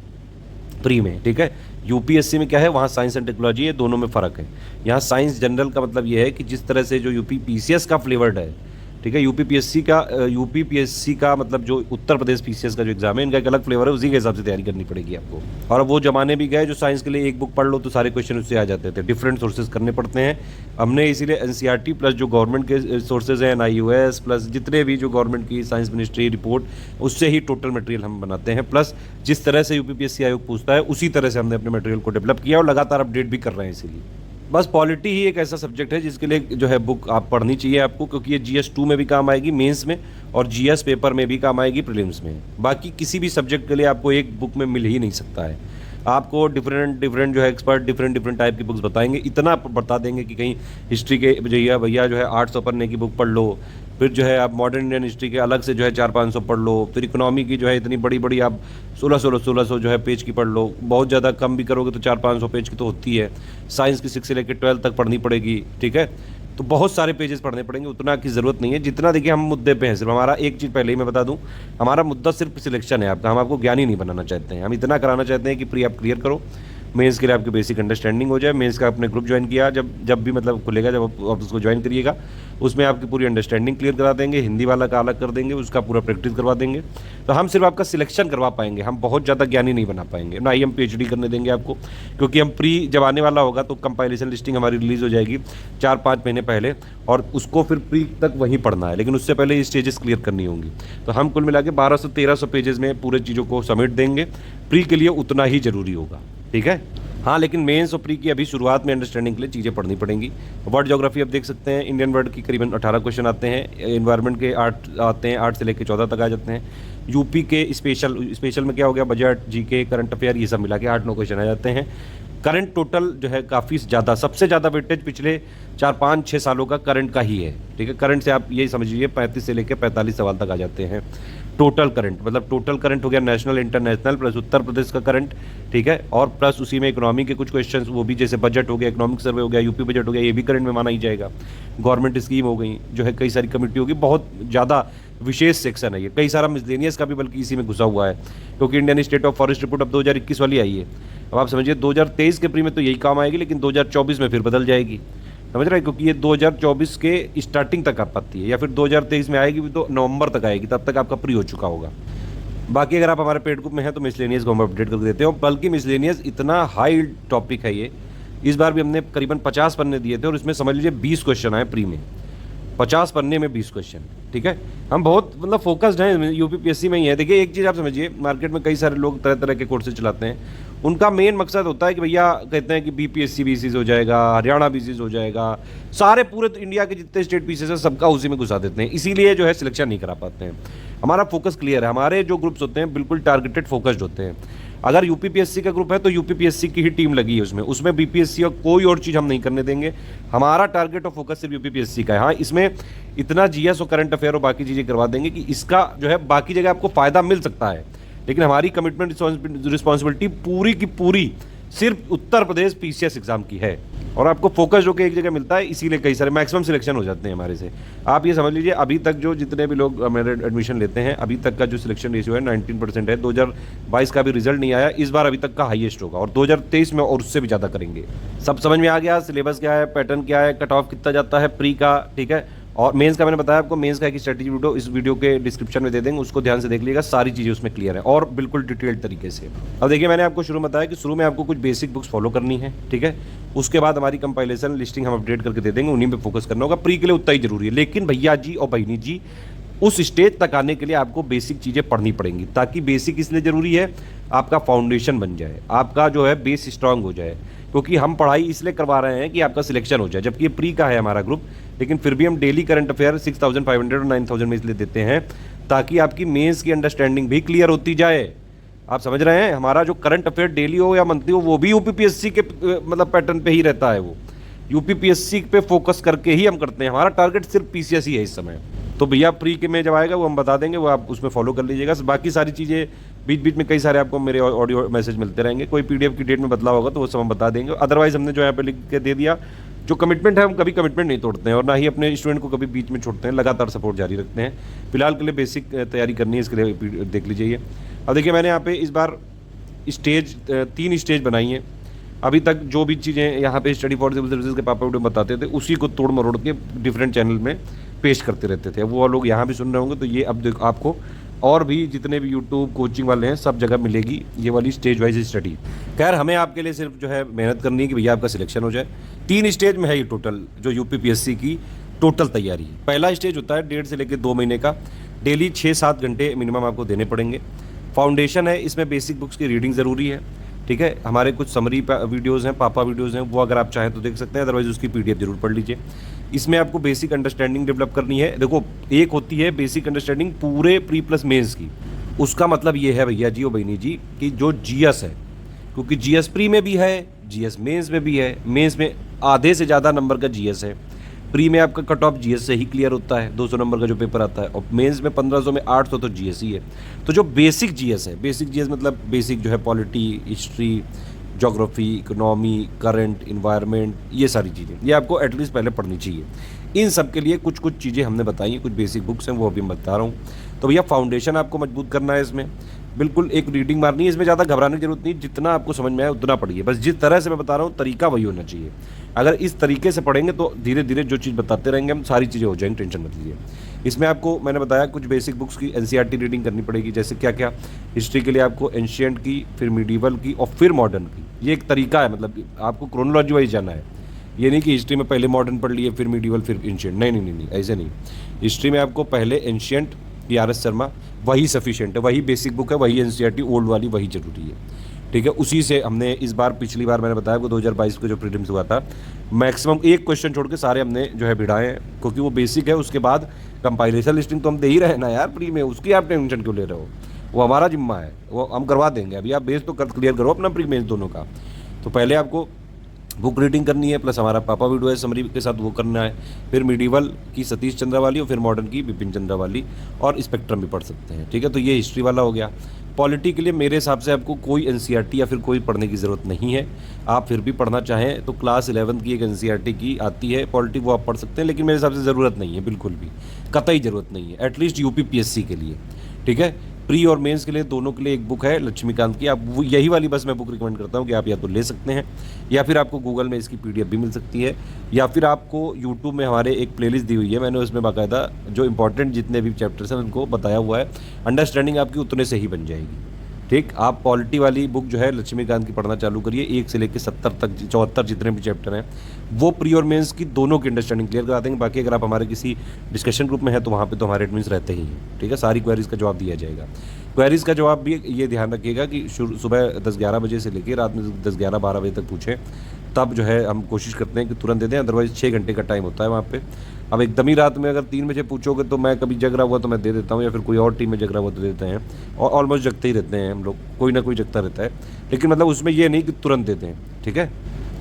प्री में, ठीक है। यूपीएससी में क्या है, वहाँ साइंस एंड टेक्नोलॉजी है, दोनों में फ़र्क है। यहाँ साइंस जनरल का मतलब ये है कि जिस तरह से जो यूपी पीसीएस का फ्लेवर्ड है, ठीक है, यूपी पीएससी का मतलब जो उत्तर प्रदेश पीसीएस का जो एग्जाम है इनका एक अलग फ्लेवर है, उसी के हिसाब से तैयारी करनी पड़ेगी आपको। और वो जमाने भी गए जो साइंस के लिए एक बुक पढ़ लो तो सारे क्वेश्चन उससे आ जाते थे, डिफरेंट सोर्सेज करने पड़ते हैं। हमने इसीलिए एनसीईआरटी प्लस जो गवर्नमेंट के सोर्सेज हैं NIUS प्लस जितने भी जो गवर्नमेंट की साइंस मिनिस्ट्री रिपोर्ट, उससे ही टोटल मटेरियल हम बनाते हैं। प्लस जिस तरह से यूपीपीएससी आयोग पूछता है उसी तरह से हमने अपने मटेरियल को डेवलप किया और लगातार अपडेट भी कर रहे हैं। इसीलिए बस पॉलिटी ही एक ऐसा सब्जेक्ट है जिसके लिए जो है बुक आप पढ़नी चाहिए आपको, क्योंकि ये GS2 में भी काम आएगी मेंस में, और GS पेपर में भी काम आएगी प्रीलिम्स में। बाकी किसी भी सब्जेक्ट के लिए आपको एक बुक में मिल ही नहीं सकता है। आपको डिफरेंट जो है एक्सपर्ट डिफरेंट टाइप की बुक्स बताएंगे। इतना बता देंगे कि कहीं हिस्ट्री के भैया जो है 800 पन्ने की बुक पढ़ लो, फिर जो है आप मॉडर्न इंडियन हिस्ट्री के अलग से जो है 400-500 पढ़ लो, फिर इकोनॉमी की जो है इतनी बड़ी आप 1600 जो है पेज की पढ़ लो, बहुत ज़्यादा कम भी करोगे तो 400-500 पेज की तो होती है। साइंस की 6 से लेकर 12 तक पढ़नी पड़ेगी, ठीक है, तो बहुत सारे पेजेस पढ़ने पड़ेंगे, उतना की ज़रूरत नहीं है। जितना देखिए हम मुद्दे पे हैं, सिर्फ हमारा एक चीज़ पहले ही मैं बता दूं, हमारा मुद्दा सिर्फ सिलेक्शन है आपका, हम आपको ज्ञानी नहीं बनाना चाहते हैं। हम इतना कराना चाहते हैं कि प्री आप क्लियर करो, मेंस के लिए आपकी बेसिक अंडरस्टैंडिंग हो जाए। मेंस का आपने ग्रुप ज्वाइन किया, जब भी मतलब खुलेगा, जब आप उसको ज्वाइन करिएगा, उसमें आपकी पूरी अंडरस्टैंडिंग क्लियर करा देंगे, हिंदी वाला का अलग कर देंगे, उसका पूरा प्रैक्टिस करवा देंगे। तो हम सिर्फ आपका सिलेक्शन करवा पाएंगे, हम बहुत ज़्यादा ज्ञानी नहीं बना पाएंगे, ना ही हम PhD करने देंगे आपको, क्योंकि हम प्री जब आने वाला होगा तो कंपाइलेशन लिस्टिंग हमारी रिलीज़ हो जाएगी 4-5 महीने पहले, और उसको फिर प्री तक वहीं पढ़ना है, लेकिन उससे पहले ये स्टेजेस क्लियर करनी होंगी। तो हम कुल मिला के 1200-1300 पेजेस में पूरे चीज़ों को समेट देंगे। प्री के लिए उतना ही ज़रूरी होगा, ठीक है। हाँ, लेकिन मेंस और प्री की अभी शुरुआत में अंडरस्टैंडिंग के लिए चीज़ें पढ़नी पड़ेंगी। वर्ड ज्योग्राफी आप देख सकते हैं, इंडियन वर्ड की करीबन 18 क्वेश्चन आते हैं, एनवायरनमेंट के 8 आते हैं, 8 से लेकर 14 तक आ जाते हैं। यूपी के स्पेशल में क्या हो गया, बजट, जीके, करंट अफेयर, ये सब मिला के 8-9 क्वेश्चन आ जाते हैं। करंट टोटल जो है काफ़ी ज़्यादा, सबसे ज़्यादा वेटेज पिछले 4-5-6 सालों का करंट का ही है, ठीक है। करंट से आप यही समझिए 35 से लेकर 45 सवाल तक आ जाते हैं। टोटल करंट मतलब टोटल करंट हो गया national international plus Uttar Pradesh का करंट, ठीक है, और प्लस उसी में इकोनॉमी के कुछ क्वेश्चंस, वो भी जैसे बजट हो गया, इकोनॉमिक सर्वे हो गया, यूपी बजट हो गया, ये भी करंट में माना ही जाएगा। गवर्नमेंट स्कीम हो गई, जो है कई सारी कमेटी होगी, बहुत ज़्यादा विशेष सेक्शन है ये। कई सारा मिसलेनियस का भी बल्कि इसी में घुसा हुआ है, क्योंकि Indian state of forest report अब 2021 वाली आई है। अब आप समझिए 2023 के प्री में तो यही काम आएगी, लेकिन 2024 में फिर बदल जाएगी, समझ रहे हैं, क्योंकि ये 2024 के स्टार्टिंग तक आ पाती है, या फिर 2023 में आएगी भी तो नवंबर तक आएगी, तब तक आपका प्री हो चुका होगा। बाकी अगर आप हमारे पेड ग्रुप में हैं तो मिसलेनियस को हम अपडेट करके देते हैं, बल्कि मिसलेनियस इतना हाई टॉपिक है ये, इस बार भी हमने करीबन 50 पन्ने दिए थे, और इसमें समझ लीजिए 20 क्वेश्चन आए प्री में, 50 पन्ने में 20 क्वेश्चन, ठीक है। हम बहुत मतलब फोकस्ड हैं, यूपीपीएससी में ही है। देखिए एक चीज़ आप समझिए, मार्केट में कई सारे लोग तरह तरह के कोर्सेज चलाते हैं, उनका मेन मकसद होता है कि भैया कहते हैं कि बीपीएससी बीसीज हो जाएगा, हरियाणा बीसीज हो जाएगा, सारे पूरे इंडिया के जितने स्टेट पीसेस हैं सबका उसी में घुसा देते हैं, इसीलिए जो है सिलेक्शन नहीं करा पाते हैं। हमारा फोकस क्लियर है, हमारे जो ग्रुप्स होते हैं बिल्कुल टारगेटेड फोकस्ड होते हैं। अगर यूपीपीएससी का ग्रुप है तो यूपीपीएससी की ही टीम लगी है उसमें बीपीएससी और कोई और चीज़ हम नहीं करने देंगे। हमारा टारगेट और फोकस सिर्फ यूपीपीएससी का है। हाँ, इसमें इतना जीएस और करंट अफेयर और बाकी चीज़ें करवा देंगे कि इसका जो है बाकी जगह आपको फ़ायदा मिल सकता है, लेकिन हमारी कमिटमेंट रिस्पॉन्सिबिलिटी पूरी की पूरी सिर्फ उत्तर प्रदेश पीसीएस एग्जाम की है, और आपको फोकस जो कि एक जगह मिलता है, इसीलिए कई सारे मैक्सिमम सिलेक्शन हो जाते हैं हमारे से। आप ये समझ लीजिए अभी तक जो जितने भी लोग मेरे एडमिशन लेते हैं, अभी तक का जो सिलेक्शन रेशियो है 19% है। 2022 का भी रिजल्ट नहीं आया, इस बार अभी तक का हाईएस्ट होगा, और 2023 में और उससे भी ज़्यादा करेंगे। सब समझ में आ गया, सिलेबस क्या है, पैटर्न क्या है, कट ऑफ कितना जाता है प्री का, ठीक है। और मेंस का मैंने बताया आपको, मेंस का एक स्ट्रेटजी वीडियो इस वीडियो के डिस्क्रिप्शन में दे देंगे, उसको ध्यान से देख लीजिएगा, सारी चीज़ें उसमें क्लियर है और बिल्कुल डिटेल्ड तरीके से। अब देखिए मैंने आपको शुरू में बताया कि शुरू में आपको कुछ बेसिक बुक्स फॉलो करनी है, ठीक है, उसके बाद हमारी कंपाइलेशन लिस्टिंग हम अपडेट करके दे देंगे, उन्हीं पे फोकस करना होगा। प्री के लिए उतना ही जरूरी है, लेकिन भैया जी और बहनी जी उस स्टेज तक आने के लिए आपको बेसिक चीज़ें पढ़नी पड़ेंगी, ताकि बेसिक इसलिए ज़रूरी है, आपका फाउंडेशन बन जाए, आपका जो है बेस स्ट्रांग हो जाए, क्योंकि हम पढ़ाई इसलिए करवा रहे हैं कि आपका सिलेक्शन हो जाए। जबकि ये प्री का है हमारा ग्रुप, लेकिन फिर भी हम डेली करंट अफेयर 6500 और 9000 में इसलिए देते हैं ताकि आपकी मेंस की अंडरस्टैंडिंग भी क्लियर होती जाए। आप समझ रहे हैं, हमारा जो करंट अफेयर डेली हो या मंथली हो, वो भी यूपीपीएससी के मतलब पैटर्न पे ही रहता है, वो यूपीपीएससी पे फोकस करके ही हम करते हैं। हमारा टारगेट सिर्फ पीसीएस ही है इस समय। तो भैया प्री के में जब आएगा वो हम बता देंगे, वो आप उसमें फॉलो कर लीजिएगा। बाकी सारी चीज़ें बीच बीच में कई सारे आपको मेरे ऑडियो मैसेज मिलते रहेंगे, कोई पीडीएफ की डेट में बदलाव होगा तो वो सब हम बता देंगे। अदरवाइज हमने जो यहाँ पे लिख के दे दिया, जो कमिटमेंट है हम कभी कमिटमेंट नहीं तोड़ते हैं, और ना ही अपने स्टूडेंट को कभी बीच में छोड़ते हैं, लगातार सपोर्ट जारी रखते हैं। फिलहाल के लिए बेसिक तैयारी करनी है, इसके लिए देख लीजिए। अब देखिए मैंने यहाँ पे इस बार स्टेज 3 स्टेज बनाई हैं। अभी तक जो भी चीज़ें यहाँ पे स्टडी फॉर सिविल सर्विसेज के पापा वीडियो बताते थे, उसी को तोड़ मरोड़ के डिफरेंट चैनल में पेश करते रहते थे। अब वो लोग यहाँ भी सुन रहे होंगे, तो ये अब देखो आपको और भी जितने भी यूट्यूब कोचिंग वाले हैं सब जगह मिलेगी ये वाली स्टेज वाइज स्टडी। खैर हमें आपके लिए सिर्फ जो है मेहनत करनी है कि भैया आपका सिलेक्शन हो जाए। 3 स्टेज में है ये टोटल जो यूपीपीएससी की टोटल तैयारी है। पहला स्टेज होता है 1.5 से लेकर 2 महीने का, डेली 6-7 घंटे मिनिमम आपको देने पड़ेंगे। फाउंडेशन है, इसमें बेसिक बुक्स की रीडिंग ज़रूरी है, ठीक है। हमारे कुछ समरी वीडियोज़ हैं, पापा वीडियोज़ हैं, वो अगर आप चाहें तो देख सकते हैं, अदरवाइज उसकी पीडीएफ जरूर पढ़ लीजिए। इसमें आपको बेसिक अंडरस्टैंडिंग डेवलप करनी है। देखो एक होती है बेसिक अंडरस्टैंडिंग पूरे प्री प्लस मेंस की, उसका मतलब ये है भैया जी और बहनी जी कि जो जीएस है, क्योंकि जीएस प्री में भी है, जीएस मेंस में भी है। मेंस में आधे से ज़्यादा नंबर का जीएस है, प्री में आपका कट ऑफ जीएस से ही क्लियर होता है, 200 नंबर का जो पेपर आता है, और मेंस में 1500 में 800 तो जीएस ही है। तो जो बेसिक जीएस है, बेसिक जीएस मतलब बेसिक जो है polity, history, geography, economy, current, environment, ये सारी चीज़ें ये आपको एटलीस्ट पहले पढ़नी चाहिए। इन सब के लिए कुछ कुछ चीज़ें हमने बताई हैं, कुछ बेसिक बुक्स हैं वो अभी मैं बता रहा हूँ। तो भैया फाउंडेशन आपको मजबूत करना है इसमें, बिल्कुल एक रीडिंग मारनी है, इसमें ज़्यादा घबराने की जरूरत नहीं, जितना आपको समझ में आए उतना पढ़िए, बस जिस तरह से मैं बता रहा हूँ तरीका वही होना चाहिए। अगर इस तरीके से पढ़ेंगे तो धीरे धीरे जो चीज़ बताते रहेंगे हम सारी चीज़ें हो जाएंगी, टेंशन मत लीजिए। इसमें आपको मैंने बताया कुछ बेसिक बुक्स की एनसीईआरटी रीडिंग करनी पड़ेगी, जैसे क्या क्या, हिस्ट्री के लिए आपको एंशिएंट की, फिर मिडीवल की और फिर मॉडर्न की। ये एक तरीका है, मतलब आपको क्रोनोलॉजी वाइज जाना है, ये नहीं कि हिस्ट्री में पहले मॉडर्न पढ़ लिए फिर मिडीवल फिर एंशिएंट, नहीं नहीं नहीं नहीं, ऐसे नहीं। हिस्ट्री में आपको पहले एंशिएंट आर.एस. शर्मा वही सफिशिएंट है, वही बेसिक बुक है, वही एनसीईआरटी ओल्ड वाली वही जरूरी है, ठीक है। उसी से हमने इस बार, पिछली बार मैंने बताया वो 2022 को जो प्रीलिम्स हुआ था, मैक्सिमम एक क्वेश्चन छोड़ के सारे हमने जो है भिड़ाए हैं, क्योंकि वो बेसिक है। उसके बाद कंपाइलेशन लिस्टिंग तो हम दे ही रहे हैं ना यार प्री में, उसकी आप टेंशन क्यों ले रहे हो, वो हमारा जिम्मा है, वो हम करवा देंगे। अभी आप बेस तो क्लियर करो अपना प्री मेंस दोनों का। तो पहले आपको बुक रीडिंग करनी है, प्लस हमारा पापा वीडियो है समरी के साथ, वो करना है। फिर मिडीवल की सतीश चंद्रा वाली और फिर मॉडर्न की बिपिन चंद्रा वाली, और स्पेक्ट्रम भी पढ़ सकते हैं, ठीक है। तो ये हिस्ट्री वाला हो गया। पॉलिटी के लिए मेरे हिसाब से आपको कोई एनसीईआरटी या फिर कोई पढ़ने की ज़रूरत नहीं है। आप फिर भी पढ़ना चाहें तो क्लास 11 की एक एनसीईआरटी की आती है पॉलिटी, वो आप पढ़ सकते हैं, लेकिन मेरे हिसाब से ज़रूरत नहीं है, बिल्कुल भी कतई ज़रूरत नहीं है, एटलीस्ट यूपीपीएससी के लिए, ठीक है। प्री और मेंस के लिए दोनों के लिए एक बुक है लक्ष्मीकांत की, आप वो यही वाली बस मैं बुक रिकमेंड करता हूँ कि आप या तो ले सकते हैं, या फिर आपको गूगल में इसकी पीडीएफ भी मिल सकती है, या फिर आपको यूट्यूब में हमारे एक प्लेलिस्ट दी हुई है, मैंने उसमें बाकायदा जो इंपॉर्टेंट जितने भी चैप्टर्स हैं उनको बताया हुआ है, अंडरस्टैंडिंग आपकी उतने से ही बन जाएगी, ठीक। आप पॉलिटी वाली बुक जो है लक्ष्मीकांत की पढ़ना चालू करिए, 1 से लेकर 70 तक 74 जितने भी चैप्टर हैं वो प्री और मेंस की दोनों की अंडरस्टैंडिंग क्लियर करा देंगे। बाकी अगर आप हमारे किसी डिस्कशन ग्रुप में हैं तो वहाँ पे तो हमारे एडमिन्स रहते ही हैं, ठीक है। सारी क्वेरीज़ का जवाब दिया जाएगा। क्वेरीज़ का जवाब भी ये ध्यान रखिएगा कि सुबह 10-11 बजे से लेकर रात में 10-11-12 बजे तक पूछें, तब जो है हम कोशिश करते हैं कि तुरंत दे दें, अदरवाइज़ 6 घंटे का टाइम होता है वहाँ पे। अब एकदम ही रात में अगर 3 बजे पूछोगे तो मैं कभी जग रहा हुआ तो मैं दे देता हूँ, या फिर कोई और टीम में जग रहा हुआ तो देते हैं, और ऑलमोस्ट जगते ही रहते हैं हम लोग, कोई ना कोई जगता रहता है, लेकिन मतलब उसमें ये नहीं कि तुरंत देते हैं, ठीक है।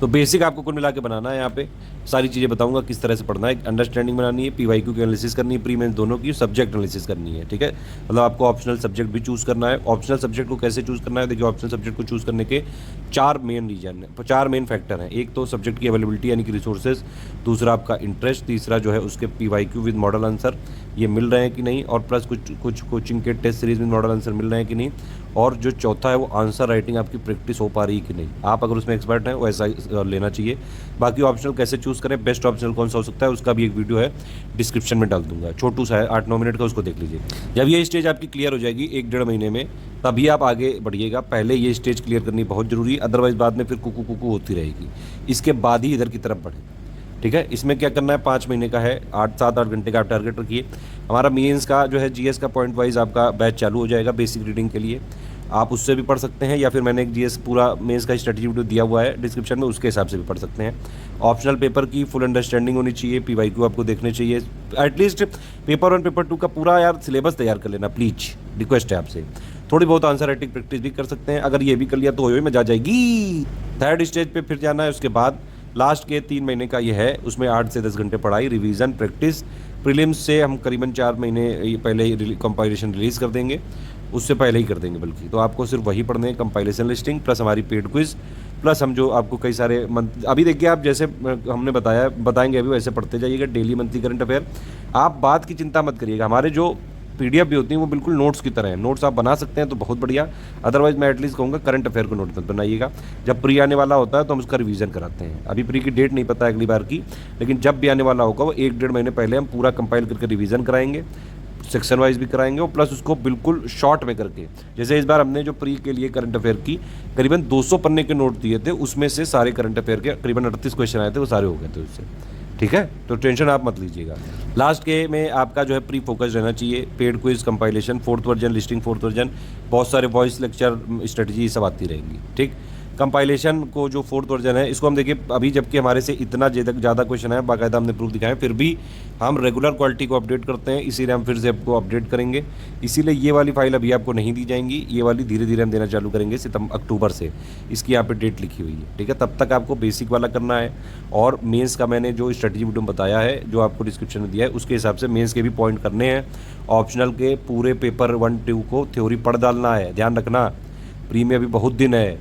तो बेसिक आपको कुल मिला के बनाना है, यहाँ पे सारी चीज़ें बताऊंगा किस तरह से पढ़ना है, अंडरस्टैंडिंग बनानी है, पीवाईक्यू की एनालिसिस करनी है, प्री मेंस दोनों की, सब्जेक्ट एनालिसिस करनी है, ठीक है। मतलब आपको ऑप्शनल सब्जेक्ट भी चूज़ करना है। ऑप्शनल सब्जेक्ट को कैसे चूज़ करना है, देखिए ऑप्शनल सब्जेक्ट को चूज़ करने के 4 मेन रीजन है, 4 मेन फैक्टर हैं। एक तो सब्जेक्ट की अवेलेबिलिटी यानी कि रिसोर्सेज, दूसरा आपका इंटरेस्ट, तीसरा जो है उसके पीवाईक्यू विद मॉडल आंसर ये मिल रहे हैं कि नहीं, और प्लस कुछ कोचिंग के टेस्ट सीरीज में मॉडल आंसर मिल रहे हैं कि नहीं, और जो चौथा है वो आंसर राइटिंग आपकी प्रैक्टिस हो पा रही है कि नहीं। आप अगर उसमें एक्सपर्ट हैं वैसा लेना चाहिए। बाकी ऑप्शनल कैसे चूज़ करें, बेस्ट ऑप्शनल कौन सा हो सकता है, उसका भी एक वीडियो है डिस्क्रिप्शन में डाल दूंगा, छोटू सा है 8-9 मिनट का, उसको देख लीजिए। जब ये स्टेज आपकी क्लियर हो जाएगी 1-1.5 महीने में, तभी आप आगे बढ़िएगा। पहले ये स्टेज क्लियर करनी बहुत ज़रूरी है, अदरवाइज बाद में फिर कुकू कुकू होती रहेगी, इसके बाद ही इधर की तरफ बढ़े, ठीक है। इसमें क्या करना है, 5 महीने का है, 7-8 घंटे का आप टारगेट रखिए। हमारा मेंस का जो है जीएस का पॉइंट वाइज आपका बैच चालू हो जाएगा बेसिक रीडिंग के लिए, आप उससे भी पढ़ सकते हैं, या फिर मैंने एक जीएस पूरा मेंस का स्ट्रेटजी वीडियो दिया हुआ है डिस्क्रिप्शन में, उसके हिसाब से भी पढ़ सकते हैं। ऑप्शनल पेपर की फुल अंडरस्टैंडिंग होनी चाहिए, पीवाईक्यू आपको देखने चाहिए, एटलीस्ट पेपर 1 पेपर 2 का पूरा यार सिलेबस तैयार कर लेना प्लीज, रिक्वेस्ट है आपसे। थोड़ी बहुत आंसर राइटिंग प्रैक्टिस भी कर सकते हैं, अगर ये भी कर लिया तो हो में जा जाएगी। थर्ड स्टेज पे फिर जाना है, उसके बाद लास्ट के 3 महीने का ये है, उसमें 8 से 10 घंटे पढ़ाई, रिवीजन, प्रैक्टिस। प्रीलिम्स से हम करीबन 4 महीने पहले ही कंपाइलेशन रिलीज़ कर देंगे, उससे पहले ही कर देंगे बल्कि। तो आपको सिर्फ वही पढ़ने हैं, कंपाइलेशन लिस्टिंग प्लस हमारी पेड क्विज, प्लस हम जो आपको कई सारे मंथ, अभी देखिए आप जैसे हमने बताएंगे अभी वैसे पढ़ते जाइएगा, डेली मंथली करंट अफेयर। आप बात की चिंता मत करिएगा, हमारे जो पीडीएफ भी होती है वो बिल्कुल नोट्स की तरह है, नोट्स आप बना सकते हैं तो बहुत बढ़िया, अदरवाइज मैं एटलीस्ट कहूँगा करंट अफेयर को नोट मत बनाइएगा। जब प्री आने वाला होता है तो हम उसका रिवीजन कराते हैं, अभी प्री की डेट नहीं पता अगली बार की, लेकिन जब भी आने वाला होगा वो 1-1.5 महीने पहले हम पूरा कंपाइल करके रिवीजन कराएंगे, सेक्शन वाइज भी कराएंगे, और प्लस उसको बिल्कुल शॉर्ट में करके, जैसे इस बार हमने जो प्री के लिए करंट अफेयर की करीबन 200 पन्ने के नोट दिए थे, उसमें से सारे करंट अफेयर के करीबन 38 क्वेश्चन आए थे, वो सारे हो गए थे उससे, ठीक है। तो टेंशन आप मत लीजिएगा। लास्ट के में आपका जो है प्री फोकस रहना चाहिए, paid quiz, compilation, 4th version, listing 4th version, बहुत सारे वॉइस लेक्चर, स्ट्रेटजी सब आती रहेंगी, ठीक। कंपाइलेशन को जो 4th वर्जन है इसको हम देखिए अभी, जबकि हमारे से इतना ज़्यादा क्वेश्चन है, बाकायदा हमने प्रूफ दिखाया, फिर भी हम रेगुलर क्वालिटी को अपडेट करते हैं, इसीलिए हम फिर से आपको अपडेट करेंगे। इसीलिए ये वाली फाइल अभी आपको नहीं दी जाएंगी, ये वाली धीरे धीरे हम देना चालू करेंगे अक्टूबर से। इसकी यहाँ पे डेट लिखी हुई है, ठीक है। तब तक आपको बेसिक वाला करना है, और मेंस का मैंने जो स्ट्रेटजी वीडियो में बताया है, जो आपको डिस्क्रिप्शन में दिया है, उसके हिसाब से मेंस के भी पॉइंट करने हैं। ऑप्शनल के पूरे पेपर 1-2 को थ्योरी पढ़ डालना है, ध्यान रखना। प्री में अभी बहुत दिन है,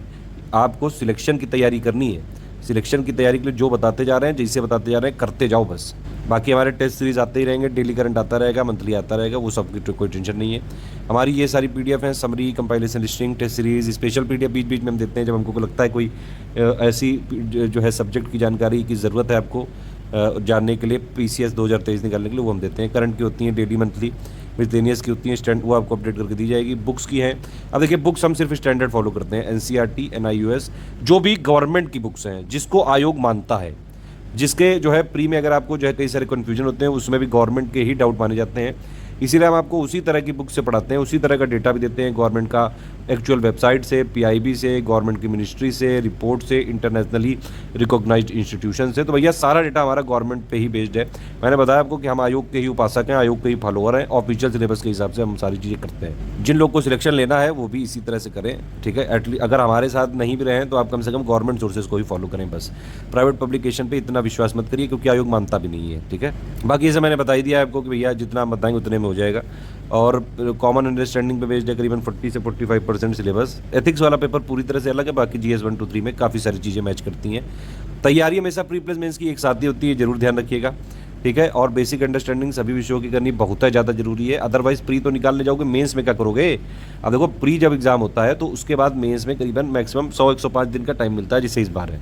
आपको सिलेक्शन की तैयारी करनी है। सिलेक्शन की तैयारी के लिए जो बताते जा रहे हैं, जैसे बताते जा रहे हैं, करते जाओ बस। बाकी हमारे टेस्ट सीरीज आते ही रहेंगे, डेली करंट आता रहेगा, मंथली आता रहेगा, वो सब की कोई टेंशन नहीं है। हमारी ये सारी पीडीएफ हैं, summary, compilation, listing, test series, special PDF बीच बीच में हम देते हैं जब हमको लगता है कोई ऐसी जो है सब्जेक्ट की जानकारी की ज़रूरत है आपको जानने के लिए, पीसीएस 2023 निकालने के लिए, वो हम देते हैं। करंट की होती हैं डेली, मंथली, मिसलेनियस की होती है, स्टैंड, वो आपको अपडेट करके दी जाएगी। बुक्स की हैं, अब देखिए बुक्स हम सिर्फ स्टैंडर्ड फॉलो करते हैं, एनसीईआरटी, एनआईयूएस, जो भी गवर्नमेंट की बुक्स हैं, जिसको आयोग मानता है, जिसके जो है प्री में अगर आपको जो है कई सारे कन्फ्यूजन होते हैं, उसमें भी गवर्नमेंट के ही डाउट माने जाते हैं, इसीलिए हम आपको उसी तरह की बुक से पढ़ाते हैं, उसी तरह का डेटा भी देते हैं, गवर्नमेंट का एक्चुअल वेबसाइट से, पीआईबी से, गवर्नमेंट की मिनिस्ट्री से, रिपोर्ट से, इंटरनेशनली रिकॉग्नाइज्ड इंस्टीट्यूशन से। तो भैया सारा डेटा हमारा गवर्नमेंट पे ही बेस्ड है। मैंने बताया आपको कि हम आयोग के ही उपासक हैं, आयोग के ही फॉलोअर हैं, ऑफिशियल सिलेबस के हिसाब से हम सारी चीज़ें करते हैं। जिन लोग को सिलेक्शन लेना है वो भी इसी तरह से करें, ठीक है। एटलीस्ट अगर हमारे साथ नहीं भी रहें तो आप कम से कम गवर्नमेंट सोर्सेज को ही फॉलो करें बस। प्राइवेट पब्लिकेशन पर इतना विश्वास मत करिए, क्योंकि आयोग मानता भी नहीं है, ठीक है। बाकी ये मैंने बता ही दिया आपको कि भैया जितना आप बताएंगे उतने में हो जाएगा, और कॉमन अंडरस्टैंडिंग पे बेस्ड है करीबन 40 से 45% सिलेबस। एथिक्स वाला पेपर पूरी तरह से अलग है, बाकी जीएस 1, 2, 3 में काफ़ी सारी चीज़ें मैच करती हैं। तैयारी हमेशा प्री प्लस मेंस की एक साथ ही होती है, जरूर ध्यान रखिएगा, ठीक है। और बेसिक अंडरस्टैंडिंग सभी विषयों की करनी बहुत ज़्यादा जरूरी है, अदरवाइज प्री तो निकाल ले जाओगे, मेंस में क्या करोगे। अब देखो प्री जब एग्जाम होता है तो उसके बाद मेंस में करीबन मैक्सिमम 100-105 दिन का टाइम मिलता है, जिससे इस बार है।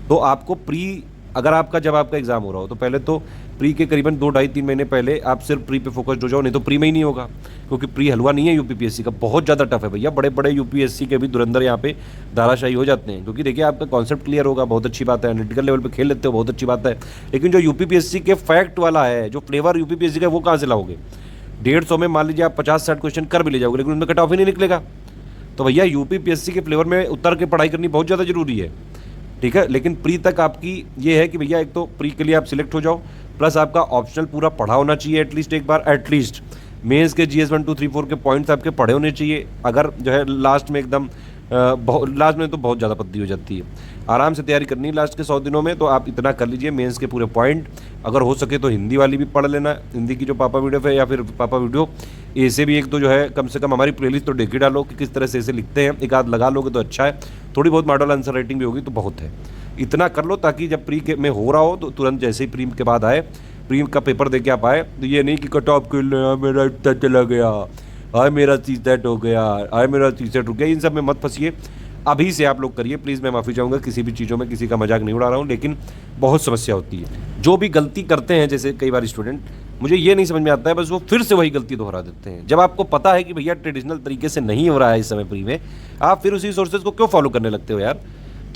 तो आपको प्री अगर आपका जब आपका एग्जाम हो रहा हो तो पहले तो प्री के करीबन 2-2.5-3 महीने पहले आप सिर्फ प्री पे फोकस्ड हो जाओ, नहीं तो प्री में ही नहीं होगा, क्योंकि प्री हलवा नहीं है यूपीपीएससी का, बहुत ज़्यादा टफ है भैया। बड़े बड़े यूपीएससी के भी धुरंधर यहाँ पे धाराशाही हो जाते हैं, क्योंकि देखिए आपका कॉन्सेप्ट क्लियर होगा, बहुत अच्छी बात है, एनालिटिकल लेवल पे खेल लेते हो, बहुत अच्छी बात है, लेकिन जो यूपीपीएससी के फैक्ट वाला है, जो फ्लेवर यूपीपीएससी का, वो कहाँ से लाओगे। 150 में मान लीजिए आप 50-60 क्वेश्चन कर भी ले जाओगे, लेकिन उनमें कट ऑफ ही नहीं निकलेगा। तो भैया यूपीपीएससी के फ्लेवर में उतर के पढ़ाई करनी बहुत ज़्यादा जरूरी है, ठीक है। लेकिन प्री तक आपकी ये है कि भैया एक तो प्री के लिए आप सिलेक्ट हो जाओ, प्लस आपका ऑप्शनल पूरा पढ़ा होना चाहिए एटलीस्ट एक बार, एटलीस्ट मेंस के जीएस 1, 2, 3, 4 के पॉइंट्स आपके पढ़े होने चाहिए। अगर जो है लास्ट में एकदम लास्ट में तो बहुत ज़्यादा पद्दी हो जाती है, आराम से तैयारी करनी है लास्ट के 100 दिनों में, तो आप इतना कर लीजिए मेंस के पूरे पॉइंट। अगर हो सके तो हिंदी वाली भी पढ़ लेना, हिंदी की जो पापा वीडियो है, या फिर पापा वीडियो ऐसे भी एक तो जो है कम से कम हमारी प्लेलिस्ट तो देख ही डालो कि किस तरह से ऐसे लिखते हैं, एक आध लगा लोगे तो अच्छा है। थोड़ी बहुत मॉडल आंसर राइटिंग भी होगी तो बहुत है, इतना कर लो ताकि जब प्री के में हो रहा हो तो तुरंत जैसे ही प्री के बाद आए, प्री का पेपर दे के आप आए, तो ये नहीं कि कट ऑफ कर लिया, मेरा इतना चला गया, आए मेरा सी सेट हो गया, आए मेरा सी सेट हो गया, इन सब में मत फंसिए। अभी से आप लोग करिए प्लीज़, मैं माफ़ी चाहूँगा किसी भी चीज़ों में किसी का मजाक नहीं उड़ा रहा हूँ, लेकिन बहुत समस्या होती है। जो भी गलती करते हैं जैसे कई बार स्टूडेंट, मुझे ये नहीं समझ में आता है, बस वो फिर से वही गलती दोहरा देते हैं। जब आपको पता है कि भैया ट्रेडिशनल तरीके से नहीं हो रहा है इस समय प्री में, आप फिर उसी सोर्सेज को क्यों फॉलो करने लगते हो यार।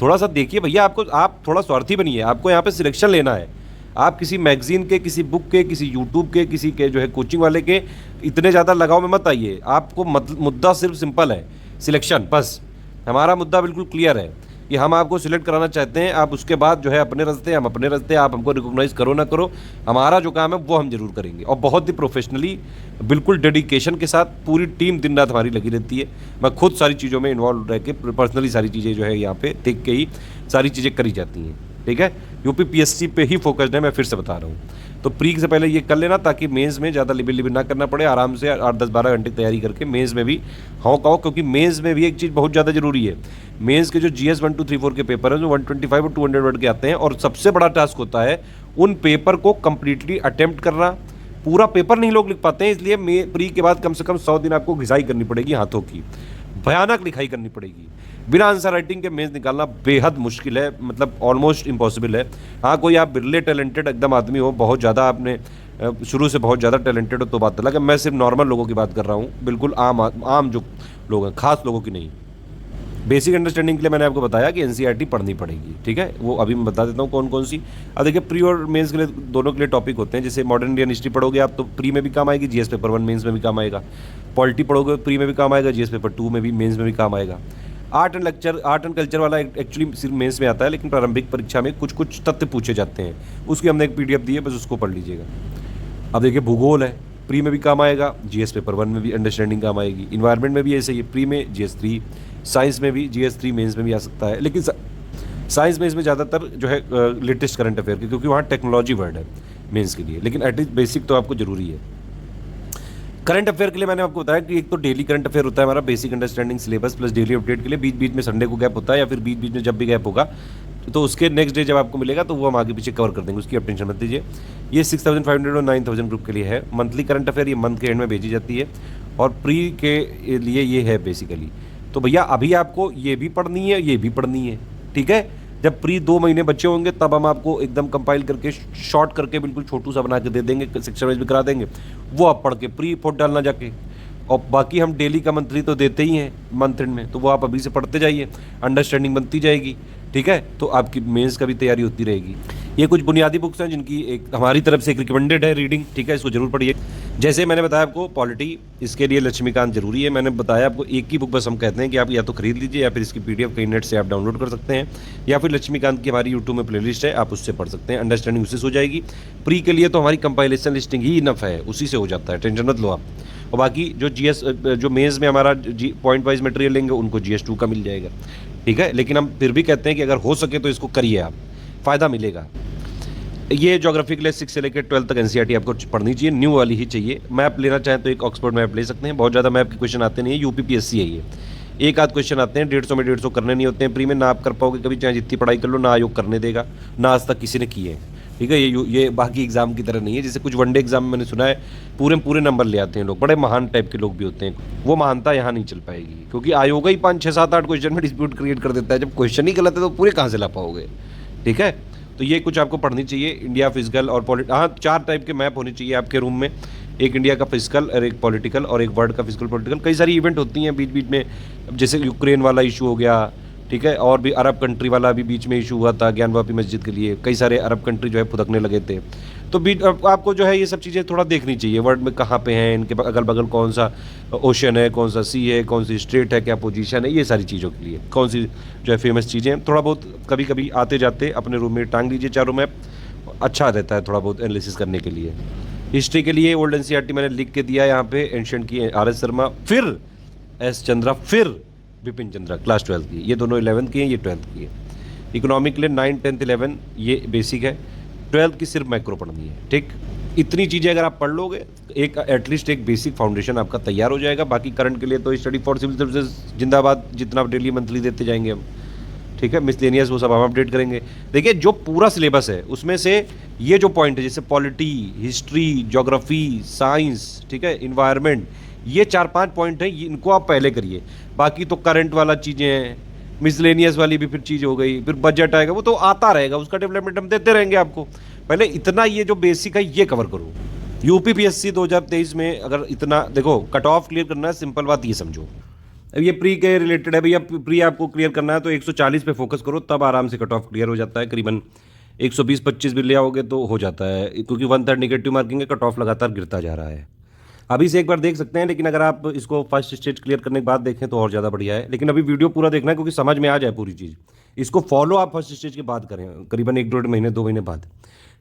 थोड़ा सा देखिए भैया, आपको आप थोड़ा स्वार्थी बनिए, आपको यहाँ पे सिलेक्शन लेना है। आप किसी मैगजीन के, किसी बुक के, किसी यूट्यूब के, किसी के जो है कोचिंग वाले के इतने ज़्यादा लगाव में मत आइए। आपको मुद्दा सिर्फ सिंपल है, सिलेक्शन, बस। हमारा मुद्दा बिल्कुल क्लियर है कि हम आपको सिलेक्ट कराना चाहते हैं, आप उसके बाद जो है अपने रास्ते, हम अपने रास्ते, आप हमको रिकॉग्नाइज करो ना करो, हमारा जो काम है वो हम जरूर करेंगे, और बहुत ही प्रोफेशनली, बिल्कुल डेडिकेशन के साथ। पूरी टीम दिन रात हमारी लगी रहती है, मैं खुद सारी चीज़ों में इन्वॉल्व रह के पर्सनली सारी चीज़ें जो है यहाँ पे देख के ही सारी चीज़ें करी जाती हैं, ठीक है। यूपीपीएससी पे ही फोकस्ड है, मैं फिर से बता रहा हूँ। तो प्री से पहले ये कर लेना ताकि मेंस में ज़्यादा लिबिल ना करना पड़े, आराम से 8-10-12 घंटे तैयारी करके मेंस में भी हाँ कहो, क्योंकि मेंस में भी एक चीज़ बहुत ज़्यादा जरूरी है। मेंस के जो जीएस 1, 2, 3, 4 के पेपर हैं जो 125 और 200 वर्ड के आते हैं, और सबसे बड़ा टास्क होता है उन पेपर को कम्प्लीटली अटेम्प्ट करना। पूरा पेपर नहीं लोग लिख पाते हैं, इसलिए प्री के बाद कम से कम 100 दिन आपको घिसाई करनी पड़ेगी, हाथों की भयानक लिखाई करनी पड़ेगी। बिना आंसर राइटिंग के मेंस निकालना बेहद मुश्किल है, मतलब ऑलमोस्ट इम्पॉसिबल है। हाँ, कोई आप बिरले टैलेंटेड एकदम आदमी हो, बहुत ज़्यादा आपने शुरू से बहुत ज़्यादा टैलेंटेड हो तो बात अलग है। मैं सिर्फ नॉर्मल लोगों की बात कर रहा हूँ, बिल्कुल आम जो लोग हैं, खास लोगों की नहीं। बेसिक अंडरस्टैंडिंग के लिए मैंने आपको बताया कि एनसीईआरटी पढ़नी पड़ेगी, ठीक है। वो अभी मैं बता देता हूँ कौन कौन सी। अब देखिए प्री और मेंस के लिए दोनों के लिए टॉपिक होते हैं। जैसे मॉडर्न इंडियन हिस्ट्री पढ़ोगे आप तो प्री में भी काम आएगी, जीएस पेपर 1 मेंस में भी काम आएगा। पॉलिटी पढ़ोगे प्री में भी काम आएगा, जीएस पेपर 2 में भी, मेंस में भी काम आएगा। आर्ट एंड कल्चर वाला एक्चुअली सिर्फ मेंस में आता है, लेकिन प्रारंभिक परीक्षा में कुछ कुछ तथ्य पूछे जाते हैं, उसकी हमने एक PDF दी है, बस उसको पढ़ लीजिएगा। अब देखिए भूगोल है, प्री में भी काम आएगा, GS पेपर 1 में भी अंडरस्टैंडिंग काम आएगी, इन्वायरमेंट में भी ऐसे ही, प्री में GS3, साइंस में भी GS3 मेंस में भी आ सकता है, लेकिन साइंस में इसमें ज़्यादातर जो है लेटेस्ट करंट अफेयर की, क्योंकि वहाँ टेक्नोलॉजी वर्ड है मेंस के लिए, लेकिन एटलीस्ट बेसिक तो आपको जरूरी है। करंट अफेयर के लिए मैंने आपको बताया कि एक तो डेली करंट अफेयर होता है हमारा, basic understanding syllabus plus daily update के लिए, बीच बीच में संडे को गैप होता है, या फिर बीच बीच में जब भी गैप होगा तो उसके नेक्स्ट डे जब आपको मिलेगा तो वो हम आगे पीछे कवर कर देंगे, उसकी आप टेंशन मत लीजिए। ये 6500 और 9000 ग्रुप के लिए है। मंथली करंट अफेयर ये मंथ के एंड में भेजी जाती है, और प्री के लिए ये है बेसिकली। तो भैया अभी आपको ये भी पढ़नी है, ये भी पढ़नी है, ठीक है। जब प्री 2 महीने बच्चे होंगे तब हम आपको एकदम कंपाइल करके शॉर्ट करके बिल्कुल छोटू सा बना के दे देंगे, सेक्शन वाइज भी करा देंगे, वो आप पढ़ के प्री फोट डालना जाके। और बाकी हम डेली का मंथली तो देते ही हैं मंथ एंड में, तो वो आप अभी से पढ़ते जाइए, अंडरस्टैंडिंग बनती जाएगी, ठीक है। तो आपकी मेंस का भी तैयारी होती रहेगी। ये कुछ बुनियादी बुक्स हैं जिनकी एक हमारी तरफ से एक रिकमेंडेड है रीडिंग, ठीक है, इसको जरूर पढ़िए। जैसे मैंने बताया आपको पॉलिटी, इसके लिए लक्ष्मीकांत जरूरी है। मैंने बताया आपको एक ही बुक बस हम कहते हैं कि आप या तो खरीद लीजिए, या फिर इसकी PDF कहीं नेट से आप डाउनलोड कर सकते हैं, या फिर लक्ष्मीकांत की हमारी यूट्यूब में प्लेलिस्ट है, आप उससे पढ़ सकते हैं, अंडरस्टैंडिंग उससे हो जाएगी। प्री के लिए तो हमारी कंपाइलेशन लिस्टिंग ही इनफ है, उसी से हो जाता है, टेंशन मत लो आप। और बाकी जो मेंस में हमारा पॉइंट वाइज मटेरियल लेंगे उनको GS2 का मिल जाएगा, ठीक है। लेकिन हम फिर भी कहते हैं कि अगर हो सके तो इसको करिए, आप फ़ायदा मिलेगा। ये ज्योग्राफी के लिए 6 से लेकर 12 तक NCERT आपको पढ़नी चाहिए, न्यू वाली ही चाहिए। मैप लेना चाहें तो एक ऑक्सफोर्ड मैप ले सकते हैं, बहुत ज़्यादा मैप के क्वेश्चन आते नहीं है, UPPSC है ये। एक आध क्वेश्चन आते हैं, 150 में 150 करने नहीं होते हैं प्री में, ना आप कर पाओगे कभी, चाहे जितनी पढ़ाई कर लो, ना आयोग करने देगा, ना आज तक किसी ने किए हैं, ठीक है। ये बाकी एग्जाम की तरह नहीं है, जैसे कुछ वनडे एग्जाम में मैंने सुना है पूरे नंबर ले आते हैं लोग, बड़े महान टाइप के लोग भी होते हैं, वो महानता यहाँ नहीं चल पाएगी, क्योंकि आयोग ही 5, 6, 7, 8 क्वेश्चन में डिस्प्यूट क्रिएट कर देता है। जब क्वेश्चन ही गलत है तो पूरे कहाँ से ला पाओगे, ठीक है। तो ये कुछ आपको पढ़नी चाहिए। इंडिया फिजिकल और हाँ 4 टाइप के मैप होने चाहिए आपके रूम में, एक इंडिया का फिजिकल और एक पॉलिटिकल और एक वर्ल्ड का फिजिकल पॉलिटिकल। कई सारी इवेंट होती हैं बीच बीच में, जैसे यूक्रेन वाला इशू हो गया, ठीक है, और भी अरब कंट्री वाला अभी बीच में इशू हुआ था ज्ञानवापी मस्जिद के लिए, कई सारे अरब कंट्री जो है फुदकने लगे थे। तो आपको जो है ये सब चीज़ें थोड़ा देखनी चाहिए, वर्ल्ड में कहाँ पे हैं, इनके अगल बगल कौन सा ओशन है, कौन सा सी है, कौन सी स्ट्रेट है, क्या पोजीशन है, ये सारी चीज़ों के लिए कौन सी जो है फेमस चीज़ें हैं। थोड़ा बहुत कभी कभी आते जाते अपने रूम में टांग लीजिए चारों मैप, अच्छा रहता है थोड़ा बहुत एनालिसिस करने के लिए। हिस्ट्री के लिए ओल्ड NCERT मैंने लिख के दिया यहाँ पे, एंशिएंट की RS शर्मा, फिर S चंद्रा, फिर विपिन चंद्रा, क्लास 12 की, ये दोनों 11th की हैं, ये 12th की है। इकोनॉमिक के लिए 9, 10, 11 ये बेसिक है, 12th की सिर्फ मैक्रो पढ़नी है, ठीक। इतनी चीज़ें अगर आप पढ़ लोगे, एक एटलीस्ट एक बेसिक फाउंडेशन आपका तैयार हो जाएगा। बाकी करंट के लिए तो स्टडी फॉर सिविल सर्विसेज जिंदाबाद, जितना डेली मंथली देते जाएंगे हम, ठीक है। मिसलेनियस वो सब हम अपडेट करेंगे। देखिए जो पूरा सिलेबस है उसमें से ये जो पॉइंट है, जैसे पॉलिटी, हिस्ट्री, ज्योग्राफी, साइंस, ठीक है, इन्वायरमेंट, ये 4-5 पॉइंट है, इनको आप पहले करिए। बाकी तो करंट वाला चीज़ें हैं, मिसलेनियस वाली भी फिर चीज़ हो गई, फिर बजट आएगा, वो तो आता रहेगा, उसका डेवलपमेंट हम देते रहेंगे आपको। पहले इतना ये जो बेसिक है ये कवर करो। UPPSC 2023 में अगर इतना देखो, कट ऑफ क्लियर करना है, सिंपल बात ये समझो। अब ये प्री के रिलेटेड है भैया, प्री आपको क्लियर करना है तो 140 पे फोकस करो, तब आराम से कट ऑफ क्लियर हो जाता है। करीबन 120-25 भी ले आओगे तो हो जाता है, क्योंकि 1/3 नेगेटिव मार्किंग है, कट ऑफ लगातार गिरता जा रहा है। अभी से एक बार देख सकते हैं, लेकिन अगर आप इसको फर्स्ट स्टेज क्लियर करने के बाद देखें तो और ज़्यादा बढ़िया है। लेकिन अभी वीडियो पूरा देखना है, क्योंकि समझ में आ जाए पूरी चीज़। इसको फॉलो आप फर्स्ट स्टेज के बाद करें, करीबन 1-1.5 महीने 2 महीने बाद,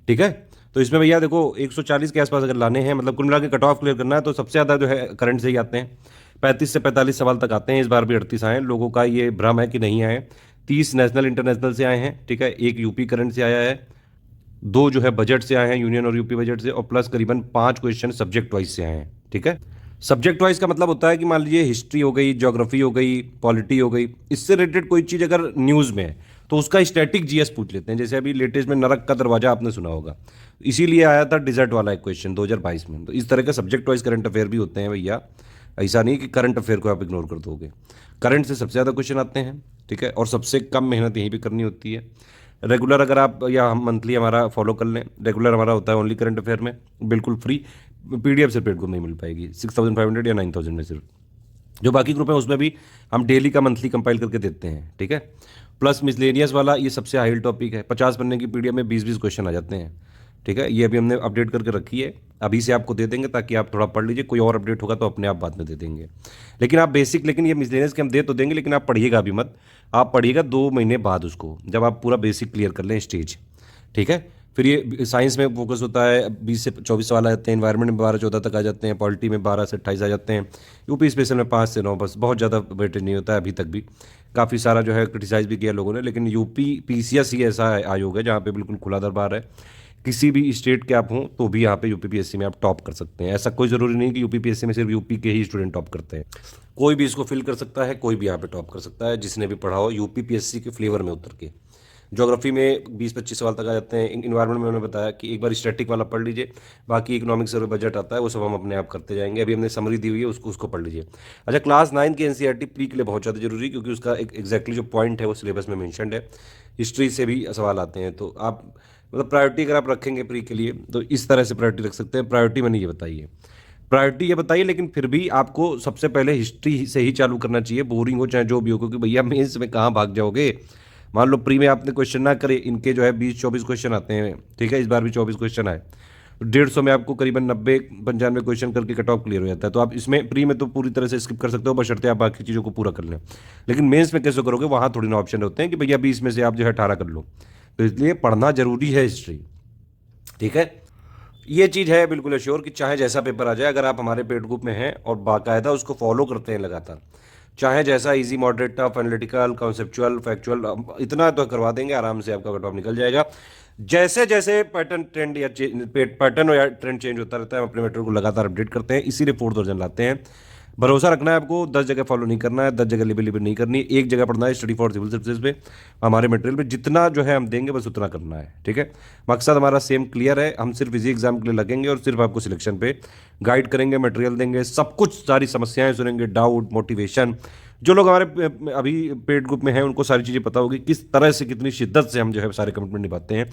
ठीक है। तो इसमें भैया देखो 140 के आसपास अगर लाने हैं, मतलब कुल मिला के कट ऑफ क्लियर करना है, तो सबसे ज़्यादा जो है करंट से ही आते हैं, 35 से 45 सवाल तक आते हैं। इस बार भी 38 आए हैं, लोगों का ये भ्रम है कि नहीं आए। 30 नेशनल इंटरनेशनल से आए हैं, ठीक है, 1 यूपी करंट से आया है, 2 जो है बजट से आए हैं, यूनियन और यूपी बजट से, और प्लस करीबन 5 क्वेश्चन सब्जेक्ट वाइज से आए हैं, ठीक है। सब्जेक्ट वाइज का मतलब होता है कि मान लीजिए हिस्ट्री हो गई, ज्योग्राफी हो गई, पॉलिटी हो गई, इससे रिलेटेड कोई चीज़ अगर न्यूज़ में है तो उसका स्टैटिक GS पूछ लेते हैं। जैसे अभी लेटेस्ट में नरक का दरवाजा आपने सुना होगा, इसीलिए आया था डिजर्ट वाला एक क्वेश्चन 2022 में। तो इस तरह के सब्जेक्ट वाइज करंट अफेयर भी होते हैं भैया, ऐसा नहीं कि करंट अफेयर को आप इग्नोर कर दोगे। करंट से सबसे ज़्यादा क्वेश्चन आते हैं, ठीक है, और सबसे कम मेहनत यहीं पे करनी होती है। रेगुलर अगर आप या हम मंथली हमारा फॉलो कर लें, रेगुलर हमारा होता है ओनली करंट अफेयर में, बिल्कुल फ्री, PDF से पेड को नहीं मिल पाएगी, 6500 या 9000 में सिर्फ। जो बाकी ग्रुप है उसमें भी हम डेली का मंथली कंपाइल करके देते हैं, ठीक है। प्लस मिसलेनियस वाला ये सबसे हाई टॉपिक है, 50 पन्ने की PDF में 20-20 क्वेश्चन आ जाते हैं, ठीक है, ये अभी हमने अपडेट करके रखी है, अभी से आपको दे देंगे ताकि आप थोड़ा पढ़ लीजिए, कोई और अपडेट होगा तो अपने आप बाद में दे देंगे। लेकिन आप बेसिक, लेकिन ये मिसलेनियस के हम दे तो देंगे, लेकिन आप पढ़िएगा अभी मत, आप पढ़िएगा 2 महीने बाद उसको, जब आप पूरा बेसिक क्लियर कर लें स्टेज। ठीक है, फिर ये साइंस में फोकस होता है, 20 से 24 सवाल आ जाते हैं, एनवायरनमेंट में 12-14 तक आ जाते हैं, पॉलिटी में 12 से 28 आ जाते हैं, यूपी स्पेशल में 5 से 9, बस बहुत ज़्यादा वेटेज नहीं होता है अभी तक भी। काफ़ी सारा जो है क्रिटिसाइज़ भी किया लोगों ने, लेकिन यूपी पीसीएस ही ऐसा आयोग है जहाँ पे बिल्कुल खुला दरबार है, किसी भी स्टेट के आप हों तो भी यहाँ पे यूपीपीएससी में आप टॉप कर सकते हैं। ऐसा कोई ज़रूरी नहीं कि यूपीपीएससी में सिर्फ यूपी के ही स्टूडेंट टॉप करते हैं, कोई भी इसको फिल कर सकता है, कोई भी यहाँ पे टॉप कर सकता है जिसने भी पढ़ा हो यूपीपीएससी के फ्लेवर में उतर के। ज्योग्राफी में 20-25 सवाल तक आ जाते हैं, इन्वायरमेंट में उन्होंने बताया कि एक बार स्टैटिक वाला पढ़ लीजिए, बाकी इकोनॉमिक सर्वे बजट आता है वो सब हम अपने आप करते जाएंगे, अभी हमने समरी दी हुई है उसको पढ़ लीजिए। अच्छा, क्लास 9 की एनसीईआरटी प्री के लिए बहुत ज़्यादा जरूरी है, क्योंकि उसका एग्जैक्टली जो पॉइंट है वो सिलेबस में मेंशन्ड है, हिस्ट्री से भी सवाल आते हैं, तो आप मतलब प्रायोरिटी अगर आप रखेंगे प्री के लिए तो इस तरह से प्रायोरिटी रख सकते हैं। प्रायोरिटी मैंने ये बताइए, प्रायोरिटी ये बताइए, लेकिन फिर भी आपको सबसे पहले हिस्ट्री से ही चालू करना चाहिए, बोरिंग हो चाहे जो भी हो, क्योंकि भैया मेंस में कहाँ भाग जाओगे। मान लो प्री में आपने क्वेश्चन ना करे, इनके जो है 20-24 क्वेश्चन आते हैं, ठीक है, इस बार भी 24 क्वेश्चन आए, 150 में आपको करीबन 90-95 क्वेश्चन करके कट ऑफ क्लियर हो जाता है, तो आप इसमें प्री में तो पूरी तरह से स्किप कर सकते हो, बशर्ते आप बाकी चीज़ों को पूरा कर लें। लेकिन मेंस में कैसे करोगे, वहाँ थोड़ी ना ऑप्शन होते हैं कि भैया 20 में से आप जो है 18 कर लो, तो इसलिए पढ़ना जरूरी है हिस्ट्री। ठीक है, ये चीज़ है बिल्कुल श्योर कि चाहे जैसा पेपर आ जाए, अगर आप हमारे पेड ग्रुप में हैं और बाकायदा उसको फॉलो करते हैं लगातार, चाहे जैसा easy, moderate, tough, analytical, conceptual, factual, इतना तो करवा देंगे, आराम से आपका कट ऑफ निकल जाएगा। जैसे जैसे पैटर्न ट्रेंड या पैटर्न या ट्रेंड चेंज होता रहता है, हम अपने मेट्रो को लगातार अपडेट करते हैं, इसीलिए 4th वर्जन लाते हैं। भरोसा रखना है आपको, 10 जगह फॉलो नहीं करना है, 10 जगह लेबल नहीं करनी है, एक जगह पढ़ना है, स्टडी फॉर सिविल सर्विसेज पे, हमारे मटेरियल पे जितना जो है हम देंगे बस उतना करना है। ठीक है, मकसद हमारा सेम क्लियर है, हम सिर्फ इसी एग्जाम के लिए लगेंगे और सिर्फ आपको सिलेक्शन पे गाइड करेंगे, मटेरियल देंगे, सब कुछ, सारी समस्याएं सुनेंगे, डाउट, मोटिवेशन। जो लोग हमारे अभी पेड ग्रुप में हैं उनको सारी चीज़ें पता होगी किस तरह से, कितनी शिद्दत से हम जो है सारे कमिटमेंट निभाते हैं।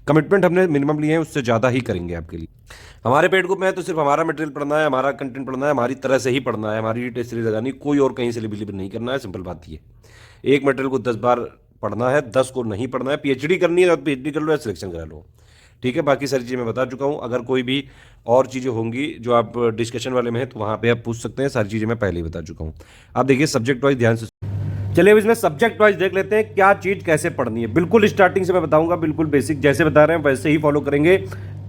कमिटमेंट हमने मिनिमम लिए हैं, उससे ज़्यादा ही करेंगे आपके लिए। हमारे पेड ग्रुप में है तो सिर्फ हमारा मटेरियल पढ़ना है, हमारा कंटेंट पढ़ना है, हमारी तरह से ही पढ़ना है, हमारी टेस्ट सीरीज लगानी, कोई और कहीं से बिलीव नहीं करना है। सिंपल बात ये, एक मटेरियल को 10 बार पढ़ना है, 10 को नहीं पढ़ना है। पीएचडी करनी है तो पीएचडी कर लो या सिलेक्शन करा लो। ठीक है, बाकी सारी चीज़ें मैं बता चुका हूँ। अगर कोई भी और चीज़ें होंगी जो आप डिस्कशन वाले में है तो वहाँ पे आप पूछ सकते हैं, सारी चीज़ें मैं पहले ही बता चुका हूँ। आप देखिए सब्जेक्ट वाइज ध्यान से, चलिए अब इसमें सब्जेक्ट वाइज देख लेते हैं क्या चीज़ कैसे पढ़नी है। बिल्कुल स्टार्टिंग से मैं बताऊंगा, बिल्कुल बेसिक जैसे बता रहे हैं वैसे ही फॉलो करेंगे,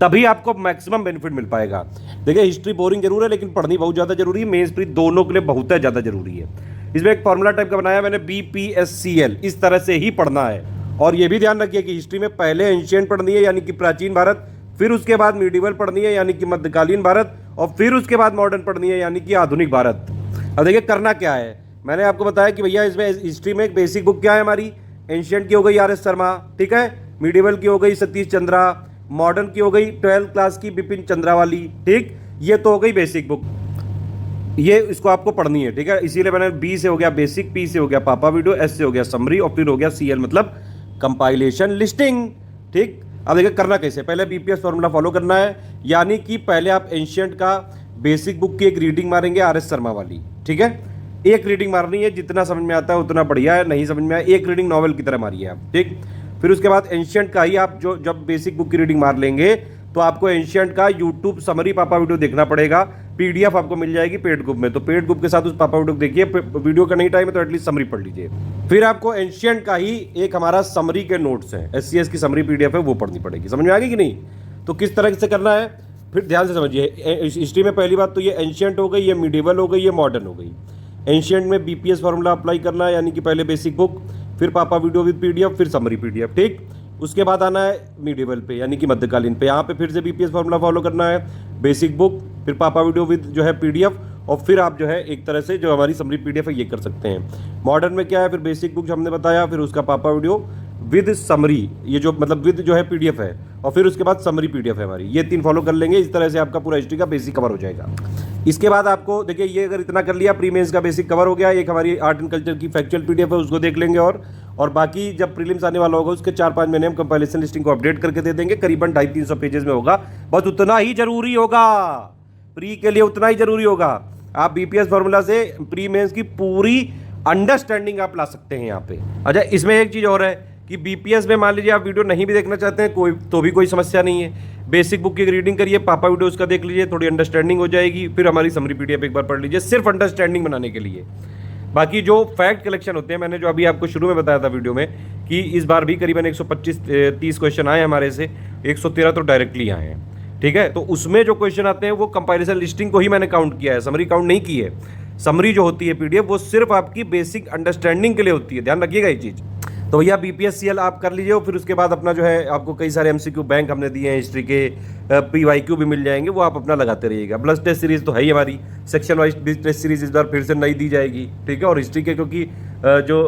तभी आपको मैक्सिमम बेनिफिट मिल पाएगा। देखिए हिस्ट्री बोरिंग जरूर है, लेकिन पढ़नी बहुत ज़्यादा जरूरी है, मेंस प्री दोनों के लिए बहुत ज़्यादा जरूरी है। इसमें एक फॉर्मूला टाइप का बनाया मैंने, BPSCL, इस तरह से ही पढ़ना है। और ये भी ध्यान रखिए कि हिस्ट्री में पहले एंशिएंट पढ़नी है यानी कि प्राचीन भारत, फिर उसके बाद मीडिवल पढ़नी है यानी कि मध्यकालीन भारत, और फिर उसके बाद मॉडर्न पढ़नी है यानी कि आधुनिक भारत। अब देखिए करना क्या है, मैंने आपको बताया कि भैया इसमें हिस्ट्री में एक बेसिक बुक क्या है हमारी, एंशिएंट की हो गई RS शर्मा, ठीक है, मीडिवल की हो गई सतीश चंद्रा, मॉडर्न की हो गई 12th क्लास की बिपिन चंद्रा वाली। ठीक, ये तो हो गई बेसिक बुक, ये इसको आपको पढ़नी है। ठीक है, इसीलिए मैंने B से हो गया बेसिक, P से हो गया पापा वीडियो, S से हो गया समरी, और फिर हो गया CL मतलब कंपाइलेशन लिस्टिंग। ठीक, अब देखिए करना कैसे, पहले BPS फॉर्मूला फॉलो करना है, यानी कि पहले आप एंशिएंट का बेसिक बुक की एक रीडिंग मारेंगे RS शर्मा वाली। ठीक है, एक रीडिंग मारनी है, जितना समझ में आता है उतना बढ़िया है, नहीं समझ में आया एक रीडिंग नॉवेल की तरह मारिए आप। ठीक, फिर उसके बाद एंशिएंट का ही आप जो जब बेसिक बुक की रीडिंग मार लेंगे तो आपको एंशिएंट का यूट्यूब समरी पापा वीडियो देखना पड़ेगा, PDF आपको मिल जाएगी पेड ग्रुप में, तो पेड ग्रुप के साथ उस पापा वीडियो देखिए, वीडियो का नहीं टाइम है तो एटलीस्ट समरी पढ़ लीजिए। फिर आपको एंशिएंट का ही एक हमारा समरी के नोट्स हैं, SCS की समरी PDF है, वो पढ़नी पड़ेगी। समझ में आ गई कि नहीं, तो किस तरह से करना है फिर ध्यान से समझिए। हिस्ट्री में पहली बात तो ये एंशिएंट हो गई, ये मिडिवल हो गई, ये मॉडर्न हो गई। एंशिएंट में BPS फॉर्मूला अप्लाई करना है, यानी कि पहले बेसिक बुक, फिर पापा वीडियो विद PDF, फिर समरी PDF। ठीक, उसके बाद आना है मिडिवल पे यानी कि मध्यकालीन पे, यहाँ पे फिर से BPS फॉर्मूला फॉलो करना है, बेसिक बुक, फिर पापा वीडियो विद जो है PDF, और फिर आप जो है एक तरह से जो हमारी समरी PDF है ये कर सकते हैं। मॉडर्न में क्या है, फिर बेसिक बुक जो हमने बताया, फिर उसका पापा वीडियो विद समरी, ये जो मतलब विद जो है PDF है, और फिर उसके बाद समरी PDF है हमारी, ये 3 फॉलो कर लेंगे। इस तरह से आपका पूरा हिस्ट्री का बेसिक कवर हो जाएगा। इसके बाद आपको देखिए ये अगर इतना कर लिया, प्री मेंस का बेसिक कवर हो गया, एक हमारी आर्ट एंड कल्चर की फैक्चुअल PDF है उसको देख लेंगे, और बाकी जब प्रीलिम्स आने वाला होगा उसके 4-5 महीने हम कंपाइलेशन लिस्टिंग को अपडेट करके दे देंगे, करीबन 250-300 पेजेस में होगा, बस उतना ही जरूरी होगा, प्री के लिए उतना ही जरूरी होगा। आप BPS फॉर्मूला से प्री मेंस की पूरी अंडरस्टैंडिंग आप ला सकते हैं यहाँ पे। अच्छा, इसमें एक चीज़ और है कि बीपीएस में मान लीजिए आप वीडियो नहीं भी देखना चाहते हैं कोई समस्या नहीं है। बेसिक बुक की रीडिंग करिए, पापा वीडियो उसका देख लीजिए, थोड़ी अंडरस्टैंडिंग हो जाएगी, फिर हमारी समरी पीडीएफ एक बार पढ़ लीजिए, सिर्फ अंडरस्टैंडिंग बनाने के लिए। बाकी जो फैक्ट कलेक्शन होते हैं, मैंने जो अभी आपको शुरू में बताया था वीडियो में कि इस बार भी करीबन 125-30 क्वेश्चन आए हमारे से, 113 तो डायरेक्टली आए हैं, ठीक है। तो उसमें जो क्वेश्चन आते हैं वो कंपैरिजन लिस्टिंग को ही मैंने काउंट किया है, समरी काउंट नहीं की है। समरी जो होती है पीडीएफ वो सिर्फ आपकी बेसिक अंडरस्टैंडिंग के लिए होती है, ध्यान रखिएगा ये चीज़। तो भैया बीपीएससीएल आप कर लीजिए, और फिर उसके बाद अपना जो है आपको कई सारे एमसीक्यू बैंक हमने दिए हैं, हिस्ट्री के पीवाईक्यू भी मिल जाएंगे, वो आप अपना लगाते रहिएगा। प्लस टेस्ट सीरीज तो है ही हमारी, सेक्शन वाइज टेस्ट सीरीज इस बार फिर से नई दी जाएगी, ठीक है। और हिस्ट्री के क्योंकि जो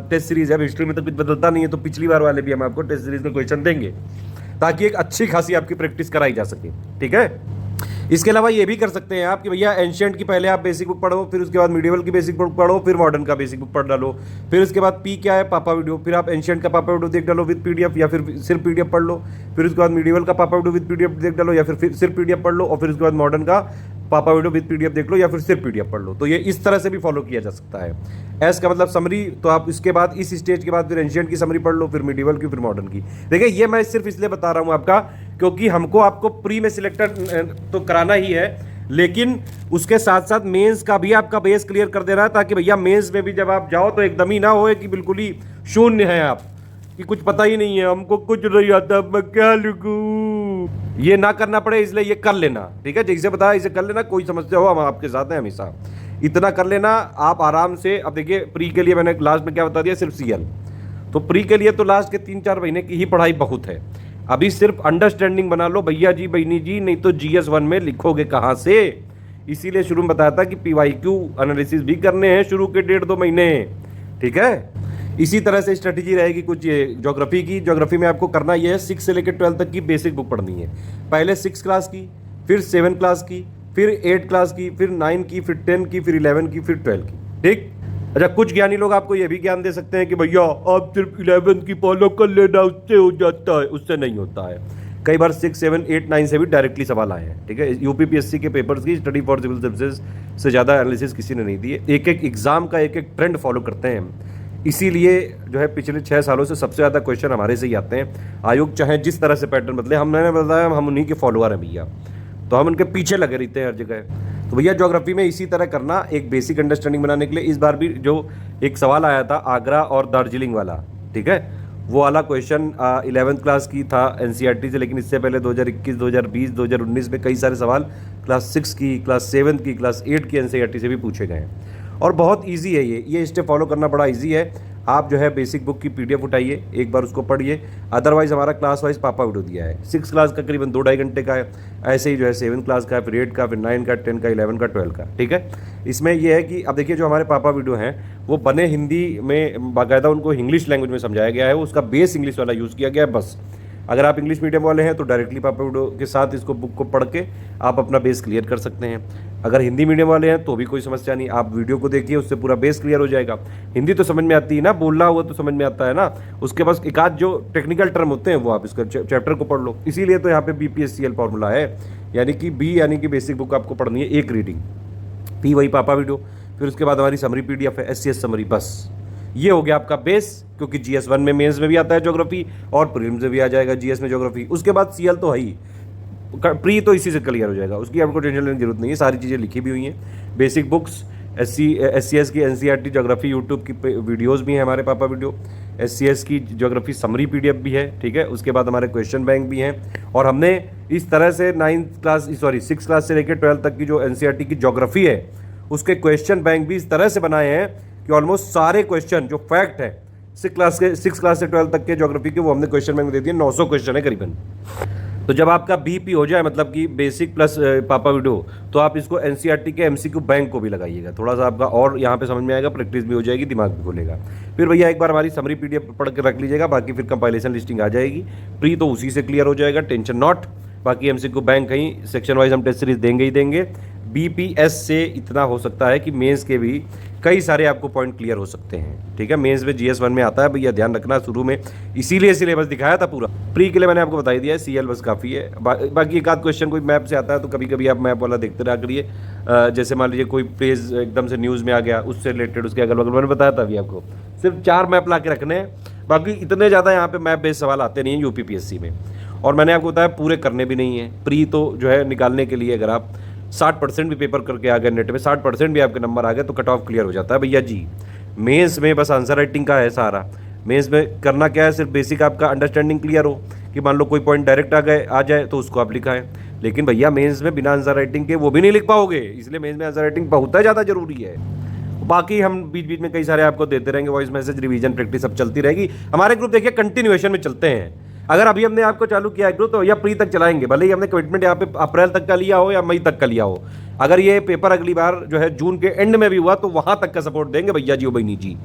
टेस्ट सीरीज है, हिस्ट्री में तो कुछ बदलता नहीं है, तो पिछली बार वाले भी हम आपको टेस्ट सीरीज में क्वेश्चन देंगे ताकि एक अच्छी खासी आपकी प्रैक्टिस कराई जा सके, ठीक है। इसके अलावा ये भी कर सकते हैं आप कि भैया एंशिएंट की पहले आप बेसिक बुक पढ़ो, फिर उसके बाद मीडिएवल की बेसिक बुक पढ़ो, फिर मॉडर्न का बेसिक बुक पढ़ डालो, फिर उसके बाद पी क्या है पापा वीडियो, फिर आप एंशिएंट का पापा वीडियो देख डालो विद पीडीएफ, या फिर सिर्फ पीडीएफ पढ़ लो, फिर उसके बाद मीडिएवल का पापा वीडियो विद पीडीएफ देख डालो, या फिर सिर्फ पीडीएफ पढ़ लो, और फिर उसके बाद मॉडर्न का पापा वीडियो विद पीडीएफ देख लो, या फिर सिर्फ पीडीएफ पढ़ लो। तो ये इस तरह से भी फॉलो किया जा सकता है। एस का मतलब समरी, तो आप इसके बाद इस स्टेज के बाद फिर एंशिएंट की समरी पढ़ लो, फिर मीडिएवल की, फिर मॉडर्न की। देखिए ये मैं सिर्फ इसलिए बता रहा हूँ आपका क्योंकि हमको आपको प्री में सिलेक्टेड तो कराना ही है, लेकिन उसके साथ साथ मेंस का भी आपका बेस क्लियर कर देना है, ताकि भैया मेंस में भी जब आप जाओ तो एकदम ही ना हो कि बिल्कुल ही शून्य है आप, कि कुछ पता ही नहीं है, हमको कुछ नहीं आता, मैं क्या लिखूं, ये ना करना पड़े, इसलिए ये कर लेना, ठीक है। जैसे बताया इसे कर लेना, कोई समस्या हो हम आपके साथ हैं हमेशा, इतना कर लेना आप आराम से। अब देखिए प्री के लिए मैंने लास्ट में क्या बता दिया, सिर्फ सीएल, तो प्री के लिए तो लास्ट के 3-4 महीने की ही पढ़ाई बहुत है। अभी सिर्फ अंडरस्टैंडिंग बना लो भैया जी बहनी जी, नहीं तो GS1 में लिखोगे कहाँ से। इसीलिए शुरू में बताया था कि पीवाईक्यू एनालिसिस भी करने हैं शुरू के 1.5-2 महीने, ठीक है। इसी तरह से स्ट्रेटेजी रहेगी कुछ ये ज्योग्राफी की। ज्योग्राफी में आपको करना ये है 6 से लेकर 12 तक की बेसिक बुक पढ़नी है। पहले 6 क्लास की, फिर 7 क्लास की, फिर 8 क्लास की, फिर 9 की, फिर 10 की, फिर 11 की, फिर 12 की, ठीक। अच्छा, कुछ ज्ञानी लोग आपको ये भी ज्ञान दे सकते हैं कि भैया आप सिर्फ 11 की फॉलो कर लेना, उससे हो जाता है, उससे नहीं होता है। कई बार 6, 7, 8, 9 से भी डायरेक्टली सवाल आए हैं, ठीक है। यूपीपीएससी के पेपर्स की स्टडी फॉर सिविल सर्विसेज से ज़्यादा एनालिसिस किसी ने नहीं दी है। एक एक एग्जाम का एक एक ट्रेंड फॉलो करते हैं हम, इसीलिए जो है पिछले 6 सालों से सबसे ज़्यादा क्वेश्चन हमारे से ही आते हैं। आयोग चाहे जिस तरह से पैटर्न बदले, हमने बताया हम उन्हीं के फॉलोअर हैं भैया, तो हम उनके पीछे लगे रहते हैं हर जगह। तो भैया ज्योग्राफी में इसी तरह करना, एक बेसिक अंडरस्टैंडिंग बनाने के लिए। इस बार भी जो एक सवाल आया था आगरा और दार्जिलिंग वाला, ठीक है, वो वाला क्वेश्चन 11th क्लास की था एनसीईआरटी से, लेकिन इससे पहले 2021, 2020, 2019 में कई सारे सवाल क्लास 6 की, क्लास 7 की, क्लास 8 की एनसीईआरटी से भी पूछे गए हैं। और बहुत ईजी है ये स्टेप फॉलो करना बड़ा ईजी है। आप जो है बेसिक बुक की पीडीएफ उठाइए, एक बार उसको पढ़िए। अदरवाइज हमारा क्लास वाइज पापा वीडियो दिया है, 6 क्लास का करीबन 2-2.5 घंटे का है, ऐसे ही जो है 7 क्लास का, फिर 8 का, फिर 9 का, 10 का, 11 का, 12 का, ठीक है। इसमें यह है कि अब देखिए जो हमारे पापा वीडियो हैं वो बने हिंदी में, बाकायदा उनको इंग्लिश लैंग्वेज में समझाया गया है, उसका बेस इंग्लिश वाला यूज़ किया गया है बस। अगर आप इंग्लिश मीडियम वाले हैं तो डायरेक्टली पापा वीडियो के साथ इसको बुक को पढ़ के आप अपना बेस क्लियर कर सकते हैं। अगर हिंदी मीडियम वाले हैं तो भी कोई समस्या नहीं, आप वीडियो को देखिए, उससे पूरा बेस क्लियर हो जाएगा। हिंदी तो समझ में आती है ना, बोलना हुआ तो समझ में आता है ना, उसके पास एक आध जो टेक्निकल टर्म होते हैं वो आप इसका चैप्टर को पढ़ लो। इसीलिए तो यहाँ पे BPSCL फॉर्मूला है, यानी कि B यानी कि बेसिक बुक आपको पढ़नी है एक रीडिंग, P वही पापा वीडियो, फिर उसके बाद हमारी समरी PDF है, SCS समरी, बस ये हो गया आपका बेस। क्योंकि GS1 में मेंस में भी आता है ज्योग्राफी और प्रीलिम्स में भी आ जाएगा GS में ज्योग्राफी। उसके बाद CL तो है ही, प्री तो इसी से क्लियर हो जाएगा, उसकी आपको टेंशन लेने की जरूरत नहीं है, सारी चीज़ें लिखी भी हुई हैं। बेसिक बुक्स SCS की NCERT ज्योग्राफी यूट्यूब की वीडियोस भी हैं हमारे पापा वीडियो, SCS की ज्योग्राफी समरी PDF भी है, ठीक है। उसके बाद हमारे क्वेश्चन बैंक भी हैं, और हमने इस तरह से 6 क्लास से लेकर 12 तक की जो NCERT की ज्योग्राफी है उसके क्वेश्चन बैंक भी इस तरह से बनाए हैं कि ऑलमोस्ट सारे क्वेश्चन जो फैक्ट है 6 क्लास से 12 तक के ज्योग्राफी के वो हमने क्वेश्चन बैंक में दे दिए। 900 क्वेश्चन है करीबन। तो जब आपका BP हो जाए, मतलब कि बेसिक प्लस पापा वीडियो, तो आप इसको NCERT के MCQ बैंक को भी लगाइएगा, थोड़ा सा आपका और यहाँ पे समझ में आएगा, प्रैक्टिस भी हो जाएगी, दिमाग भी खुलेगा। फिर भैया एक बार हमारी समरी PDF पढ़ के रख लीजिएगा, बाकी फिर कंपाइलेशन लिस्टिंग आ जाएगी, प्री तो उसी से क्लियर हो जाएगा, टेंशन नॉट। बाकी MCQ बैंक कहीं सेक्शन वाइज हम टेस्ट सीरीज देंगे ही देंगे। BPS से इतना हो सकता है कि मेंस के भी कई सारे आपको पॉइंट क्लियर हो सकते हैं। ठीक है, मेंस में GS1 में आता है भैया, ध्यान रखना शुरू में, इसीलिए सिलेबस दिखाया था पूरा। प्री के लिए मैंने आपको बता ही दिया है, CL बस काफ़ी है। बाकी एक आध क्वेश्चन कोई मैप से आता है तो कभी कभी आप मैप वाला देखते रहा करिए। जैसे मान लीजिए कोई पेज एकदम से न्यूज़ में आ गया, उससे रिलेटेड उसके अगल बगल, मैंने बताया था अभी आपको, सिर्फ 4 मैप ला के रखने हैं, बाकी इतने ज़्यादा यहाँ पे मैप बेस्ड सवाल आते नहीं हैं UPPSC में। और मैंने आपको बताया पूरे करने भी नहीं है। प्री तो जो है निकालने के लिए अगर आप 60% भी पेपर करके आ गए नेट में, 60% भी आपके नंबर आ गए तो कट ऑफ क्लियर हो जाता है भैया जी। मेंस में बस आंसर राइटिंग का है सारा। मेंस में करना क्या है, सिर्फ बेसिक आपका अंडरस्टैंडिंग क्लियर हो कि मान लो कोई पॉइंट डायरेक्ट आ जाए तो उसको आप लिखाएं। लेकिन भैया मेंस में बिना आंसर राइटिंग के वो भी नहीं लिख पाओगे, इसलिए मेंस में आंसर राइटिंग बहुत ज़्यादा जरूरी है। बाकी हम बीच बीच में कई सारे आपको देते रहेंगे, वॉइस मैसेज, रिवीजन, प्रैक्टिस सब चलती रहेगी। हमारे ग्रुप देखिए कंटिन्यूएशन में चलते हैं। अगर अभी हमने आपको चालू किया है ग्रुप तो या प्री तक चलाएंगे, भले ही हमने कमिटमेंट यहाँ पे अप्रैल तक का लिया हो या मई तक का लिया हो। अगर ये पेपर अगली बार जो है जून के एंड में भी हुआ तो वहां तक का सपोर्ट देंगे भैया जी, ओ बहनी जी,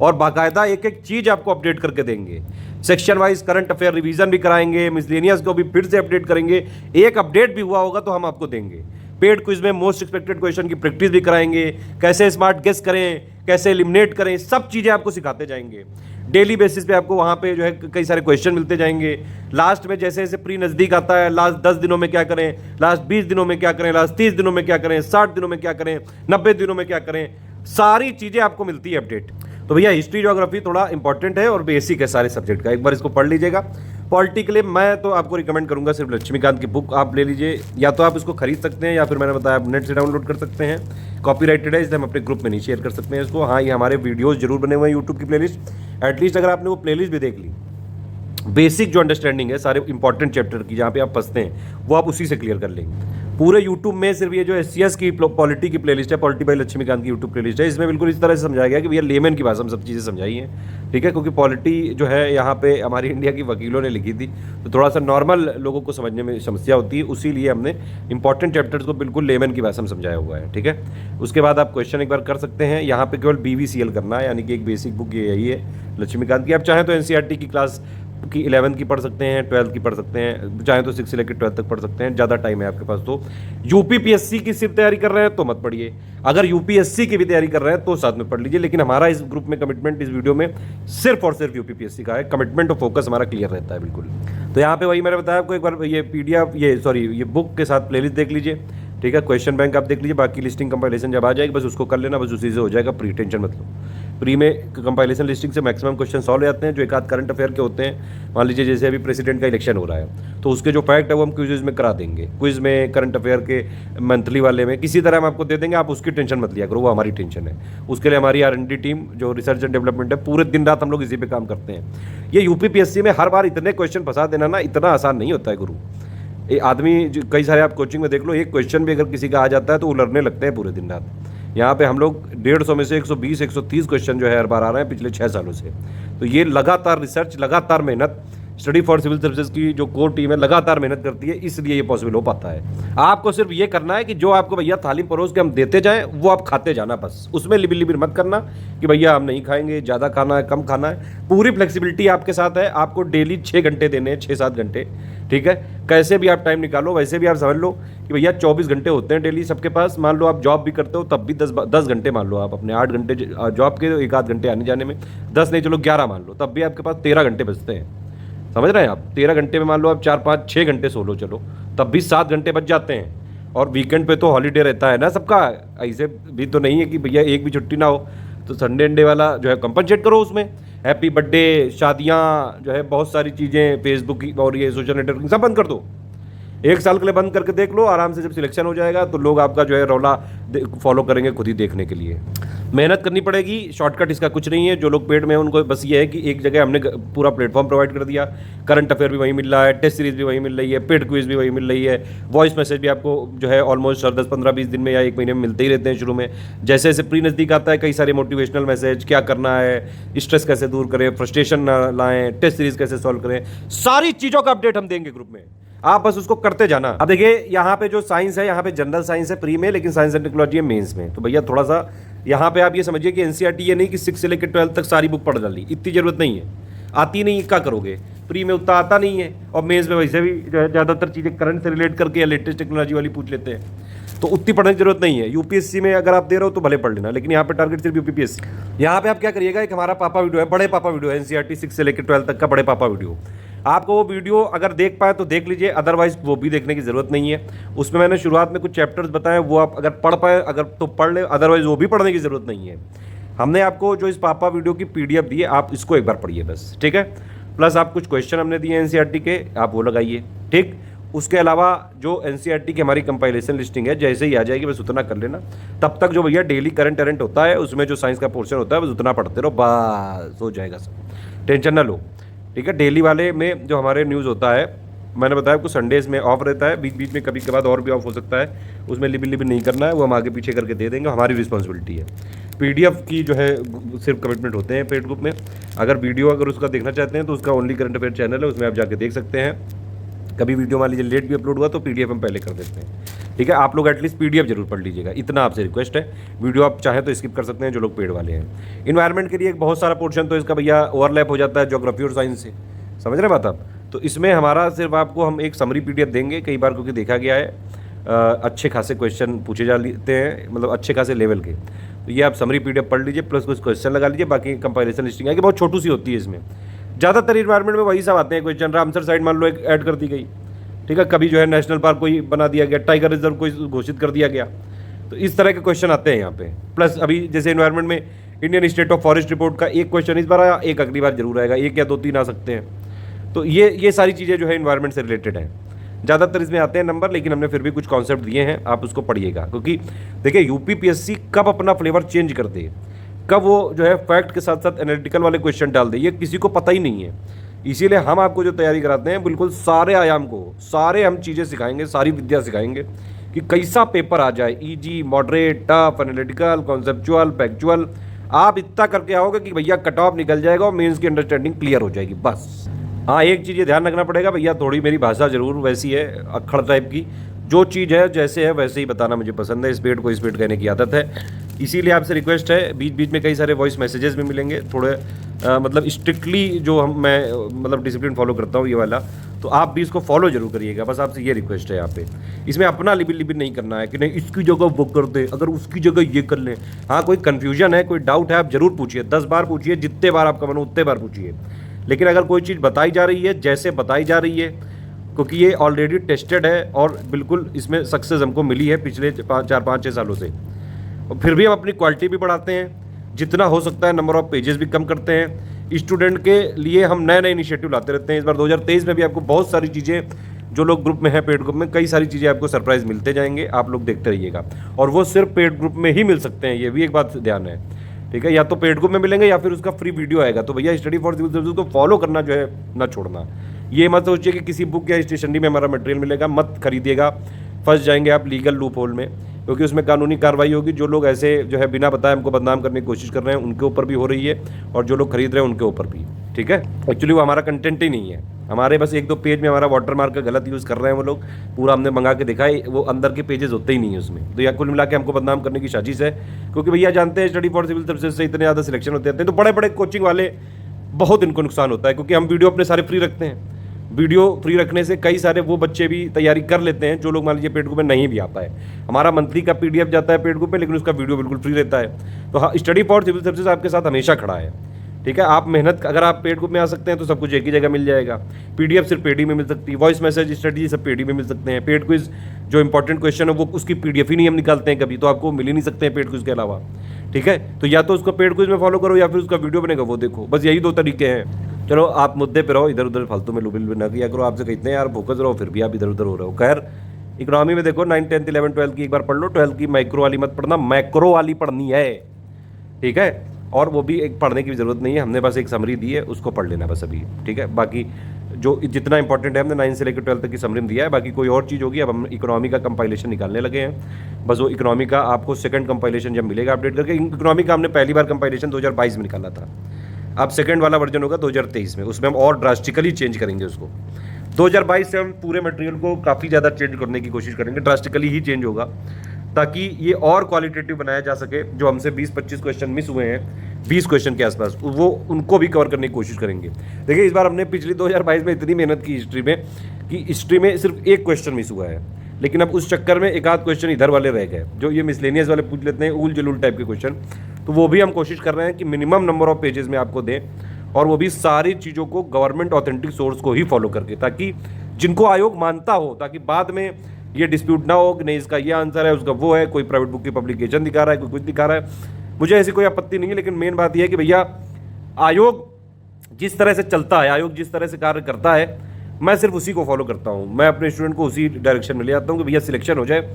और बाकायदा एक एक चीज आपको अपडेट करके देंगे। Section wise current affair revision भी कराएंगे, मिसलेनियस को भी फिर से अपडेट करेंगे। एक अपडेट भी हुआ होगा तो हम आपको देंगे। पेड क्विज में मोस्ट एक्सपेक्टेड क्वेश्चन की प्रैक्टिस भी कराएंगे, कैसे स्मार्ट गेस करें, कैसे एलिमिनेट करें, सब चीज़ें आपको सिखाते जाएंगे। डेली बेसिस पे आपको वहाँ पे जो है कई सारे क्वेश्चन मिलते जाएंगे। लास्ट में जैसे जैसे प्री नज़दीक आता है, लास्ट 10 दिनों में क्या करें, लास्ट 20 दिनों में क्या करें, लास्ट 30 दिनों में क्या करें, 60 दिनों में क्या करें, 90 दिनों में क्या करें, सारी चीज़ें आपको मिलती है अपडेट। तो भैया हिस्ट्री ज्योग्राफी थोड़ा इंपॉर्टेंट है और बेसिक है सारे सब्जेक्ट का, एक बार इसको पढ़ लीजिएगा। पॉलिटी के लिए मैं तो आपको रिकमेंड करूंगा सिर्फ लक्ष्मीकांत की बुक आप ले लीजिए, या तो आप इसको खरीद सकते हैं या फिर मैंने बताया आप नेट से डाउनलोड कर सकते हैं। कॉपीराइटेड है इसलिए हम अपने ग्रुप में नहीं शेयर कर सकते हैं इसको। हाँ, ये हमारे वीडियोस जरूर बने हुए हैं यूट्यूब की प्लेलिस्ट, एटलीस्ट अगर आपने वो प्लेलिस्ट भी देख ली, बेसिक जो अंडरस्टैंडिंग है सारे इंपॉर्टेंट चैप्टर की जहाँ पे आप फंसते हैं वो आप उसी से क्लियर कर लेंगे। पूरे यूट्यूब में सिर्फ ये जो SCS की पॉलिटी की प्लेलिस्ट है, पॉलिटी बाय लक्ष्मीकांत की यूट्यूब प्लेलिस्ट है, इसमें बिल्कुल इस तरह से समझाया गया कि भैया लेमन की भाषा में सब चीज़ें समझाई हैं। ठीक है, क्योंकि पॉलिटी जो है यहाँ पे हमारी इंडिया की वकीलों ने लिखी थी तो थोड़ा सा नॉर्मल लोगों को समझने में समस्या होती है, उसीलिए हमने इंपॉर्टेंट चैप्टर्स को बिल्कुल लेमन की भाषा में समझाया हुआ है। ठीक है, उसके बाद आप क्वेश्चन एक बार कर सकते हैं। यहाँ पे केवल BVCL करना है, यानी कि एक बेसिक बुक ये यही है लक्ष्मीकांत की। आप चाहें तो NCERT की क्लास की 11th की पढ़ सकते हैं, 12th की पढ़ सकते हैं, चाहे तो 6 से लेकर 12th तक पढ़ सकते हैं, ज़्यादा टाइम है आपके पास। तो UPPSC की सिर्फ तैयारी कर रहे हैं तो मत पढ़िए, अगर UPSC की भी तैयारी कर रहे हैं तो साथ में पढ़ लीजिए। लेकिन हमारा इस ग्रुप में कमिटमेंट इस वीडियो में सिर्फ और सिर्फ UPPSC का है, कमिटमेंट और फोकस हमारा क्लियर रहता है बिल्कुल। तो यहाँ पे वही मैंने बताया आपको, एक बार ये PDF ये बुक के साथ प्लेलिस्ट देख लीजिए। ठीक है, क्वेश्चन बैंक आप देख लीजिए, बाकी लिस्टिंग कंपाइलेशन जब आ जाएगी बस उसको कर लेना, बस उसी से हो जाएगा प्री, टेंशन मत लो। प्री में कंपाइलेशन लिस्टिंग से मैक्सिमम क्वेश्चन सॉल्व हो जाते हैं, जो एक आध करंट अफेयर के होते हैं। मान लीजिए जैसे अभी प्रेसिडेंट का इलेक्शन हो रहा है तो उसके जो फैक्ट है वो हम क्विज में करा देंगे, क्विज में करंट अफेयर के मंथली वाले में किसी तरह हम आपको दे देंगे, आप उसकी टेंशन मत लिया करो, वो हमारी टेंशन है। उसके लिए हमारी R&D टीम जो रिसर्च एंड डेवलपमेंट है, पूरे दिन रात हम लोग इसी पे काम करते हैं। ये UPPSC में हर बार इतने क्वेश्चन फंसा देना ना इतना आसान नहीं होता है गुरु। ये आदमी कई सारे आप कोचिंग में देख लो, एक क्वेश्चन भी अगर किसी का आ जाता है तो वो लड़ने लगते हैं पूरे दिन रात। यहाँ पे हम लोग 150 में से 120-130 क्वेश्चन जो है हर बार आ रहे हैं पिछले 6 सालों से। तो ये लगातार रिसर्च, लगातार मेहनत, स्टडी फॉर सिविल सर्विसेज की जो कोर टीम है लगातार मेहनत करती है, इसलिए ये पॉसिबल हो पाता है। आपको सिर्फ ये करना है कि जो आपको भैया थाली परोस के हम देते जाएं वो आप खाते जाना, बस उसमें लिबिर लिबिर मत करना कि भैया हम नहीं खाएंगे, ज़्यादा खाना है, कम खाना है। पूरी फ्लेक्सिबिलिटी आपके साथ है, आपको डेली 6 घंटे देने हैं, 6-7 घंटे। ठीक है, कैसे भी आप टाइम निकालो, वैसे भी आप समझ लो कि भैया 24 घंटे होते हैं डेली सबके पास। मान लो आप जॉब भी करते हो तब भी 10 घंटे मान लो आप अपने, 8 घंटे जॉब के, 1 आध घंटे आने जाने में, 10 नहीं चलो 11 मान लो, तब भी आपके पास 13 घंटे बचते हैं। समझ रहे हैं आप, 13 घंटे में मान लो आप 4-5-6 घंटे सो लो, चलो तब भी 7 घंटे बच जाते हैं। और वीकेंड पे तो हॉलीडे रहता है ना सबका, ऐसे भी तो नहीं है कि भैया एक भी छुट्टी ना हो, तो संडे अंडे वाला जो है कंपनसेट करो उसमें। हैप्पी बर्थडे, शादियाँ जो है, बहुत सारी चीज़ें, फेसबुक और ये सोशल नेटवर्किंग सब बंद कर दो, 1 साल के लिए बंद करके देख लो आराम से। जब सिलेक्शन हो जाएगा तो लोग आपका जो है रौला फॉलो करेंगे खुद ही देखने के लिए। मेहनत करनी पड़ेगी, शॉर्टकट इसका कुछ नहीं है। जो लोग पेड में हैं उनको बस ये है कि एक जगह हमने पूरा प्लेटफॉर्म प्रोवाइड कर दिया, करंट अफेयर भी वहीं मिल रहा है, टेस्ट सीरीज भी वहीं मिल रही है, पेड क्विज भी वहीं मिल रही है, वॉइस मैसेज भी आपको जो है ऑलमोस्ट 10-15-20 दिन में या 1 महीने में मिलते ही रहते हैं शुरू में। जैसे जैसे प्री नज़दीक आता है कई सारे मोटिवेशनल मैसेज, क्या करना है, स्ट्रेस कैसे दूर करें, फ्रस्ट्रेशन ना लाएं, टेस्ट सीरीज कैसे सॉल्व करें, सारी चीज़ों का अपडेट हम देंगे ग्रुप में, आप बस उसको करते जाना। अब देखिए यहाँ पे जो साइंस है, यहाँ पे जनरल साइंस है प्री में, लेकिन साइंस एंड टेक्नोलॉजी है मेंस में। तो भैया थोड़ा सा यहाँ पे आप ये समझिए कि NCERT ये नहीं कि 6 से लेकर 12 तक सारी बुक पढ़ डाली, इतनी जरूरत नहीं है, आती नहीं क्या करोगे, प्री में उतना आता नहीं है, और मेंस में वैसे भी ज़्यादातर चीज़ें करंट से रिलेट करके या लेटेस्ट टेक्नोलॉजी वाली पूछ लेते हैं। तो उतनी पढ़ने की जरूरत नहीं है। यूपीएससी में अगर आप दे रहे हो तो भले पढ़ लेना, लेकिन यहाँ पे टारगेट सिर्फ यूपीएससी। यहाँ पे आप क्या करिएगा, एक हमारा पापा वीडियो है, बड़े पापा वीडियो है, एनसीईआरटी 6 से लेकर 12 तक का बड़े पापा वीडियो। आपको वो वीडियो अगर देख पाए तो देख लीजिए, अदरवाइज वो भी देखने की ज़रूरत नहीं है। उसमें मैंने शुरुआत में कुछ चैप्टर्स बताए, वो आप अगर पढ़ पाए अगर तो पढ़ ले, अदरवाइज वो भी पढ़ने की ज़रूरत नहीं है। हमने आपको जो इस पापा वीडियो की पीडीएफ दी है, आप इसको एक बार पढ़िए बस, ठीक है। प्लस आप कुछ क्वेश्चन हमने दिए एनसीईआरटी के, आप वो लगाइए, ठीक। उसके अलावा जो एनसीईआरटी की हमारी कंपाइलेशन लिस्टिंग है, जैसे ही आ जाएगी बस उतना कर लेना। तब तक जो भैया डेली करंट होता है, उसमें जो साइंस का पोर्शन होता है बस उतना पढ़ते रहो, बस हो जाएगा सब, टेंशन ना लो, ठीक है। डेली वाले में जो हमारे न्यूज़ होता है, मैंने बताया आपको संडेज़ में ऑफ रहता है, बीच बीच में कभी कभार और भी ऑफ हो सकता है, उसमें लिबिन नहीं करना है, वो हम आगे पीछे करके दे देंगे, हमारी रिस्पॉन्सिबिलिटी है। पीडीएफ की जो है सिर्फ कमिटमेंट होते हैं पेड ग्रुप में। अगर वीडियो अगर उसका देखना चाहते हैं तो उसका ओनली करंट अफेयर चैनल है, उसमें आप जाके देख सकते हैं। कभी वीडियो मान लीजिए लेट भी अपलोड हुआ तो पीडीएफ हम पहले कर देते हैं, ठीक है। आप लोग एटलीस्ट पीडीएफ जरूर पढ़ लीजिएगा, इतना आपसे रिक्वेस्ट है। वीडियो आप चाहें तो स्किप कर सकते हैं जो लोग पेड वाले हैं। इन्वायरमेंट के लिए एक बहुत सारा पोर्शन तो इसका भैया ओवरलैप हो जाता है ज्योग्राफी और साइंस से, समझ रहे बात आप। तो इसमें हमारा सिर्फ आपको हम एक समरी पीडीएफ देंगे, कई बार क्योंकि देखा गया है अच्छे खासे क्वेश्चन पूछे जाते हैं, मतलब अच्छे खासे लेवल के। तो ये आप समरी पीडीएफ पढ़ लीजिए, प्लस कुछ क्वेश्चन लगा लीजिए, बाकी कंपाइलेशन लिस्टिंग है कि बहुत छोटी सी होती है इसमें। ज़्यादातर इन्वायरमेंट में वही सब आते हैं क्वेश्चन। रामसर साइड मान लो एक ऐड कर दी गई, ठीक है। कभी जो है नेशनल पार्क कोई बना दिया गया, टाइगर रिजर्व कोई घोषित कर दिया गया, तो इस तरह के क्वेश्चन आते हैं यहाँ पे। प्लस अभी जैसे इन्वायरमेंट में Indian state of forest report का एक क्वेश्चन इस बार आया, एक अगली बार जरूर आएगा, एक या 2-3 आ सकते हैं। तो ये सारी चीज़ें जो है इन्वायरमेंट से रिलेटेड हैं, ज़्यादातर इसमें आते हैं नंबर, लेकिन हमने फिर भी कुछ कॉन्सेप्ट दिए हैं, आप उसको पढ़िएगा। क्योंकि देखिए यूपीपीएससी कब अपना फ्लेवर चेंज कर दे, कब वो जो है फैक्ट के साथ साथ एनालिटिकल वाले क्वेश्चन डाल दे, ये किसी को पता ही नहीं है। इसीलिए हम आपको जो तैयारी कराते हैं बिल्कुल सारे आयाम को, सारे हम चीज़ें सिखाएंगे, सारी विद्या सिखाएंगे कि कैसा पेपर आ जाए, easy, moderate, tough, analytical, conceptual, factual. आप इतना करके आओगे कि भैया कट ऑफ निकल जाएगा और मेंस की अंडरस्टैंडिंग क्लियर हो जाएगी बस। हाँ, एक चीज़ ये ध्यान रखना पड़ेगा भैया, थोड़ी मेरी भाषा ज़रूर वैसी है अक्खड़ टाइप की, जो चीज़ है जैसे है वैसे ही बताना मुझे पसंद है, स्पीड को स्पीड कहने की आदत है। इसीलिए आपसे रिक्वेस्ट है, बीच बीच में कई सारे वॉइस मैसेजेस भी मिलेंगे, थोड़े मतलब स्ट्रिक्टली जो मैं मतलब डिसिप्लिन फॉलो करता हूँ ये वाला, तो आप भी इसको फॉलो जरूर करिएगा, बस आपसे ये रिक्वेस्ट है यहाँ पे। इसमें अपना लिबिन नहीं करना है कि नहीं इसकी जगह वो कर दे, अगर उसकी जगह ये कर लें। हाँ, कोई कन्फ्यूजन है, कोई डाउट है, आप जरूर पूछिए, 10 बार पूछिए, जितने बार आपका मन उतने बार पूछिए। लेकिन अगर कोई चीज़ बताई जा रही है जैसे बताई जा रही है, क्योंकि ये ऑलरेडी टेस्टेड है और बिल्कुल इसमें सक्सेस हमको मिली है पिछले 4-5-6 सालों से, और फिर भी हम अपनी क्वालिटी भी बढ़ाते हैं, जितना हो सकता है नंबर ऑफ पेजेस भी कम करते हैं। स्टूडेंट के लिए हम नए नए इनिशिएटिव लाते रहते हैं। इस बार 2023 में भी आपको बहुत सारी चीज़ें, जो लोग ग्रुप में हैं पेड ग्रुप में, कई सारी चीज़ें आपको सरप्राइज मिलते जाएंगे, आप लोग देखते रहिएगा। और वो सिर्फ पेड ग्रुप में ही मिल सकते हैं, ये भी एक बात ध्यान है, ठीक है। या तो पेड ग्रुप में मिलेंगे या फिर उसका फ्री वीडियो आएगा। तो भैया स्टडी फॉर सिविल सर्विस को फॉलो करना जो है ना छोड़ना। ये मत सोचिए कि किसी बुक या स्टेशनरी में हमारा मटेरियल मिलेगा, मत खरीदिएगा, फंस जाएंगे आप लीगल लूप होल में, क्योंकि उसमें कानूनी कार्रवाई होगी। जो लोग ऐसे जो है बिना बताए हमको बदनाम करने की कोशिश कर रहे हैं उनके ऊपर भी हो रही है, और जो लोग खरीद रहे हैं उनके ऊपर भी, ठीक है। एक्चुअली वो हमारा कंटेंट ही नहीं है, हमारे बस 1-2 पेज में हमारा वाटरमार्क का गलत यूज़ कर रहे हैं वो लोग, पूरा हमने मंगा के देखा है, वो अंदर के पेजेस होते ही नहीं है उसमें। तो यह कुल मिला के हमको बदनाम करने की साजिश है, क्योंकि भैया जानते हैं स्टडी फॉर सिविल सर्विसेज से इतने ज़्यादा सिलेक्शन होते हैं, तो बड़े बड़े कोचिंग वाले बहुत इनको नुकसान होता है, क्योंकि हम वीडियो अपने सारे फ्री रखते हैं। वीडियो फ्री रखने से कई सारे वो बच्चे भी तैयारी कर लेते हैं जो लोग मान लीजिए पेड ग्रुप में नहीं भी आता है। हमारा मंथली का पीडीएफ जाता है पेड ग्रुप में, लेकिन उसका वीडियो बिल्कुल फ्री रहता है। तो हाँ, स्टडी फॉर सिविल सर्विसेज आपके साथ हमेशा खड़ा है, ठीक है। आप मेहनत, अगर आप पेड ग्रुप में आ सकते हैं तो सब कुछ एक ही जगह मिल जाएगा। पीडीएफ सिर्फ पेड ही में मिल सकती है, वॉइस मैसेज, स्ट्रेटजी सब पेड ही में मिल सकते हैं। पेड क्विज जो इंपॉर्टेंट क्वेश्चन है वो उसकी पीडीएफ ही नहीं हम निकालते हैं कभी, तो आपको मिल ही नहीं सकते हैं पेड क्विज के अलावा, ठीक है। तो या तो उसको पेड क्विज में फॉलो करो या फिर उसका वीडियो बनेगा वो देखो, बस यही 2 तरीके हैं। चलो आप मुद्दे पे रहो, इधर उधर फालतू में लुबिल ना किया करो। आपसे कहते हैं यार फोकस रहो, फिर भी आप इधर उधर हो रहे हो। खैर, इकोनॉमी में देखो 9, 10, 11, 12 की एक बार पढ़ लो, 12 की माइक्रो वाली मत पढ़ना, मैक्रो वाली पढ़नी है, ठीक है। और वो भी एक पढ़ने की ज़रूरत नहीं है, हमने बस एक समरी दी है, उसको पढ़ लेना बस अभी, ठीक है। बाकी जो जितना इंपॉर्टेंट है हमने 9 से लेकर 12 तक की समरी में दिया है, बाकी कोई और चीज़ होगी। अब हम इकोनॉमी का कंपाइलेशन निकालने लगे हैं, बस वो इकोनॉमी का आपको सेकंड कंपाइलेशन जब मिलेगा अपडेट करके। इकोनॉमी का हमने पहली बार कंपाइलेशन 2022 में निकाला था, अब सेकंड वाला वर्जन होगा 2023 में, उसमें हम और ड्रास्टिकली चेंज करेंगे उसको। 2022 से हम पूरे मटेरियल को काफ़ी ज़्यादा चेंज करने की कोशिश करेंगे, ड्रास्टिकली ही चेंज होगा, ताकि ये और क्वालिटेटिव बनाया जा सके। जो हमसे 20-25 क्वेश्चन मिस हुए हैं, 20 क्वेश्चन के आसपास, वो उनको भी कवर करने की कोशिश करेंगे। देखिए, इस बार हमने पिछली 2022 में इतनी मेहनत की हिस्ट्री में कि हिस्ट्री में सिर्फ एक क्वेश्चन मिस हुआ है, लेकिन अब उस चक्कर में एक आध क्वेश्चन इधर वाले रह गए, जो ये मिसलेनियस वाले पूछ लेते हैं उल जलूल टाइप के क्वेश्चन, तो वो भी हम कोशिश कर रहे हैं कि मिनिमम नंबर ऑफ पेजेस में आपको दें, और वो भी सारी चीज़ों को गवर्नमेंट ऑथेंटिक सोर्स को ही फॉलो करके, ताकि जिनको आयोग मानता हो, ताकि बाद में ये डिस्प्यूट ना हो कि नहीं इसका ये आंसर है, उसका वो है, कोई प्राइवेट बुक की पब्लिकेशन दिखा रहा है, कोई कुछ दिखा रहा है। मुझे ऐसी कोई आपत्ति नहीं है, लेकिन मेन बात यह है कि भैया आयोग जिस तरह से चलता है, आयोग जिस तरह से कार्य करता है, मैं सिर्फ उसी को फॉलो करता हूँ। मैं अपने स्टूडेंट को उसी डायरेक्शन में ले आता हूँ कि भैया सिलेक्शन हो जाए।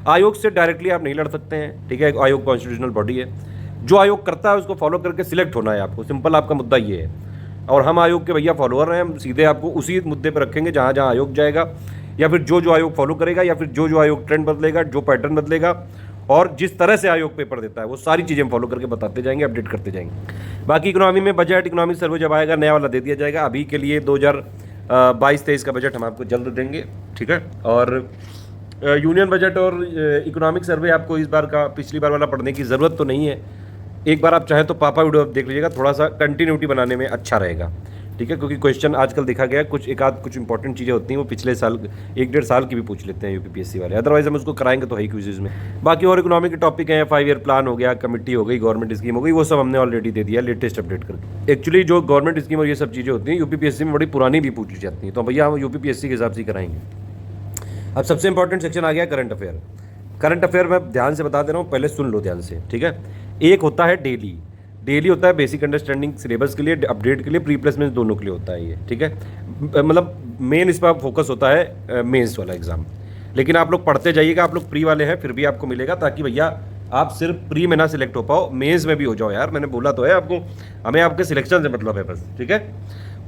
आयोग से डायरेक्टली आप नहीं लड़ सकते हैं, ठीक है, आयोग कॉन्स्टिट्यूशनल बॉडी है, जो आयोग करता है उसको फॉलो करके सिलेक्ट होना है आपको, सिंपल आपका मुद्दा ये है। और हम आयोग के भैया फॉलोअर हैं, हम सीधे आपको उसी मुद्दे पर रखेंगे जहाँ जहाँ आयोग जाएगा, या फिर जो आयोग फॉलो करेगा, या फिर जो आयोग ट्रेंड बदलेगा, जो पैटर्न बदलेगा, और जिस तरह से आयोग पेपर देता है वो सारी चीज़ें हम फॉलो करके बताते जाएंगे, अपडेट करते जाएंगे। बाकी इकोनॉमी में बजट, इकोनॉमिक सर्वे जब आएगा नया वाला दे दिया जाएगा। अभी के लिए 2022-23 का बजट हम आपको जल्द देंगे, ठीक है। और यूनियन बजट और इकोनॉमिक सर्वे आपको इस बार का पिछली बार वाला पढ़ने की ज़रूरत तो नहीं है। एक बार आप चाहें तो पापा वीडियो देख लीजिएगा, थोड़ा सा कंटिन्यूटी बनाने में अच्छा रहेगा, ठीक है, क्योंकि क्वेश्चन आजकल देखा गया कुछ कुछ इंपॉर्टेंट चीज़ें होती हैं वो पिछले साल 1-1.5 साल की भी पूछ लेते हैं यूपीपीएससी वाले, अदरवाइज हम उसको कराएंगे तो है ही क्विज़ में। बाकी और इकोनॉमिक के टॉपिक हैं, 5 ईयर प्लान हो गया, कमेटी हो गई, गवर्नमेंट स्कीम हो गई, वो सब हमने ऑलरेडी दे दिया लेटेस्ट अपडेट करके। एक्चुअली जो गवर्नमेंट स्कीम और ये सब चीज़ें होती हैं यूपीपीएससी में बड़ी पुरानी भी पूछी जाती हैं, तो भैया हम यूपीपीएससी के हिसाब से कराएंगे। अब सबसे इंपॉर्टेंट सेक्शन आ गया करंट अफेयर। करंट अफेयर मैं ध्यान से बता दे रहा हूँ, पहले सुन लो ध्यान से, ठीक है। एक होता है डेली होता है बेसिक अंडरस्टैंडिंग सिलेबस के लिए, अपडेट के लिए, प्री प्लेसमेंट दोनों के लिए होता है ये, ठीक है। मतलब मेन इस पर फोकस होता है मेंस वाला एग्जाम, लेकिन आप लोग पढ़ते जाइएगा, आप लोग प्री वाले हैं फिर भी आपको मिलेगा, ताकि भैया आप सिर्फ प्री में ना सिलेक्ट हो पाओ, मेंस में भी हो जाओ यार। मैंने बोला तो है आपको, हमें आपके सिलेक्शन से मतलब है बस, ठीक है।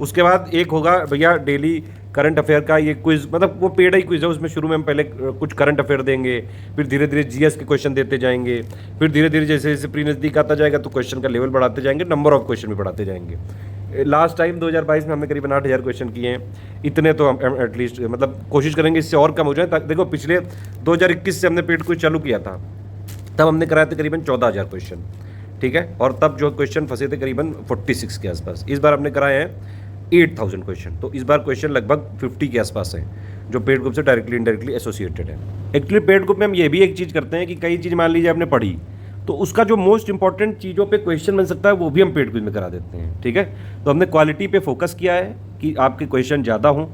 उसके बाद एक होगा भैया डेली करंट अफेयर का ये क्विज, मतलब वो पेड ही क्विज है, उसमें शुरू में हम पहले कुछ करंट अफेयर देंगे, फिर धीरे धीरे जीएस के क्वेश्चन देते जाएंगे, फिर धीरे धीरे जैसे जैसे प्री नज़दीक आता जाएगा तो क्वेश्चन का लेवल बढ़ाते जाएंगे, नंबर ऑफ क्वेश्चन भी बढ़ाते जाएंगे। लास्ट टाइम 2022 में हमने करीबन 8000 क्वेश्चन किए हैं, इतने तो हम एटलीस्ट मतलब कोशिश करेंगे इससे और कम हो जाए। देखो पिछले 2021 से हमने पेड क्विज चालू किया था, तब हमने कराए थे करीबन 14000 क्वेश्चन, ठीक है, और तब जो क्वेश्चन फंसे थे करीबन 46 के आसपास। इस बार हमने कराए हैं 8000 क्वेश्चन, तो इस बार क्वेश्चन लगभग 50 के आसपास है, जो पेड ग्रुप से डायरेक्टली इनडायरेक्टली एसोसिएटेड है। एक्चुअली पेड ग्रुप में हम ये भी एक चीज़ करते हैं कि कई चीज़ मान लीजिए आपने पढ़ी, तो उसका जो मोस्ट इंपॉर्टेंट चीज़ों पे क्वेश्चन बन सकता है वो भी हम पेड क्विज में करा देते हैं, ठीक है। तो हमने क्वालिटी पे फोकस किया है कि आपके क्वेश्चन ज़्यादा हों।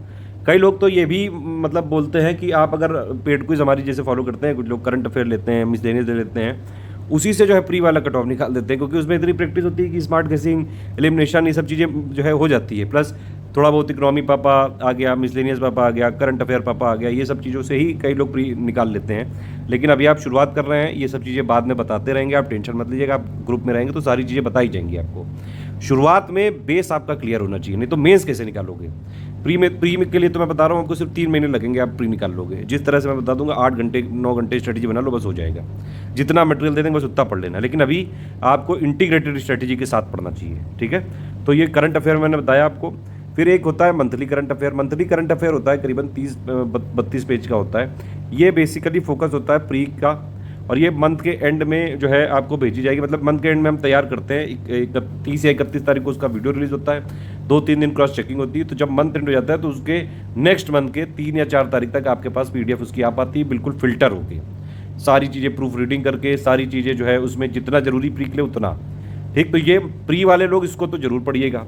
कई लोग तो ये भी मतलब बोलते हैं कि आप अगर पेड क्विज हमारी जैसे फॉलो करते हैं, कुछ लोग करंट अफेयर लेते हैं, मिसलेनियस लेते हैं, उसी से जो है प्री वाला कट ऑफ निकाल देते हैं, क्योंकि उसमें इतनी प्रैक्टिस होती है कि स्मार्ट गेसिंग, एलिमिनेशन, ये सब चीज़ें जो है हो जाती है। प्लस थोड़ा बहुत इकोनॉमी पापा आ गया, मिसलेनियस पापा आ गया, करंट अफेयर पापा आ गया, ये सब चीज़ों से ही कई लोग प्री निकाल लेते हैं। लेकिन अभी आप शुरुआत कर रहे हैं, ये सब चीज़ें बाद में बताते रहेंगे, आप टेंशन मत लीजिएगा, आप ग्रुप में रहेंगे तो सारी चीज़ें बताई जाएंगी आपको। शुरुआत में बेस आपका क्लियर होना चाहिए, नहीं तो मेंस कैसे निकालोगे। प्री में के लिए तो मैं बता रहा हूँ आपको सिर्फ 3 महीने लगेंगे, आप प्री निकाल लोगे। जिस तरह से मैं बता दूंगा 8 घंटे 9 घंटे स्ट्रेटेजी बना लो, बस हो जाएगा। जितना मटेरियल दे देंगे बस उतना पढ़ लेना, लेकिन अभी आपको इंटीग्रेटेड स्ट्रेटेजी के साथ पढ़ना चाहिए, ठीक है। तो ये करंट अफेयर मैंने बताया आपको। फिर एक होता है monthly current affair. Monthly current affair होता है करीबन 30-32 पेज का होता है। ये बेसिकली फोकस होता है प्री का, और ये मंथ के एंड में जो है आपको भेजी जाएगी। मतलब मंथ के एंड में हम तैयार करते हैं, 30 या 31 तारीख को उसका वीडियो रिलीज होता है, 2-3 दिन क्रॉस चेकिंग होती है। तो जब मंथ एंड हो जाता है तो उसके नेक्स्ट मंथ के 3 या 4 तारीख तक आपके पास PDF उसकी आ पाती है, बिल्कुल फिल्टर होके, सारी चीज़ें प्रूफ रीडिंग करके, सारी चीज़ें जो है उसमें जितना ज़रूरी प्री के लिए उतना, ठीक। तो ये प्री वाले लोग इसको तो ज़रूर पढ़िएगा,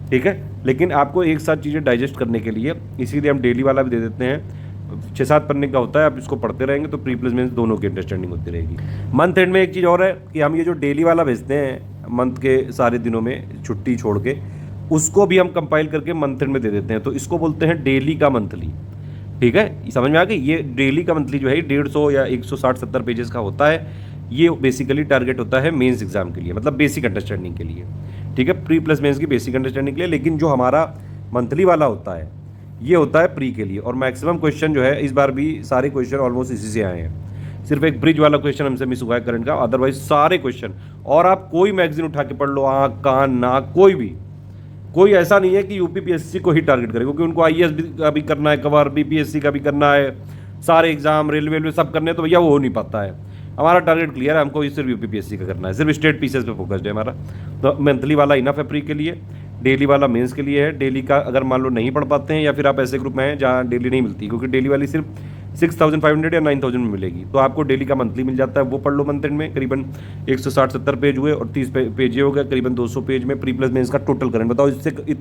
ठीक है। लेकिन आपको एक साथ चीज़ें डाइजेस्ट करने के लिए इसीलिए हम डेली वाला भी दे देते हैं। 6-7 पन्ने का होता है, आप इसको पढ़ते रहेंगे तो प्री प्लस मेंस दोनों की अंडरस्टैंडिंग होती रहेगी। मंथ एंड में एक चीज़ और है कि हम ये जो डेली वाला भेजते हैं मंथ के सारे दिनों में छुट्टी छोड़ के, उसको भी हम कंपाइल करके मंथ एंड में दे देते हैं। तो इसको बोलते हैं डेली का मंथली, ठीक है, समझ में आ गई। ये डेली का मंथली जो है 150 या 160-70 पेजेस का होता है। ये बेसिकली टारगेट होता है मेंस एग्जाम के लिए, मतलब बेसिक अंडरस्टैंडिंग के लिए, ठीक है, प्री प्लस मेंस की बेसिक अंडरस्टैंडिंग के लिए। लेकिन जो हमारा मंथली वाला होता है ये होता है प्री के लिए, और मैक्सिमम क्वेश्चन जो है इस बार भी सारे क्वेश्चन ऑलमोस्ट इसी से आए हैं। सिर्फ एक ब्रिज वाला क्वेश्चन हमसे मिस हुआ है करंट का, अदरवाइज सारे क्वेश्चन। और आप कोई मैगजीन उठा के पढ़ लो, आँख कान नाक कोई ऐसा नहीं है कि यूपीपीएससी को ही टारगेट करे, क्योंकि उनको IAS का भी करना है कवर, BPSC का भी करना है, सारे एग्जाम रेलवे सब करने, तो भैया वो हो नहीं पाता है। हमारा टारगेट क्लियर है, हमको सिर्फ यूपीपीएससी का करना है, सिर्फ स्टेट पीसेस पे फोकस्ड है हमारा। तो मंथली वाला इनफ है प्री के लिए, डेली वाला मेंस के लिए है। डेली का अगर मान लो नहीं पढ़ पाते हैं, या फिर आप ऐसे ग्रुप में हैं जहाँ डेली नहीं मिलती, क्योंकि डेली वाली सिर्फ 6,500 या 9,000 में मिलेगी। तो आपको डेली का मंथली मिल जाता है, वो पढ़ लो मंथ एंड में। करीबन 160-70 पेज हुए और 30 पेज ये हो गया, करीबन 200 पेज में प्री प्लस मेंस का टोटल करंट। बताओ इससे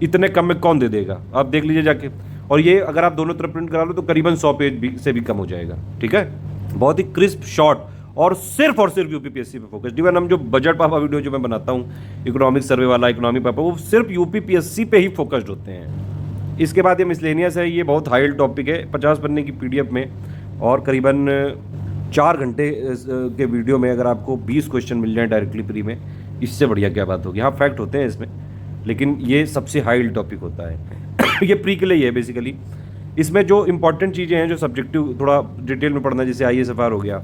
इतने कम में कौन दे देगा? आप देख लीजिए जाके। और ये अगर आप दोनों तरफ प्रिंट करा लो तो करीबन 100 पेज से भी कम हो जाएगा। ठीक है, बहुत ही क्रिस्प, शॉर्ट और सिर्फ यूपीपीएससी पे फोकस। इवन हम जो बजट पापा वीडियो जो मैं बनाता हूँ, इकोनॉमिक सर्वे वाला, इकोनॉमिक पापा, वो सिर्फ यूपीपीएससी पे ही फोकस्ड होते हैं। इसके बाद ये मिसलेनियस है, ये बहुत हाई टॉपिक है, 50 पन्ने की पीडीएफ में और करीबन 4 घंटे के वीडियो में अगर आपको 20 क्वेश्चन मिल जाए डायरेक्टली प्री में, इससे बढ़िया क्या बात होगी। हाँ, फैक्ट होते हैं इसमें, लेकिन ये सबसे हाई टॉपिक होता है। ये प्री के लिए है बेसिकली। इसमें जो इंपॉर्टेंट चीज़ें हैं, जो सब्जेक्टिव थोड़ा डिटेल में पढ़ना, जैसे ISFR हो गया,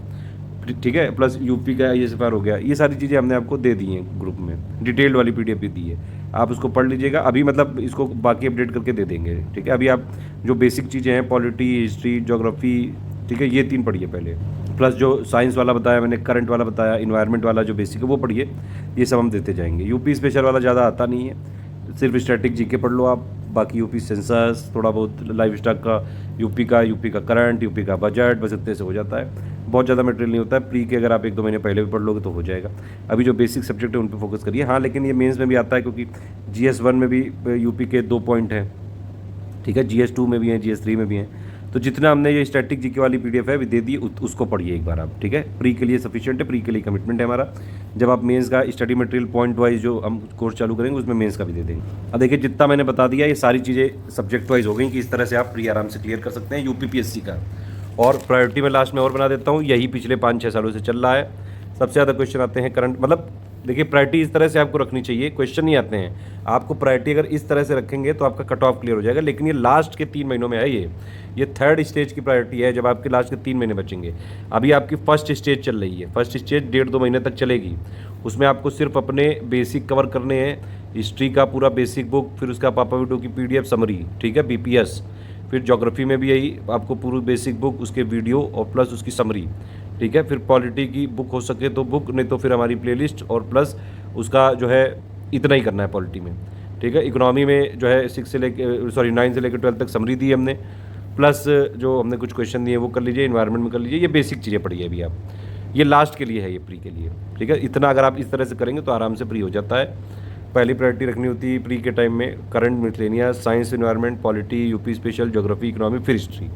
ठीक है, प्लस यूपी का ISFR हो गया, ये सारी चीज़ें हमने आपको दे दी हैं ग्रुप में, डिटेल्ड वाली पीडीएफ भी दी है, आप उसको पढ़ लीजिएगा। अभी मतलब इसको बाकी अपडेट करके दे देंगे। ठीक है, अभी आप जो बेसिक चीज़ें हैं, पॉलिटी, हिस्ट्री, ज्योग्राफी, ठीक है, ये 3 पढ़िए पहले, प्लस जो साइंस वाला बताया मैंने, करंट वाला बताया, इन्वायरमेंट वाला जो बेसिक है वो पढ़िए। ये सब हम देते जाएंगे। यूपी स्पेशल वाला ज़्यादा आता नहीं है, सिर्फ स्टैटिक जीके पढ़ लो आप। बाकी यूपी सेंसस, थोड़ा बहुत लाइफ स्टॉक का, यूपी का करंट, यूपी का बजट, बस इतने से हो जाता है। बहुत ज़्यादा मटेरियल नहीं होता है। प्री के अगर आप 1-2 महीने पहले भी पढ़ लोगे तो हो जाएगा। अभी जो बेसिक सब्जेक्ट है उन पर फोकस करिए। हाँ, लेकिन ये मेंस में भी आता है, क्योंकि GS1 में भी यूपी के 2 पॉइंट हैं। ठीक है, GS2 में भी हैं, GS3 में भी हैं। तो जितना हमने ये स्टैटिक जीके वाली पीडीएफ है अभी दे दी, उसको पढ़िए एक बार आप। ठीक है, प्री के लिए सफिशिएंट है, प्री के लिए कमिटमेंट है हमारा। जब आप मेंस का स्टडी मटेरियल पॉइंट वाइज जो हम कोर्स चालू करेंगे, उसमें मेंस का भी दे देंगे। अब देखिए, जितना मैंने बता दिया, ये सारी चीज़ें सब्जेक्ट वाइज हो गई कि इस तरह से आप प्री आराम से क्लियर कर सकते हैं यूपीपीएससी का। और प्रायोरिटी में लास्ट में और बना देता हूँ, यही पिछले 5-6 सालों से चल रहा है। सबसे ज़्यादा क्वेश्चन आते हैं करंट, मतलब देखिए प्रायोरिटी इस तरह से आपको रखनी चाहिए, क्वेश्चन नहीं आते हैं आपको। प्रायोरिटी अगर इस तरह से रखेंगे तो आपका कट ऑफ क्लियर हो जाएगा। लेकिन ये लास्ट के 3 महीनों में है, ये 3rd स्टेज की प्रायोरिटी है, जब आपके लास्ट के 3 महीने बचेंगे। अभी आपकी फर्स्ट स्टेज चल रही है, फर्स्ट स्टेज 1.5-2 महीने तक चलेगी। उसमें आपको सिर्फ अपने बेसिक कवर करने हैं, हिस्ट्री का पूरा बेसिक बुक, फिर उसका पापा वीडियो की पीडीएफ समरी, ठीक है, BPS, फिर ज्योग्राफी में भी यही आपको पूरी बेसिक बुक, उसके वीडियो और प्लस उसकी समरी, ठीक है। फिर पॉलिटी की बुक हो सके तो बुक, नहीं तो फिर हमारी प्लेलिस्ट और प्लस उसका जो है इतना ही करना है पॉलिटी में, ठीक है। इकोनॉमी में जो है 9 से लेकर 12 तक समरी दी हमने, प्लस जो हमने कुछ क्वेश्चन दिए वो कर लीजिए, इन्वायरमेंट में कर लीजिए। ये बेसिक चीज़ें पढ़िए अभी आप, ये लास्ट के लिए है, ये प्री के लिए, ठीक है। इतना अगर आप इस तरह से करेंगे तो आराम से प्री हो जाता है। पहली प्रायोरिटी रखनी होती है प्री के टाइम में current, miscellaneous, science, environment, polity, UP special, geography, economy, फिर हिस्ट्री।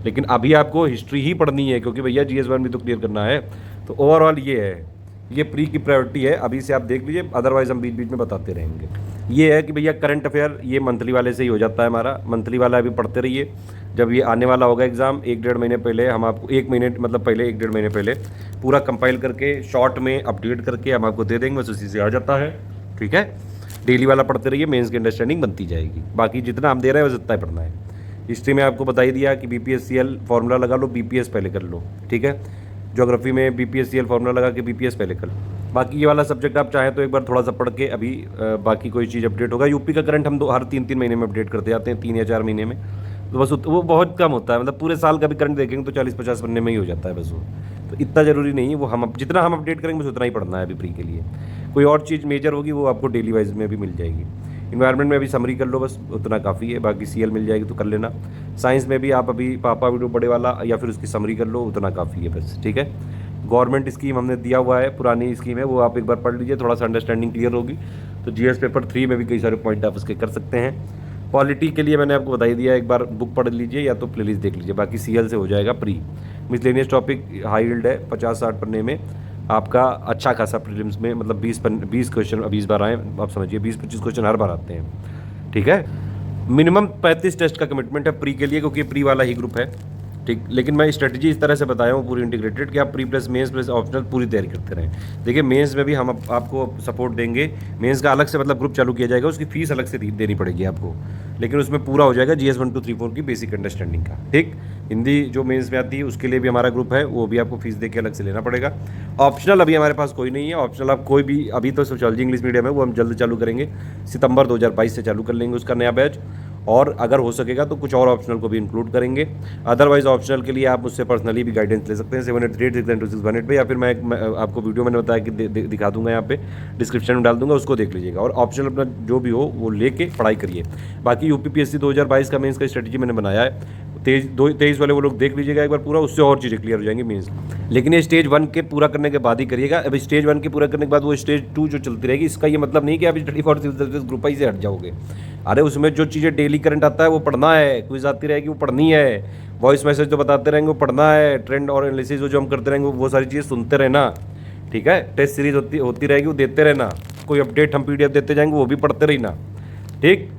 लेकिन अभी आपको हिस्ट्री ही पढ़नी है क्योंकि भैया GS1 भी तो क्लियर करना है। तो ओवरऑल ये है, ये प्री की प्रायोरिटी है, अभी से आप देख लीजिए, अदरवाइज हम बीच बीच में बताते रहेंगे। ये है कि भैया करंट अफेयर ये मंथली वाले से ही हो जाता है हमारा, मंथली वाला अभी पढ़ते रहिए। जब ये आने वाला होगा एग्ज़ाम 1-1.5 महीने पहले हम आपको 1 महीने मतलब पहले 1-1.5 महीने पहले पूरा कंपाइल करके शॉर्ट में अपडेट करके हम आपको दे देंगे, बस उसी से आ जाता है, ठीक है। डेली वाला पढ़ते रहिए, मेंस की अंडरस्टैंडिंग बनती जाएगी। बाकी जितना हम दे रहे हैं बस उतना ही पढ़ना है। हिस्ट्री में आपको बता ही दिया कि BPSCL फार्मूला लगा लो, BPS पहले कर लो, ठीक है। ज्योग्राफी में BPSCL फार्मूला लगा के BPS पहले कर लो। बाकी ये वाला सब्जेक्ट आप चाहें तो एक बार थोड़ा सा पढ़ के अभी बाकी कोई चीज़ अपडेट होगा। यूपी का करंट हम हर 3-3 महीने में अपडेट करते जाते हैं, 3 या 4 महीने में, तो बस वो बहुत कम होता है। मतलब पूरे साल का भी करंट देखेंगे तो 40-50 पन्ने में ही हो जाता है बस वो, तो इतना ज़रूरी नहीं है वो। हम जितना हम अपडेट करेंगे बस उतना ही पढ़ना है अभी प्री के लिए। कोई और चीज़ मेजर होगी वो आपको डेली वाइज में भी मिल जाएगी। इन्वायरमेंट में अभी समरी कर लो, बस उतना काफ़ी है, बाकी CL मिल जाएगी तो कर लेना। साइंस में भी आप अभी पापा वीडियो बड़े वाला या फिर उसकी समरी कर लो, उतना काफ़ी है बस, ठीक है। गवर्नमेंट स्कीम हमने दिया हुआ है, पुरानी स्कीम है, वो आप एक बार पढ़ लीजिए, थोड़ा सा अंडरस्टैंडिंग क्लियर होगी तो GS पेपर 3 में भी कई सारे पॉइंट आप उसके कर सकते हैं। पॉलिटी के लिए मैंने आपको बता ही दिया, एक बार बुक पढ़ लीजिए या तो प्लेलिस्ट देख लीजिए, बाकी CL से हो जाएगा pre. Miscellaneous topic high yield है, 50-60 पन्ने में आपका अच्छा खासा प्रीलिम्स में, मतलब 20 क्वेश्चन अभी इस बार आए, आप समझिए 20-25 क्वेश्चन हर बार आते हैं, ठीक है। मिनिमम 35 टेस्ट का कमिटमेंट है प्री के लिए, क्योंकि प्री वाला ही ग्रुप है, ठीक। लेकिन मैं स्ट्रेटजी इस तरह से बताया हूँ पूरी इंटीग्रेटेड कि आप pre plus mains plus optional पूरी तैयारी करते रहें। देखिए मेंस में भी हम आपको सपोर्ट देंगे, मेंस का अलग से मतलब ग्रुप चालू किया जाएगा, उसकी फीस अलग से देनी पड़ेगी आपको, लेकिन उसमें पूरा हो जाएगा GS 1, 2, 3, 4 की बेसिक अंडरस्टैंडिंग का, ठीक। हिंदी जो मेंस में आती है उसके लिए भी हमारा ग्रुप है, वो भी आपको फीस दे के अलग से लेना पड़ेगा। ऑप्शनल अभी हमारे पास कोई नहीं है, ऑप्शनल आप कोई भी, अभी तो सोशियोलॉजी इंग्लिश मीडियम है, वो हम जल्द चालू करेंगे, सितंबर 2022 से चालू कर लेंगे उसका नया बैच, और अगर हो सकेगा तो कुछ और ऑप्शनल को भी इंक्लूड करेंगे। अदरवाइज ऑप्शनल के लिए आप मुझसे पर्सनली भी गाइडेंस ले सकते हैं 7838692618 पे, या फिर मैं आपको वीडियो मैंने बताया कि दिखा दूंगा, यहाँ पे डिस्क्रिप्शन में डाल दूंगा, उसको देख लीजिएगा। और ऑप्शनल अपना जो भी हो वो लेके पढ़ाई करिए। बाकी UPPSC 2022 का मेंस का स्ट्रेटजी मैंने बनाया है, 23 वाले वो लोग देख लीजिएगा एक बार पूरा, उससे और चीज़ें क्लियर हो जाएंगी मीन्स। लेकिन ये स्टेज 1 के पूरा करने के बाद ही करिएगा। अब स्टेज 1 के पूरा करने के बाद वो स्टेज 2 जो चलती रहेगी, इसका ये मतलब नहीं कि आप study for civil service group I से हट जाओगे। अरे उसमें जो चीज़ें डेली करंट आता है वो पढ़ना है, क्विज आती रहेगी वो पढ़नी है, वॉइस मैसेज जो बताते रहेंगे वो पढ़ना है, ट्रेंड और एनालिसिस जो हम करते रहेंगे वो सारी चीज़ें सुनते रहना, ठीक है। टेस्ट सीरीज होती रहेगी वो देते रहना, कोई अपडेट हम PDF देते जाएंगे वो भी पढ़ते रहना, ठीक।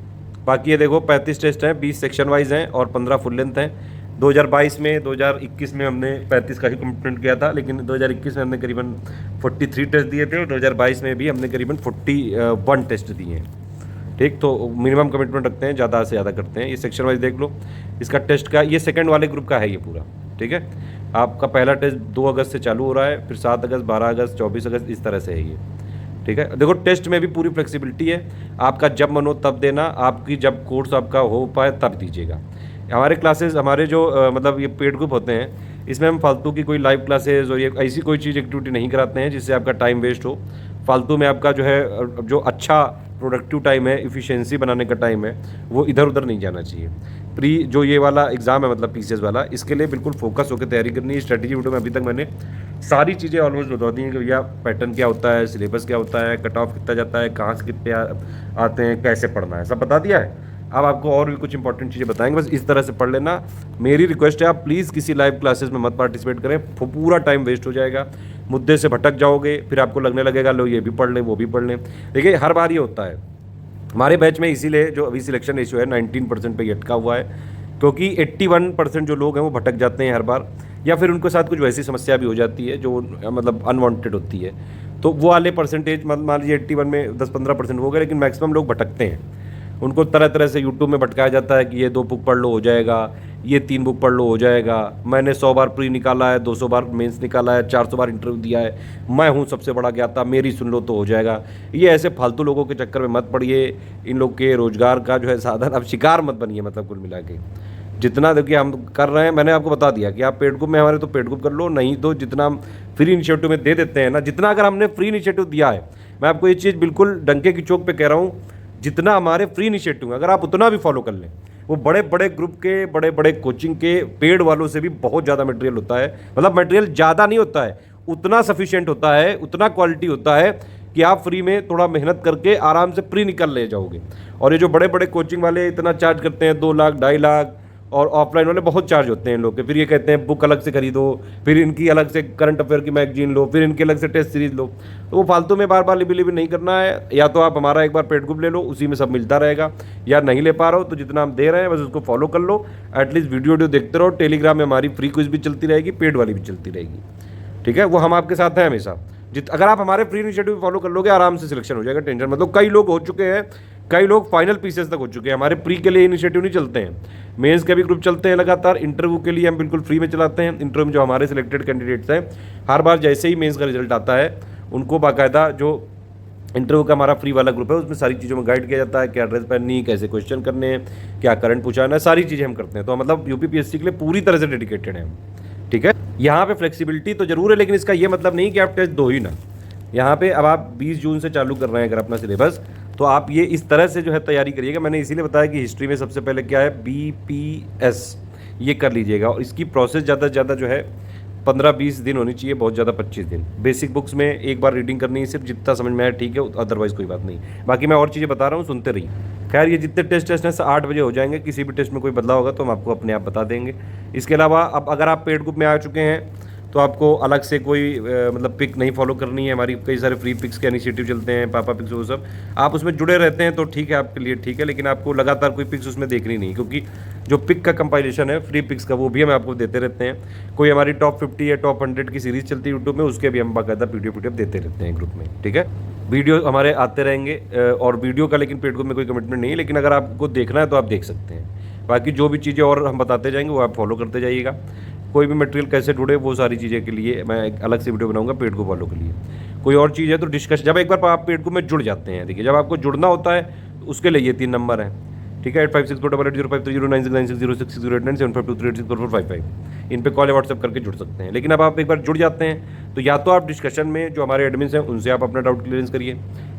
बाकी ये देखो 35 टेस्ट हैं, 20 सेक्शन वाइज हैं और 15 फुल लेंथ हैं। 2022 में 2021 में हमने 35 का ही कमिटमेंट किया था, लेकिन 2021 में हमने करीबन 43 टेस्ट दिए थे और 2022 में भी हमने करीबन 41 टेस्ट दिए हैं, ठीक। तो मिनिमम कमिटमेंट रखते हैं, ज़्यादा से ज़्यादा करते हैं। ये सेक्शन वाइज देख लो, इसका टेस्ट का ये सेकंड वाले ग्रुप का है ये पूरा, ठीक है। आपका पहला टेस्ट 2 अगस्त से चालू हो रहा है, फिर 7 अगस्त, 12 अगस्त, 24 अगस्त, इस तरह से है ये, ठीक है। देखो टेस्ट में भी पूरी फ्लेक्सिबिलिटी है, आपका जब मन हो तब देना, आपकी जब कोर्स आपका हो पाए तब दीजिएगा। हमारे क्लासेस, हमारे जो मतलब ये पेड ग्रुप होते हैं, इसमें हम फालतू की कोई लाइव क्लासेस और ये ऐसी कोई चीज़ एक्टिविटी नहीं कराते हैं जिससे आपका टाइम वेस्ट हो। फालतू में आपका जो है जो अच्छा प्रोडक्टिव टाइम है, इफ़िशिएंसी बनाने का टाइम है, वो इधर उधर नहीं जाना चाहिए। प्री जो ये वाला एग्ज़ाम है मतलब PCS वाला, इसके लिए बिल्कुल फोकस होकर तैयारी करनी है। स्ट्रेटजी वीडियो में अभी तक मैंने सारी चीज़ें ऑलमोस्ट बता दी हैं कि भैया पैटर्न क्या होता है, सिलेबस क्या होता है, कट ऑफ कितना जाता है, कहाँ से कितने आते हैं, कैसे पढ़ना है, सब बता दिया है। अब आपको और भी कुछ इंपॉर्टेंट चीज़ें बताएंगे, बस इस तरह से पढ़ लेना। मेरी रिक्वेस्ट है आप प्लीज़ किसी लाइव क्लासेस में मत पार्टिसिपेट करें, पूरा टाइम वेस्ट हो जाएगा, मुद्दे से भटक जाओगे, फिर आपको लगने लगेगा लो ये भी पढ़ लें वो भी पढ़ लें। देखिए हर बार ये होता है हमारे बैच में, इसीलिए जो अभी सिलेक्शन रेशियो है 19% पे ही अटका हुआ है, क्योंकि 81% जो लोग हैं वो भटक जाते हैं हर बार, या फिर उनके साथ कुछ वैसी समस्या भी हो जाती है जो मतलब अनवांटेड होती है। तो वो वाले परसेंटेज मान लीजिए 81 में 10-15% हो गए, लेकिन मैक्सिमम लोग भटकते हैं। उनको तरह तरह से यूट्यूब में भटकाया जाता है कि ये 2 बुक पढ़ लो हो जाएगा, ये 3 बुक पढ़ लो हो जाएगा, मैंने 100 बार प्री निकाला है, 200 बार मेंस निकाला है, 400 बार इंटरव्यू दिया है, मैं हूँ सबसे बड़ा ज्ञाता, मेरी सुन लो तो हो जाएगा। ये ऐसे फालतू लोगों के चक्कर में मत पड़िए, इन लोग के रोजगार का जो है साधन अब शिकार मत बनिए। मतलब कुल मिला के जितना देखिए हम कर रहे हैं, मैंने आपको बता दिया कि आप पेड ग्रुप में हमारे तो पेड ग्रुप कर लो, नहीं तो जितना हम फ्री इनिशिएटिव में दे देते हैं ना, जितना अगर हमने फ्री इनिशिएटिव दिया है, मैं आपको ये चीज़ बिल्कुल डंके की चौक पे कह रहा हूँ, जितना हमारे फ्री इनिशिएटिव अगर आप उतना भी फॉलो कर लें, वो बड़े बड़े ग्रुप के, बड़े बड़े कोचिंग के पेड वालों से भी बहुत ज़्यादा मटेरियल होता है। मतलब मटेरियल ज़्यादा नहीं होता है, उतना सफिशिएंट होता है, उतना क्वालिटी होता है कि आप फ्री में थोड़ा मेहनत करके आराम से प्री निकल ले जाओगे। और ये जो बड़े बड़े कोचिंग वाले इतना चार्ज करते हैं, 2 लाख 2.5 लाख, और ऑफलाइन वाले बहुत चार्ज होते हैं इन लोग के। फिर ये कहते हैं बुक अलग से खरीदो, फिर इनकी अलग से करंट अफेयर की मैगजीन लो, फिर इनके अलग से टेस्ट सीरीज लो। तो वो फालतू में बार बार लिबी नहीं करना है। या तो आप हमारा एक बार पेड ग्रुप ले लो, उसी में सब मिलता रहेगा, या नहीं ले पा रहे हो तो जितना हम दे रहे हैं बस उसको फॉलो कर लो। एटलीस्ट वीडियो देखते रहो। टेलीग्राम में हमारी फ्री क्विज भी चलती रहेगी, पेड वाली भी चलती रहेगी, ठीक है। वो हम आपके साथ हैं हमेशा। अगर आप हमारे फ्री इनिशिएटिव फॉलो कर लोगे, आराम से सिलेक्शन हो जाएगा, टेंशन मतलब। कई लोग हो चुके हैं, कई लोग फाइनल पीसेस तक हो चुके हैं। हमारे प्री के लिए इनिशिएटिव नहीं चलते हैं, मेंस के भी ग्रुप चलते हैं लगातार। इंटरव्यू के लिए हम बिल्कुल फ्री में चलाते हैं। इंटरव्यू में जो हमारे सिलेक्टेड कैंडिडेट्स हैं, हर बार जैसे ही मेंस का रिजल्ट आता है, उनको बाकायदा जो इंटरव्यू का हमारा फ्री वाला ग्रुप है उसमें सारी चीज़ों में गाइड किया जाता है, क्या ड्रेस पहननी, कैसे क्वेश्चन करने हैं, क्या करंट पूछाना है, सारी चीज़ें हम करते हैं। तो मतलब UPPSC के लिए पूरी तरह से डेडिकेटेड है हम, ठीक है। यहाँ पे फ्लेक्सिबिलिटी तो जरूर है, लेकिन इसका ये मतलब नहीं कि आप टेस्ट दो ही ना। यहाँ पे अब आप 20 जून से चालू कर रहे हैं अगर अपना सिलेबस, तो आप ये इस तरह से जो है तैयारी करिएगा। मैंने इसीलिए बताया कि हिस्ट्री में सबसे पहले क्या है, BPS ये कर लीजिएगा। और इसकी प्रोसेस ज़्यादा से ज़्यादा जो है 15-20 दिन होनी चाहिए, बहुत ज़्यादा 25 दिन। बेसिक बुक्स में एक बार रीडिंग करनी है, सिर्फ जितना समझ में आया ठीक है, अदरवाइज़ कोई बात नहीं। बाकी मैं और चीज़ें बता रहा हूँ, सुनते रहिए। खैर ये जितने टेस्ट हैं 8 बजे हो जाएंगे। किसी भी टेस्ट में कोई बदलाव होगा तो हम आपको अपने आप बता देंगे। इसके अलावा अब अगर आप पेड ग्रुप में आ चुके हैं तो आपको अलग से कोई मतलब पिक नहीं फॉलो करनी है। हमारी कई सारे फ्री पिक्स के इनिशिएटिव चलते हैं, पापा पिक्स, वो सब आप उसमें जुड़े रहते हैं तो ठीक है, आपके लिए ठीक है। लेकिन आपको लगातार कोई पिक्स उसमें देखनी नहीं, क्योंकि जो पिक का कंपाइलेशन है फ्री पिक्स का, वो भी हम आपको देते रहते हैं। कोई हमारी टॉप 50 या टॉप 100 की सीरीज़ चलती है यूट्यूब में, उसके भी हम बाकायदा PDF देते रहते हैं ग्रुप में, ठीक है। वीडियो हमारे आते रहेंगे और वीडियो का लेकिन पेड ग्रुप में कोई कमिटमेंट नहीं है, लेकिन अगर आपको देखना है तो आप देख सकते हैं। बाकी जो भी चीज़ें और हम बताते जाएंगे वो आप फॉलो करते जाइएगा। कोई भी मटेरियल कैसे ढूंढे वो सारी चीज़ें के लिए मैं एक अलग से वीडियो बनाऊंगा पेड ग्रुप वालों के लिए। कोई और चीज़ है तो डिस्कस, जब एक बार आप पेड ग्रुप में जुड़ जाते हैं, देखिए जब आपको जुड़ना होता है तो उसके लिए ये 3 नंबर हैं, ठीक है। 856488053096096752386445 इन पे कॉल या व्हाट्सएप करके जुड़ सकते हैं। लेकिन अब आप एक बार जुड़ जाते हैं तो या तो आप डिस्कशन में जो हमारे एडमिन्स हैं उनसे आप अपना डाउट क्लियरेंस करिए,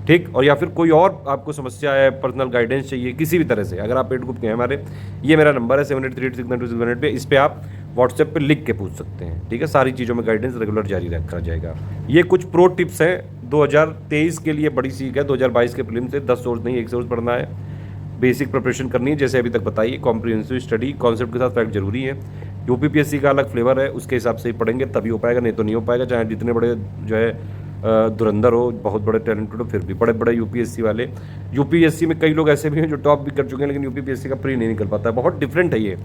ठीक। और या फिर कोई और आपको समस्या है, पर्सनल गाइडेंस चाहिए किसी भी तरह से, अगर आप पेड ग्रुप के हैं हमारे, ये मेरा नंबर है 7838692618 पे, इस पे आप व्हाट्सएप पे लिख के पूछ सकते हैं। ठीक है, सारी चीज़ों में गाइडेंस रेगुलर जारी रखा जाएगा। ये कुछ प्रो टिप्स हैं 2023 के लिए, बड़ी सीख है। 2022 के फिल्म से 10 सोर्स नहीं 1 सोर्स पढ़ना है, बेसिक प्रिपरेशन करनी है जैसे अभी तक बताइए, कॉम्प्रिहेंसिव स्टडी, कॉन्सेप्ट के साथ फैक्ट जरूरी है। यूपीपीएससी का अलग फ्लेवर है, उसके हिसाब से ही पढ़ेंगे तभी हो पाएगा, नहीं तो नहीं हो पाएगा। चाहे जितने बड़े जो है धुरंधर हो, बहुत बड़े टैलेंटेड हो, फिर भी बड़े बड़े यूपीएससी वाले, यूपीएससी में कई लोग ऐसे भी हैं जो टॉप भी कर चुके हैं, लेकिन यूपीपीएससी का प्री नहीं निकल पाता है। बहुत डिफरेंट है ये,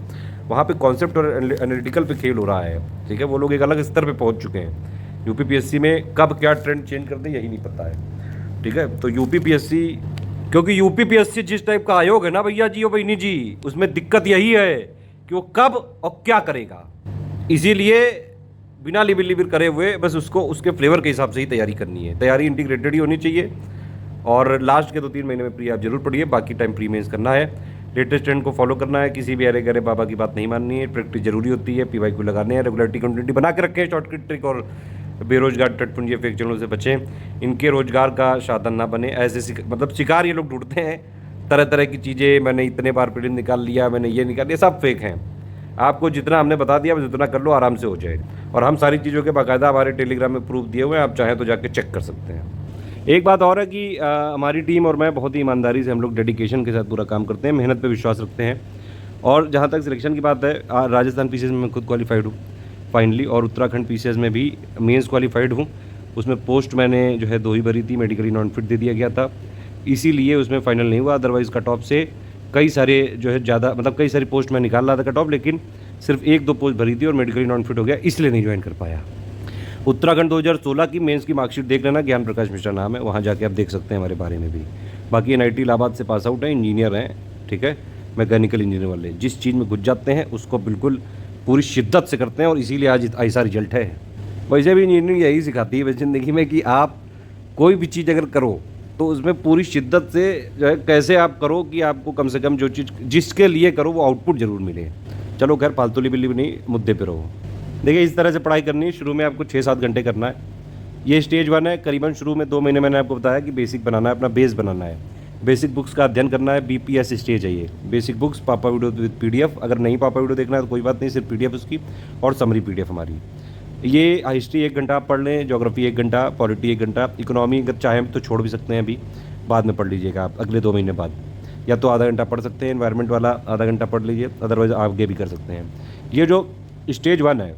वहाँ पे कॉन्सेप्ट और एनालिटिकल पे खेल हो रहा है। ठीक है, वो लोग एक अलग स्तर पे पहुँच चुके हैं। यूपीपीएससी में कब क्या ट्रेंड चेंज कर दें यही नहीं पता है। ठीक है, तो यूपीपीएससी, क्योंकि यूपीपीएससी जिस टाइप का आयोग है ना भैया जी और बहनी जी, उसमें दिक्कत यही है कि वो कब और क्या करेगा, इसीलिए बिना लिबिर करे हुए बस उसको उसके फ्लेवर के हिसाब से ही तैयारी करनी है। तैयारी इंटीग्रेटेड ही होनी चाहिए, और लास्ट के 2-3 महीने में प्री आप जरूर पढ़िए, बाकी टाइम प्री मेंस करना है, लेटेस्ट ट्रेंड को फॉलो करना है, किसी भी अरे गरे बाबा की बात नहीं माननी है, प्रैक्टिस जरूरी होती है, PYQ लगाने हैं, रेगुलरिटी कंटिन्यूटी बना के रखें, शॉर्टकट ट्रिक और बेरोजगार टटपुंजे फेक चैनलों से बचें, इनके रोजगार का साधन ना बने। ऐसे मतलब शिकार ये लोग ढूंढते हैं, तरह तरह की चीज़ें, मैंने इतने बार प्रीलिम निकाल लिया, मैंने ये निकाल लिया, सब फेक हैं। आपको जितना हमने बता दिया बस उतना कर लो, आराम से हो जाए। और हम सारी चीज़ों के बाकायदा हमारे टेलीग्राम में प्रूफ दिए हुए हैं, आप चाहें तो जाके चेक कर सकते हैं। एक बात और है कि हमारी टीम और मैं बहुत ही ईमानदारी से हम लोग डेडिकेशन के साथ पूरा काम करते हैं, मेहनत पे विश्वास रखते हैं। और जहाँ तक सिलेक्शन की बात है, राजस्थान पीसीएस में मैं खुद क्वालिफाइड हूँ फाइनली, और उत्तराखंड पीसीएस में भी मेंस क्वालिफाइड हूँ। उसमें पोस्ट मैंने जो है 2 ही भरी थी, मेडिकली नॉन फिट दे दिया गया था, इसीलिए उसमें फाइनल नहीं हुआ। अदरवाइज़ कट ऑफ से कई सारे जो है ज़्यादा, मतलब कई सारी पोस्ट मैं निकाल रहा था कट ऑफ, लेकिन सिर्फ 1-2 पोस्ट भरी थी और मेडिकली नॉन फिट हो गया, इसलिए नहीं ज्वाइन कर पाया। उत्तराखंड 2016 की मेंस की मार्कशीट देख लेना, ज्ञान प्रकाश मिश्रा नाम है, वहाँ जाके आप देख सकते हैं हमारे बारे में भी। बाकी NIT इलाहाबाद से पास आउट है, इंजीनियर हैं। ठीक है, मैकेनिकल इंजीनियर वाले जिस चीज़ में घुस जाते हैं उसको बिल्कुल पूरी शिद्दत से करते हैं, और इसीलिए आज ऐसा रिजल्ट है। वैसे भी इंजीनियरिंग यही सिखाती है वैसे ज़िंदगी में कि आप कोई भी चीज़ अगर करो तो उसमें पूरी शिद्दत से जो है कैसे आप करो कि आपको कम से कम जो चीज़ जिसके लिए करो वो आउटपुट ज़रूर मिले। चलो खैर, फालतू लिबी नहीं, मुद्दे पे रहो। देखिए, इस तरह से पढ़ाई करनी है। शुरू में आपको 6-7 घंटे करना है, ये स्टेज 1 है। करीबन शुरू में 2 महीने मैंने आपको बताया कि बेसिक बनाना है, अपना बेस बनाना है, बेसिक बुक्स का अध्ययन करना है। BPS स्टेज है ये, बेसिक बुक्स, पापा वीडियो विद PDF। अगर नहीं पापा वीडियो देखना है तो कोई बात नहीं, सिर्फ PDF उसकी और समरी PDF हमारी। ये हिस्ट्री 1 घंटा आप पढ़ लें, ज्योग्राफी 1 घंटा, पॉलिटी 1 घंटा, इकोनॉमी अगर चाहें तो छोड़ भी सकते हैं, अभी बाद में पढ़ लीजिएगा आप अगले 2 महीने बाद, या तो आधा घंटा पढ़ सकते हैं, एनवायरनमेंट वाला आधा घंटा पढ़ लीजिए, अदरवाइज आगे भी कर सकते हैं। ये जो स्टेज 1 है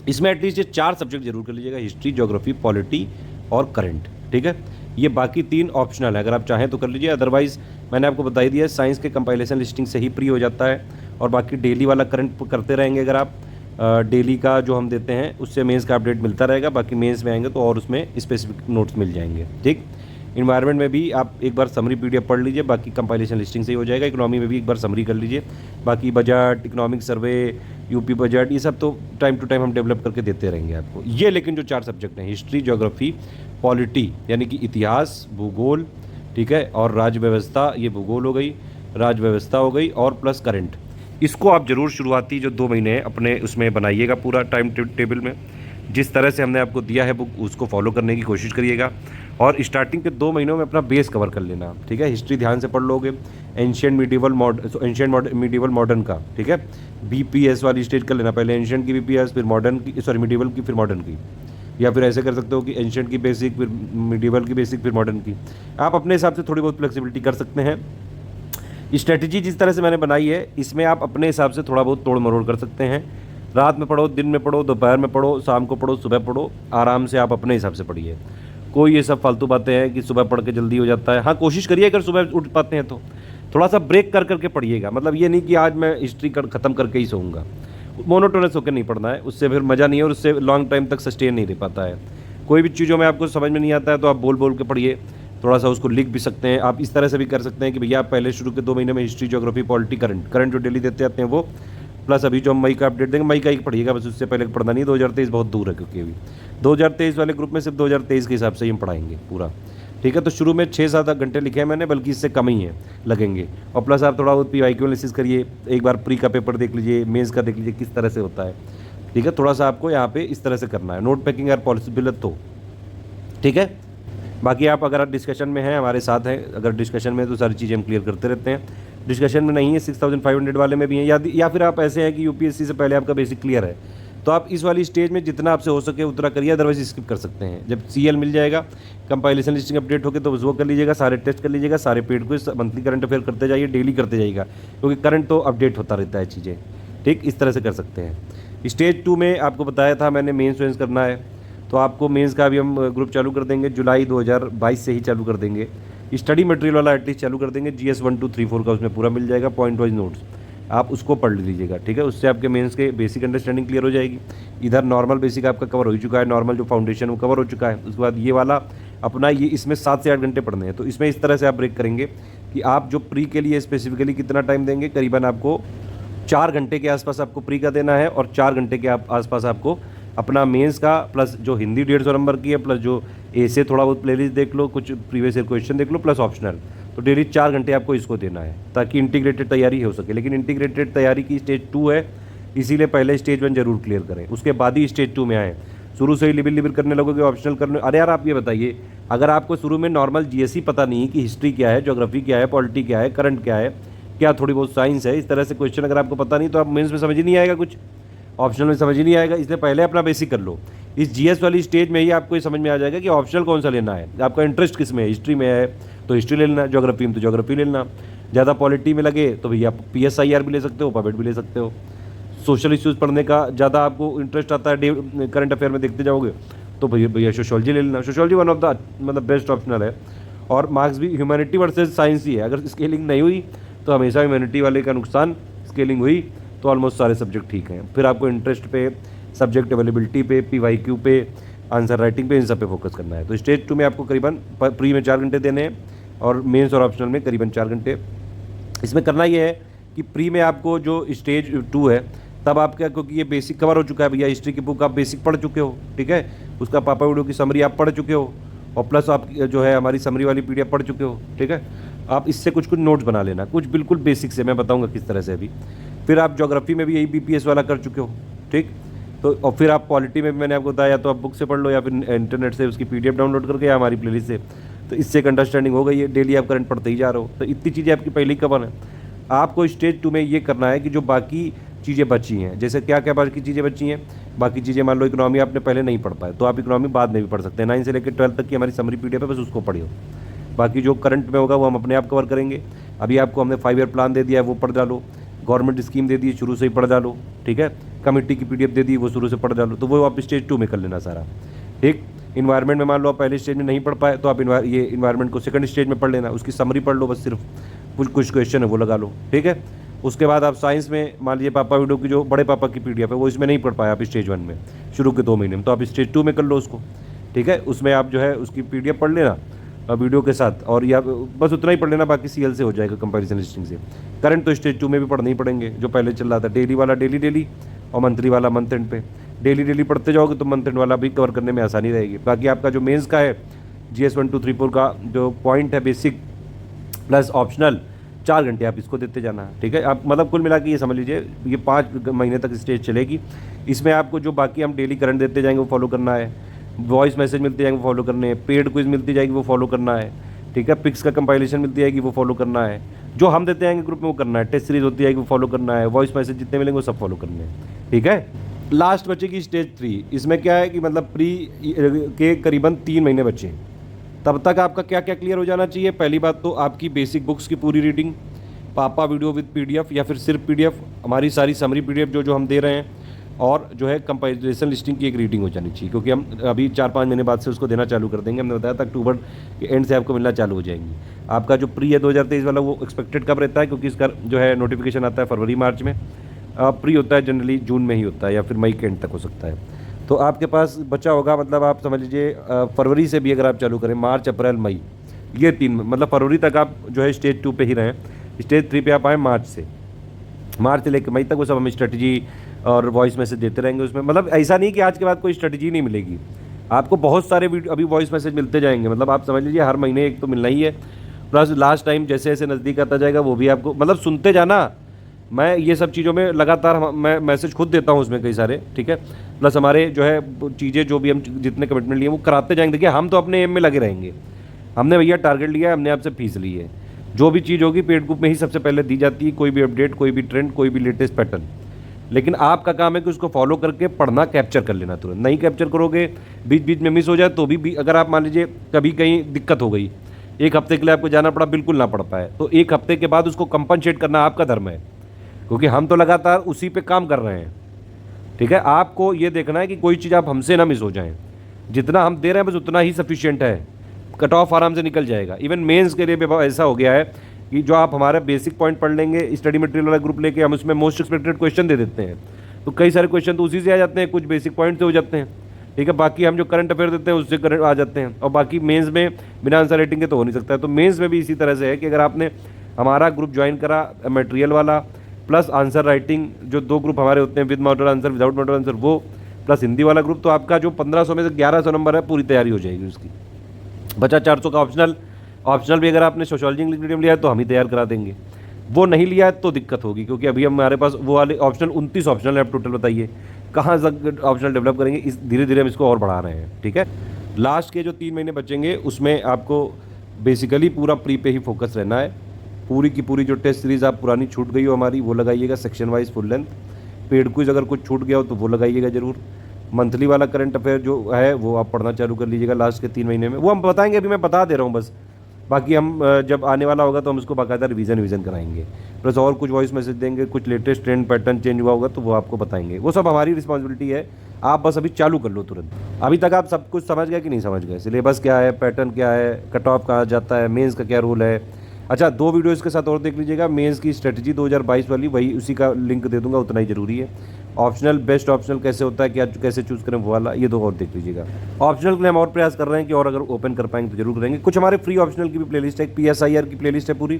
इसमें एटलीस्ट ये 4 सब्जेक्ट जरूर कर लीजिएगा, हिस्ट्री, ज्योग्राफी, पॉलिटी और करंट। ठीक है, ये बाकी 3 ऑप्शनल है, अगर आप चाहें तो कर लीजिए, अदरवाइज मैंने आपको बता ही दिया, साइंस के कंपाइलेशन लिस्टिंग से ही प्री हो जाता है। और बाकी डेली वाला करंट करते रहेंगे, अगर आप डेली का जो हम देते हैं उससे मेंस का अपडेट मिलता रहेगा। बाकी मेंस में आएंगे तो और उसमें स्पेसिफिक नोट्स मिल जाएंगे। ठीक, इन्वायरमेंट में भी आप एक बार समरी PDF पढ़ लीजिए, बाकी कंपाइलेशन लिस्टिंग से ही हो जाएगा। इकोनॉमी में भी एक बार समरी कर लीजिए, बाकी budget, economic survey, UP budget, ये सब तो टाइम टू टाइम हम डेवलप करके देते रहेंगे आपको। ये लेकिन जो 4 सब्जेक्ट हैं, हिस्ट्री, ज्योग्राफी, पॉलिटी यानी कि इतिहास, भूगोल, ठीक है, और राज्य व्यवस्था, ये भूगोल हो गई, राज्य व्यवस्था हो गई, और प्लस करंट, इसको आप ज़रूर शुरुआती जो 2 महीने हैं अपने उसमें बनाइएगा पूरा टाइम टेबल में। जिस तरह से हमने आपको दिया है बुक, उसको फॉलो करने की कोशिश करिएगा, और स्टार्टिंग के 2 महीनों में अपना बेस कवर कर लेना। ठीक है, हिस्ट्री ध्यान से पढ़ लोगे, एंशियंट मिडीवल मॉडर्न का, ठीक है, BPS वाली स्टेज कर लेना, पहले एंशियंट की BPS, फिर मॉडर्न की, सॉरी मिडीवल की, फिर मॉडर्न की, या फिर ऐसे कर सकते हो कि एंशियंट की बेसिक, फिर मिडीवल की बेसिक, फिर मॉडर्न की। आप अपने हिसाब से थोड़ी बहुत फ्लेक्सिबिलिटी कर सकते हैं। स्ट्रेटजी जिस तरह से मैंने बनाई है, इसमें आप अपने हिसाब से थोड़ा बहुत तोड़ मरोड़ कर सकते हैं। रात में पढ़ो, दिन में पढ़ो, दोपहर में पढ़ो, शाम को पढ़ो, सुबह पढ़ो, आराम से आप अपने हिसाब से पढ़िए। कोई ये सब फालतू बातें हैं कि सुबह पढ़ के जल्दी हो जाता है। हाँ, कोशिश करिए अगर सुबह उठ पाते हैं तो थोड़ा सा ब्रेक कर करके पढ़िएगा। मतलब ये नहीं कि आज मैं हिस्ट्री ख़त्म करके ही सोऊंगा, मोनोटोनस होकर नहीं पढ़ना है, उससे फिर मज़ा नहीं है और उससे लॉन्ग टाइम तक सस्टेन नहीं रह पाता है। कोई भी चीज़ों में आपको समझ में नहीं आता है तो आप बोल बोल के पढ़िए, थोड़ा सा उसको लिख भी सकते हैं। आप इस तरह से भी कर सकते हैं कि भैया आप पहले शुरू के 2 महीने में हिस्ट्री, ज्योग्राफी, पॉलिटी, करंट जो डेली देते आते हैं वो, प्लस अभी जो हम मई का अपडेट देंगे, मई का ही पढ़िएगा बस, उससे पहले पढ़ना नहीं। 2023 बहुत दूर है, क्योंकि अभी 2023 वाले ग्रुप में सिर्फ 2023 के हिसाब से ही हम पढ़ाएंगे पूरा। ठीक है, तो शुरू में 6-7 घंटे लिखे हैं मैंने, बल्कि इससे कम ही है लगेंगे। और प्लस आप थोड़ा बहुत PYQ एनालिसिस करिए, एक बार प्री का पेपर देख लीजिए, मेंस का देख लीजिए किस तरह से होता है। ठीक है, थोड़ा सा आपको यहाँ पे इस तरह से करना है, नोट पेकिंग अगर पॉसिबल है तो। ठीक है, बाकी आप अगर आप डिस्कशन में हैं, हमारे साथ हैं, अगर डिस्कशन में तो सारी चीज़ें हम क्लियर करते रहते हैं। डिस्कशन में नहीं है 6500 वाले में भी हैं, या फिर आप ऐसे हैं कि यूपीएससी से पहले आपका बेसिक क्लियर है, तो आप इस वाली स्टेज में जितना आपसे हो सके उतना करिए, अदरवाइज स्किप कर सकते हैं। जब सीएल मिल जाएगा, कंपाइलेशन लिस्टिंग अपडेट होकर, तो वो कर लीजिएगा, सारे टेस्ट कर लीजिएगा, सारे paid quiz, monthly current affair करते जाइए, डेली करते जाइएगा, क्योंकि करंट तो अपडेट होता रहता है चीज़ें। ठीक, इस तरह से कर सकते हैं। स्टेज 2 में आपको बताया था मैंने, मेंस वेंस करना है, तो आपको मेंस का भी हम ग्रुप चालू कर देंगे, जुलाई 2022 से ही चालू कर देंगे। स्टडी मटेरियल वाला एटलीस्ट चालू कर देंगे, GS 1 2 3 4 का उसमें पूरा मिल जाएगा, पॉइंट वाइज नोट्स, आप उसको पढ़ लीजिएगा। ठीक है, उससे आपके मेंस के बेसिक अंडरस्टैंडिंग क्लियर हो जाएगी। इधर नॉर्मल बेसिक आपका कवर हो ही चुका है, नॉर्मल जो फाउंडेशन वो कवर हो चुका है। उसके बाद ये वाला अपना, ये इसमें 7 से 8 घंटे पढ़ने हैं, तो इसमें इस तरह से आप ब्रेक करेंगे कि आप जो प्री के लिए स्पेसिफिकली कितना टाइम देंगे, करीबन आपको 4 घंटे के आसपास आपको प्री का देना है, और 4 घंटे के आसपास आपको अपना मेंस का, प्लस जो हिंदी 150 नंबर की है, प्लस जो ऐसे थोड़ा बहुत प्लेलिस्ट देख लो, कुछ प्रीवियस ईयर क्वेश्चन देख लो, प्लस ऑप्शनल, तो डेली 4 घंटे आपको इसको देना है, ताकि इंटीग्रेटेड तैयारी हो सके। लेकिन इंटीग्रेटेड तैयारी की स्टेज 2 है, इसीलिए पहले स्टेज 1 जरूर क्लियर करें, उसके बाद ही स्टेज 2 में आएँ। शुरू से ही लिबिल करने लगोगे, ऑप्शनल करने, अरे यार आप ये बताइए, अगर आपको शुरू में नॉर्मल GSE पता नहीं कि हिस्ट्री क्या है, ज्योग्राफी क्या है, पॉलिटी क्या है, करंट क्या है, क्या थोड़ी बहुत साइंस है, इस तरह से क्वेश्चन अगर आपको पता नहीं, तो आप मेंस में समझ ही नहीं आएगा, कुछ ऑप्शनल में समझ ही नहीं आएगा। इसलिए पहले अपना बेसिक कर लो। इस GS वाली स्टेज में ही आपको ये समझ में आ जाएगा कि ऑप्शनल कौन सा लेना है, आपका इंटरेस्ट किस में है। हिस्ट्री में है तो हिस्ट्री ले लेना, ज्योग्राफी में तो ज्योग्राफी ले लेना, ज़्यादा पॉलिटी में लगे तो भैया आप PSIR भी ले सकते हो, पपेट भी ले सकते हो। सोशल इश्यूज़ पढ़ने का ज़्यादा आपको इंटरेस्ट आता है, करंट अफेयर में देखते जाओगे, तो भैया सोशोलॉजी ले लेना। सोशोलॉजी वन ऑफ द मतलब बेस्ट ऑप्शनल है, और मार्क्स भी ह्यूमैनिटी वर्सेस साइंस ही है। अगर स्केलिंग नहीं हुई तो हमेशा ह्यूमैनिटी वाले का नुकसान, स्केलिंग हुई तो ऑलमोस्ट सारे सब्जेक्ट ठीक हैं। फिर आपको इंटरेस्ट पे, सब्जेक्ट अवेलेबिलिटी पे, PYQ पे, आंसर राइटिंग पे, इन सब पे फोकस करना है। तो स्टेज 2 में आपको करीबन प्री में 4 घंटे देने हैं, और मेंस और ऑप्शनल में करीबन 4 घंटे। इसमें करना ये है कि प्री में आपको जो स्टेज 2 है, तब आप क्या, क्योंकि ये बेसिक कवर हो चुका है भैया, हिस्ट्री की बुक आप बेसिक पढ़ चुके हो, ठीक है, उसका पापा वीडियो की समरी आप पढ़ चुके हो, और प्लस आप जो है हमारी समरी वाली PDF पढ़ चुके हो, ठीक है। आप इससे कुछ नोट्स बना लेना, कुछ बिल्कुल बेसिक से, मैं बताऊंगा किस तरह से अभी। फिर आप ज्योग्राफी में भी यही BPS वाला कर चुके हो, ठीक। तो और फिर आप पॉलिटी में भी मैंने आपको बताया, तो आप बुक से पढ़ लो, या फिर इंटरनेट से उसकी PDF डाउनलोड करके, या हमारी प्लेलिस्ट से, तो इससे एक अंडरस्टैंडिंग हो गई है। डेली आप करंट पढ़ते ही जा रहे हो, तो इतनी चीज़ें आपकी पहले ही कवर है। आपको स्टेज 2 में ये करना है कि जो बाकी चीज़ें बची हैं, जैसे क्या क्या बाकी चीज़ें बची हैं, बाकी चीज़ें मान लो इकोनॉमी आपने पहले नहीं पढ़ पाए, तो आप इकोनॉमी बाद में भी पढ़ सकते हैं। 9 से लेकर 12 तक की हमारी समरी PDF है, बस उसको पढ़ियो। बाकी जो करंट में होगा वो हम अपने आप कवर करेंगे। अभी आपको हमने 5 ईयर प्लान दे दिया है, वो पढ़ डालो। गवर्नमेंट स्कीम दे दी, शुरू से ही पढ़ डालो, ठीक है। कमेटी की PDF दे दी, वो शुरू से पढ़ डालो, तो वो आप स्टेज 2 में कर लेना सारा, ठीक। इन्वायरमेंट में मान लो आप पहले स्टेज में नहीं पढ़ पाए, तो आप ये इन्वायरमेंट को सेकंड स्टेज में पढ़ लेना, उसकी समरी पढ़ लो, बस सिर्फ कुछ क्वेश्चन है वो लगा लो, ठीक है। उसके बाद आप साइंस में मान लीजिए पापा वीडियो की जो बड़े पापा की PDF है, वो इसमें नहीं पढ़ पाया आप स्टेज 1 में शुरू के 2 महीने में, तो आप स्टेज 2 में कर लो उसको, ठीक है। उसमें आप जो है उसकी PDF पढ़ लेना वीडियो के साथ, और या बस उतना ही पढ़ लेना, बाकी CL से हो जाएगा कंपैरिजन लिस्टिंग से। करंट तो स्टेज 2 में भी पढ़ने ही पड़ेंगे, जो पहले चल रहा था, डेली वाला डेली, और मंथली वाला मंथ एंड पे। डेली पढ़ते जाओगे तो मंथ एंड वाला भी कवर करने में आसानी रहेगी। बाकी आपका जो मेंस का है, GS 1 2 3 4 का जो पॉइंट है, बेसिक प्लस ऑप्शनल, 4 घंटे आप इसको देते जाना, ठीक है। आप मतलब कुल मिला के ये समझ लीजिए, ये 5 महीने तक स्टेज चलेगी। इसमें आपको जो बाकी हम डेली करंट देते जाएंगे वो फॉलो करना है, वॉइस मैसेज मिलते जाएंगे वो फॉलो करने हैं, पेड क्विज मिलती जाएगी वो फॉलो करना है, ठीक है। पिक्स का कंपाइलेशन मिलती जाएगी वो फॉलो करना है, जो हम देते जाएंगे ग्रुप में वो करना है, टेस्ट सीरीज होती जाएगी वो फॉलो करना है, वॉइस मैसेज जितने मिलेंगे वो सब फॉलो करने हैं, ठीक है। लास्ट बचेगी स्टेज 3। इसमें क्या है कि मतलब प्री के करीबन 3 महीने बचे, तब तक आपका क्या क्या क्लियर हो जाना चाहिए। पहली बात तो आपकी बेसिक बुक्स की पूरी रीडिंग, पापा वीडियो विद PDF या फिर सिर्फ PDF, हमारी सारी समरी PDF जो हम दे रहे हैं, और जो है कंपैरिजन लिस्टिंग की एक रीडिंग हो जानी चाहिए, क्योंकि हम अभी 4-5 महीने बाद से उसको देना चालू कर देंगे। हमने बताया था अक्टूबर के एंड से आपको मिलना चालू हो जाएंगी। आपका जो प्री है 2023 वाला, वो एक्सपेक्टेड कब रहता है, क्योंकि इसका जो है नोटिफिकेशन आता है फरवरी मार्च में, प्री होता है जनरली जून में ही होता है, या फिर मई के एंड तक हो सकता है। तो आपके पास बचा होगा, मतलब आप समझ लीजिए फरवरी से भी अगर आप चालू करें, मार्च अप्रैल मई, ये 3 मतलब फरवरी तक आप जो है स्टेज 2 पे ही रहें। स्टेज 3 पे आप आए मार्च से लेकर मई तक, वो सब हम स्ट्रेटजी और वॉइस मैसेज देते रहेंगे उसमें। मतलब ऐसा नहीं कि आज के बाद कोई स्ट्रेटजी नहीं मिलेगी, आपको बहुत सारे अभी वॉइस मैसेज मिलते जाएंगे। मतलब आप समझ लीजिए हर महीने एक तो मिलना ही है, प्लस लास्ट टाइम जैसे जैसे नज़दीक आता जाएगा वो भी आपको, मतलब सुनते जाना, मैं ये सब चीज़ों में लगातार मैं मैसेज खुद देता हूँ उसमें कई सारे, ठीक है। प्लस हमारे जो है चीज़ें जो भी हम जितने कमिटमेंट लिए वो कराते जाएंगे। देखिए हम तो अपने एम में लगे रहेंगे, हमने भैया टारगेट लिया है, हमने आपसे फीस ली है, जो भी चीज़ होगी पेड ग्रुप में ही सबसे पहले दी जाती है, कोई भी अपडेट, कोई भी ट्रेंड, कोई भी लेटेस्ट पैटर्न। लेकिन आपका काम है कि उसको फॉलो करके पढ़ना, कैप्चर कर लेना तुरंत। नहीं कैप्चर करोगे, बीच बीच में मिस हो जाए तो भी अगर आप मान लीजिए कभी कहीं दिक्कत हो गई, एक हफ्ते के लिए आपको जाना पड़ा, बिल्कुल ना पढ़ पाए, तो एक हफ्ते के बाद उसको कंपनसेट करना आपका धर्म है, क्योंकि हम तो लगातार उसी पे काम कर रहे हैं, ठीक है। आपको ये देखना है कि कोई चीज़ आप हमसे ना मिस हो जाए, जितना हम दे रहे हैं बस उतना ही सफिशिएंट है, कट ऑफ आराम से निकल जाएगा। इवन मेंस के लिए भी ऐसा हो गया है कि जो आप हमारे बेसिक पॉइंट पढ़ लेंगे, स्टडी मटेरियल वाला ग्रुप लेके हम उसमें मोस्ट एक्सपेक्टेड क्वेश्चन दे देते हैं, तो कई सारे क्वेश्चन तो उसी से आ जाते हैं, कुछ बेसिक पॉइंट से हो जाते हैं, ठीक है। बाकी हम जो करंट अफेयर देते हैं उससे करंट आ जाते हैं, और बाकी मेंस में बिना आंसर रेटिंग के तो हो नहीं सकता है। तो मेंस में भी इसी तरह से है कि अगर आपने हमारा ग्रुप ज्वाइन करा मटेरियल वाला प्लस आंसर राइटिंग, जो 2 ग्रुप हमारे होते हैं, with model answer, without model answer, वो प्लस हिंदी वाला ग्रुप, तो आपका जो 1500 में से 1100 नंबर है पूरी तैयारी हो जाएगी उसकी। बचा 400 का ऑप्शनल भी अगर आपने सोशियोलॉजी इंग्लिश मीडियम लिया है तो हम ही तैयार करा देंगे, वो नहीं लिया है तो दिक्कत होगी, क्योंकि अभी हमारे पास वो वाले ऑप्शनल 29 ऑप्शनल है। आप टोटल बताइए कहाँ तक ऑप्शनल डेवलप करेंगे, इस धीरे धीरे हम इसको और बढ़ा रहे हैं, ठीक है। लास्ट के जो 3 महीने बचेंगे उसमें आपको बेसिकली पूरा प्री पे ही फोकस रहना है। पूरी की पूरी जो टेस्ट सीरीज़ आप पुरानी छूट गई हो हमारी वो लगाइएगा, section wise full length. Paid quiz अगर कुछ छूट गया हो तो वो लगाइएगा ज़रूर। मंथली वाला करंट अफेयर जो है वो आप पढ़ना चालू कर लीजिएगा लास्ट के 3 महीने में, वो हम बताएंगे, अभी मैं बता दे रहा हूँ बस। बाकी हम जब आने वाला होगा तो हम उसको बाकायदा रिवीजन कराएंगे, प्लस और कुछ वॉइस मैसेज देंगे, कुछ लेटेस्ट ट्रेंड पैटर्न चेंज हुआ होगा तो वो आपको बताएंगे। वो सब हमारी रिस्पॉन्सिबिलिटी है, आप बस अभी चालू कर लो तुरंत। अभी तक आप सब कुछ समझ गए कि नहीं समझ गए? सिलेबस क्या है, पैटर्न क्या है, कट ऑफ कहाँ जाता है, मेंस का क्या रोल है। अच्छा 2 वीडियो इसके साथ और देख लीजिएगा, मेंस की स्ट्रेटजी 2022 वाली, वही उसी का लिंक दे दूंगा, उतना ही ज़रूरी है। ऑप्शनल, बेस्ट ऑप्शनल कैसे होता है, क्या कैसे चूज़ करें वो वाला, ये 2 और देख लीजिएगा। ऑप्शनल के लिए हम और प्रयास कर रहे हैं कि और अगर ओपन कर पाएंगे तो जरूर करेंगे। कुछ हमारे फ्री ऑप्शनल की भी प्लेलिस्ट है, PSIR की प्लेलिस्ट है पूरी,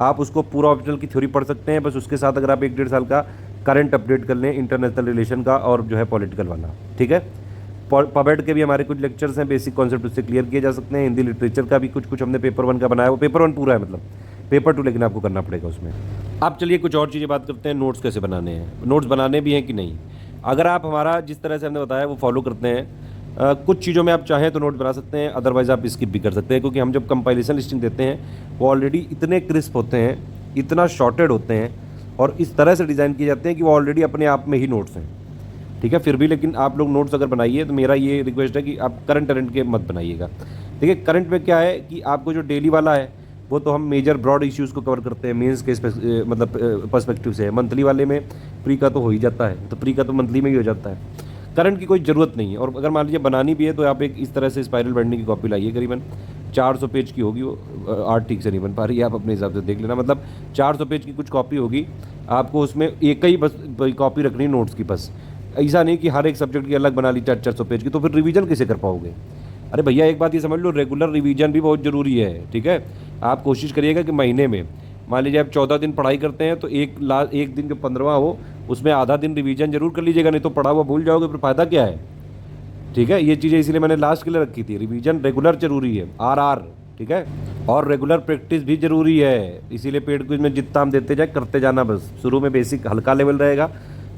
आप उसको पूरा ऑप्शनल की थ्योरी पढ़ सकते हैं। बस उसके साथ अगर आप 1-1.5 साल का करंट अपडेट कर लें, इंटरनेशनल रिलेशन का और जो है पॉलिटिकल वाला, ठीक है। पबेड के भी हमारे कुछ लेक्चर्स हैं, बेसिक कॉन्सेप्ट उससे क्लियर किए जा सकते हैं। हिंदी लिटरेचर का भी कुछ हमने पेपर 1 का बनाया, वो पेपर 1 पूरा है, मतलब पेपर 2 लेकिन आपको करना पड़ेगा उसमें। आप चलिए कुछ और चीज़ें बात करते हैं, नोट्स कैसे बनाने हैं, नोट्स बनाने भी हैं कि नहीं। अगर आप हमारा जिस तरह से हमने बताया वो फॉलो करते हैं, कुछ चीज़ों में आप चाहें तो नोट बना सकते हैं, अदरवाइज़ आप स्किप भी कर सकते हैं, क्योंकि हम जब कंपाइलेशन लिस्टिंग देते हैं वो ऑलरेडी इतने क्रिस्प होते हैं, इतना शॉर्टेड होते हैं और इस तरह से डिज़ाइन किए जाते हैं कि वो ऑलरेडी अपने आप में ही नोट्स हैं, ठीक है। फिर भी लेकिन आप लोग नोट्स अगर बनाइए तो मेरा ये रिक्वेस्ट है कि आप करंट के मत बनाइएगा। देखिए करंट में क्या है कि आपको जो डेली वाला है वो तो हम मेजर ब्रॉड इश्यूज़ को कवर करते हैं मेंस के मतलब पर्सपेक्टिव से। मंथली वाले में प्री का तो हो ही जाता है, तो प्री का तो मंथली में ही हो जाता है, करंट की कोई ज़रूरत नहीं है। और अगर मान लीजिए बनानी भी है तो आप एक इस तरह से स्पाइरल बाइंडिंग की कॉपी लाइए, करीबन 400 पेज की होगी वो, आर्ट ठीक से नहीं बन पा रही है, आप अपने हिसाब से देख लेना, मतलब 400 पेज की कुछ कॉपी होगी, आपको उसमें एक ही बस कॉपी रखनी नोट्स की बस। ऐसा नहीं कि हर एक सब्जेक्ट की अलग बना ली 400 पेज की, तो फिर रिवीजन कैसे कर पाओगे। अरे भैया एक बात ये समझ लो, रेगुलर रिवीजन भी बहुत ज़रूरी है, ठीक है। आप कोशिश करिएगा कि महीने में मान लीजिए आप 14 दिन पढ़ाई करते हैं तो एक दिन जो 15वां हो उसमें आधा दिन रिवीजन जरूर कर लीजिएगा, नहीं तो पढ़ा हुआ भूल जाओगे, फिर फ़ायदा क्या है, ठीक है। ये चीज़ें इसीलिए मैंने लास्ट के लिए रखी थी, रिवीजन रेगुलर जरूरी है, RR, ठीक है। और रेगुलर प्रैक्टिस भी जरूरी है, इसीलिए पेड क्विज में जितना हम देते जाए करते जाना, बस शुरू में बेसिक हल्का लेवल रहेगा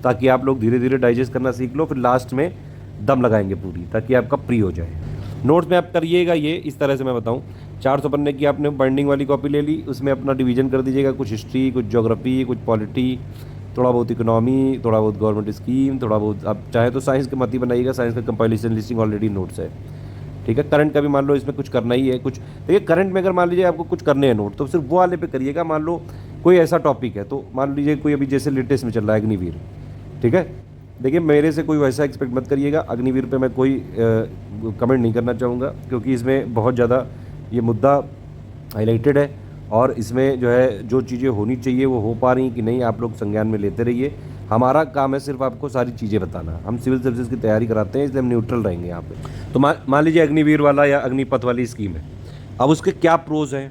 ताकि आप लोग धीरे धीरे डाइजेस्ट करना सीख लो, फिर लास्ट में दम लगाएंगे पूरी ताकि आपका प्री हो जाए। नोट्स में आप करिएगा ये इस तरह से मैं बताऊँ, 400 पन्ने की आपने बाइंडिंग वाली कॉपी ले ली, उसमें अपना डिवीजन कर दीजिएगा, कुछ हिस्ट्री, कुछ ज्योग्राफी, कुछ पॉलिटी, थोड़ा बहुत इकोनॉमी, थोड़ा बहुत गवर्नमेंट स्कीम, थोड़ा बहुत आप चाहे तो साइंस के मत ही बनाइएगा, साइंस का कंपाइलेशन लिस्टिंग ऑलरेडी नोट्स है, ठीक है। करंट का भी मान लो इसमें कुछ करना ही है, कुछ देखिए करंट में अगर मान लीजिए आपको कुछ करने हैं नोट तो सिर्फ वो वाले पे करिएगा। मान लो कोई ऐसा टॉपिक है तो मान लीजिए कोई अभी जैसे लेटेस्ट में चल रहा है अग्निवीर, ठीक है। देखिए मेरे से कोई वैसा एक्सपेक्ट मत करिएगा, अग्निवीर पे मैं कोई कमेंट नहीं करना चाहूँगा, क्योंकि इसमें बहुत ज़्यादा ये मुद्दा हाईलाइटेड है और इसमें जो है जो चीज़ें होनी चाहिए वो हो पा रही कि नहीं आप लोग संज्ञान में लेते रहिए। हमारा काम है सिर्फ आपको सारी चीज़ें बताना, हम सिविल सर्विसेज की तैयारी कराते हैं इसलिए हम न्यूट्रल रहेंगे यहाँ पे। तो मान लीजिए अग्निवीर वाला या अग्निपथ वाली स्कीम है, अब उसके क्या प्रोज हैं,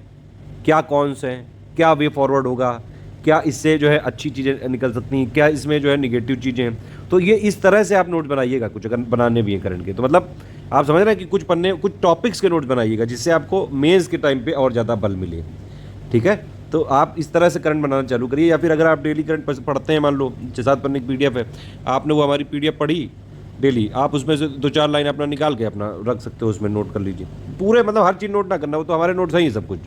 क्या कॉन्स हैं, क्या वे फॉरवर्ड होगा, क्या इससे जो है अच्छी चीज़ें निकल सकती हैं, क्या इसमें जो है निगेटिव चीज़ें हैं, तो ये इस तरह से आप नोट बनाइएगा। कुछ अगर बनाने भी है करंट के तो मतलब आप समझ रहे हैं कि कुछ पन्ने कुछ टॉपिक्स के नोट बनाइएगा जिससे आपको मेंस के टाइम पे और ज़्यादा बल मिले, ठीक है। तो आप इस तरह से करंट बनाना चालू करिए। या फिर अगर आप डेली करंट पढ़ते हैं, मान लो 6-7 पन्ने की पीडीएफ है, आपने वो हमारी पीडीएफ पढ़ी डेली, आप उसमें से 2-4 लाइन अपना निकाल के अपना रख सकते हो, उसमें नोट कर लीजिए। पूरे मतलब हर चीज़ नोट ना करना, वो तो हमारे नोट्स हैं ही सब कुछ।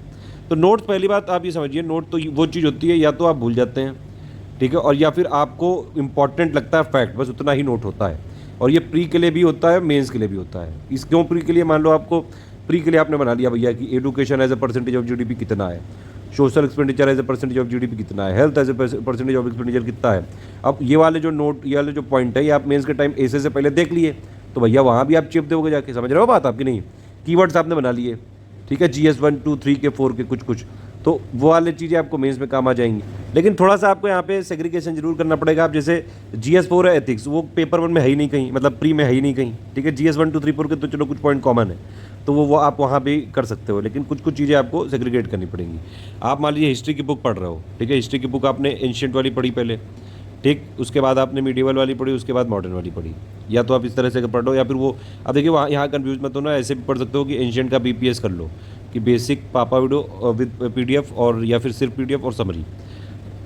तो नोट्स, पहली बात आप ये समझिए, नोट तो वो चीज़ होती है या तो आप भूल जाते हैं, ठीक है, और या फिर आपको इंपॉर्टेंट लगता है फैक्ट, बस उतना ही नोट होता है। और ये प्री के लिए भी होता है, मेंस के लिए भी होता है। इस क्यों प्री के लिए, मान लो आपको प्री के लिए आपने बना लिया भैया कि education as a percentage of GDP कितना है, social expenditure as a percentage of GDP कितना है, health as a percentage of expenditure कितना है। अब ये वाले जो नोट, ये वाले जो पॉइंट है, ये आप मेंस के टाइम ऐसे से पहले देख लिए, तो भैया वहाँ भी आप चिप दोगे जाके। समझ रहे हो बात आपकी? नहीं, कीवर्ड्स आपने बना लिए, ठीक है, GS 1 2 3 के 4 के कुछ, तो वो वाली चीज़ें आपको मेंस में काम आ जाएंगी। लेकिन थोड़ा सा आपको यहाँ पे सेग्रीगेशन जरूर करना पड़ेगा। आप जैसे GS 4 है एथिक्स, वो पेपर 1 में है ही नहीं कहीं, मतलब प्री में है ही नहीं कहीं, ठीक है। GS 1 2 3 4 के तो चलो कुछ पॉइंट कॉमन है, तो वो आप वहाँ भी कर सकते हो, लेकिन कुछ चीज़ें आपको सेग्रीगेट करनी पड़ेंगी। आप मान लीजिए हिस्ट्री की बुक पढ़ रहे हो, ठीक है, हिस्ट्री की बुक आपने एंशिएंट वाली पढ़ी पहले, ठीक, उसके बाद आपने मीडिएवल वाली पढ़ी, उसके बाद मॉडर्न वाली पढ़ी, या तो आप इस तरह से पढ़ लो, या फिर वो, अब देखिए वहाँ यहाँ कन्फ्यूज मत होना, ऐसे भी पढ़ सकते हो कि एंशिएंट का BPS कर लो, कि बेसिक पापा वीडियो विद PDF, और या फिर सिर्फ PDF और समरी।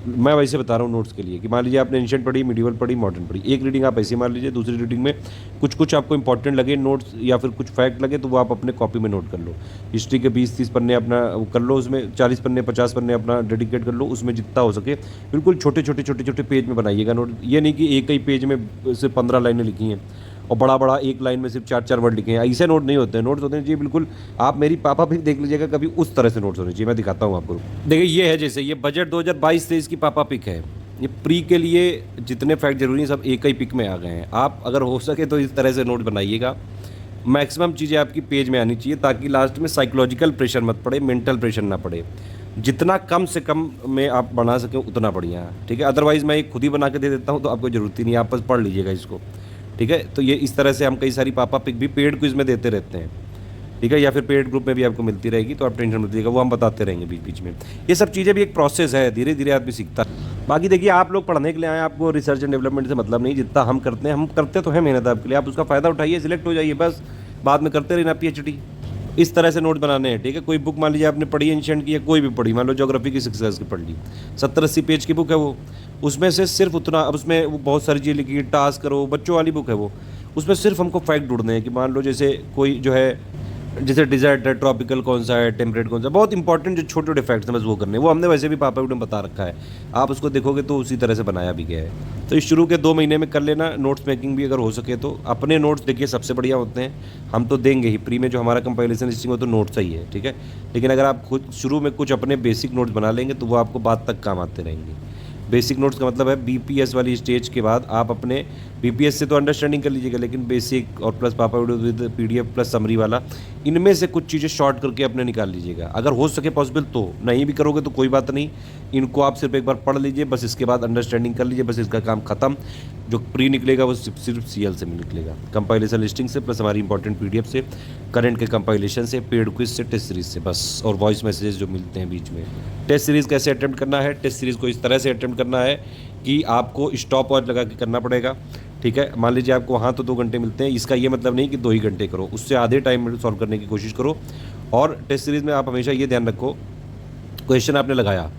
मैं वैसे बता रहा हूँ नोट्स के लिए, कि मान लीजिए आपने एंशिएंट पढ़ी, मीडिएवल पढ़ी, मॉडर्न पढ़ी, एक रीडिंग आप ऐसे मान लीजिए, दूसरी रीडिंग में कुछ आपको इंपॉर्टेंट लगे नोट्स या फिर कुछ फैक्ट लगे, तो वो आप अपने कॉपी में नोट कर लो। हिस्ट्री के 20-30 पन्ने अपना कर लो, उसमें 40 पन्ने 50 पन्ने अपना डेडिकेट कर लो, उसमें जितना हो सके बिल्कुल छोटे पेज में बनाइएगा नोट। ये नहीं कि एक ही पेज में सिर्फ 15 लाइनें लिखी हैं और बड़ा एक लाइन में सिर्फ 4-4 वर्ड लिखे हैं, ऐसे नोट नहीं होते हैं। नोट्स होते हैं चाहिए बिल्कुल, आप मेरी पापा भी देख लीजिएगा कभी, उस तरह से नोट्स होने चाहिए। मैं दिखाता हूँ आपको, देखिए ये है, जैसे ये बजट 2022-23 की पापा पिक है। ये प्री के लिए जितने फैक्ट जरूरी हैं सब एक ही पिक में आ गए हैं। आप अगर हो सके तो इस तरह से नोट बनाइएगा, मैक्सिमम चीज़ें आपकी पेज में आनी चाहिए, ताकि लास्ट में साइकोलॉजिकल प्रेशर मत पड़े, मेंटल प्रेशर ना पड़े। जितना कम से कम में आप बना सकें उतना बढ़िया है, ठीक है। अदरवाइज़ मैं एक खुद ही बना के दे देता हूँ, तो आपको ज़रूरत ही नहीं, आप बस पढ़ लीजिएगा इसको, ठीक है। तो ये इस तरह से हम कई सारी पापा पिक भी पेड क्विज में देते रहते हैं, ठीक है, या फिर पेड ग्रुप में भी आपको मिलती रहेगी, तो आप टेंशन मत लीजिएगा, वो हम बताते रहेंगे बीच में। ये सब चीज़ें भी एक प्रोसेस है, धीरे धीरे आदमी सीखता है। बाकी देखिए, आप लोग पढ़ने के लिए आए, आपको रिसर्च एंड डेवलपमेंट से मतलब नहीं, जितना हम करते तो हैं मेहनत आपके लिए, आप उसका फ़ायदा उठाइए, सिलेक्ट हो जाइए, बस बाद में करते रहना PhD। इस तरह से नोट बनाने हैं, ठीक है। कोई बुक मान लीजिए आपने पढ़ी एंशिएंट की, या कोई भी पढ़ी, मान लो ज्योग्राफी की 6 की पढ़ ली, 70-80 पेज की बुक है वो, उसमें से सिर्फ उतना, अब उसमें वो बहुत सारी चीज़ें लिखी, टास्क करो, बच्चों वाली बुक है वो, उसमें सिर्फ हमको फैक्ट ढूंढने हैं कि मान लो जैसे कोई जो है, जैसे डिजर्ट है, ट्रॉपिकल कौन सा है, टेम्परेट कौन सा, बहुत इंपॉर्टेंट जो छोटे फैक्ट्स हैं बस वो करने, वो हमने वैसे भी पापा वीडियो में बता रखा है, आप उसको देखोगे तो उसी तरह से बनाया भी गया है। तो इस शुरू के 2 महीने में कर लेना नोट्स मेकिंग भी, अगर हो सके तो। अपने नोट्स देखिए सबसे बढ़िया होते हैं, हम तो देंगे ही प्री में, जो हमारा कंपाइलेशन लिस्टिंग हो तो नोट्स ही है, ठीक है। लेकिन अगर आप खुद शुरू में कुछ अपने बेसिक नोट्स बना लेंगे तो वो आपको बाद तक काम आते रहेंगे। बेसिक नोट्स का मतलब है BPS वाली स्टेज के बाद आप अपने BPS से तो अंडरस्टैंडिंग कर लीजिएगा, लेकिन बेसिक और प्लस पापा video with PDF plus summary वाला, इनमें से कुछ चीज़ें शॉर्ट करके अपने निकाल लीजिएगा, अगर हो सके पॉसिबल। तो नहीं भी करोगे तो कोई बात नहीं, इनको आप सिर्फ एक बार पढ़ लीजिए, बस इसके बाद अंडरस्टैंडिंग कर लीजिए, बस इसका काम खत्म। जो प्री निकलेगा वो सिर्फ CL से निकलेगा, कंपाइलेशन लिस्टिंग से, प्लस हमारी इंपॉर्टेंट PDF से, करंट के कंपाइलेशन से, पेड क्विज से, टेस्ट सीरीज से, बस, और वॉइस मैसेजेस जो मिलते हैं बीच में। टेस्ट सीरीज़ कैसे अटेम्प्ट करना है? टेस्ट सीरीज़ को इस तरह से अटेम्प्ट करना है कि आपको स्टॉप वॉच लगा के करना पड़ेगा, ठीक है। मान लीजिए आपको वहाँ तो 2 घंटे मिलते हैं, इसका ये मतलब नहीं कि 2 ही घंटे करो, उससे आधे टाइम में सॉल्व करने की कोशिश करो। और टेस्ट सीरीज़ में आप हमेशा ये ध्यान रखो, क्वेश्चन आपने लगाया,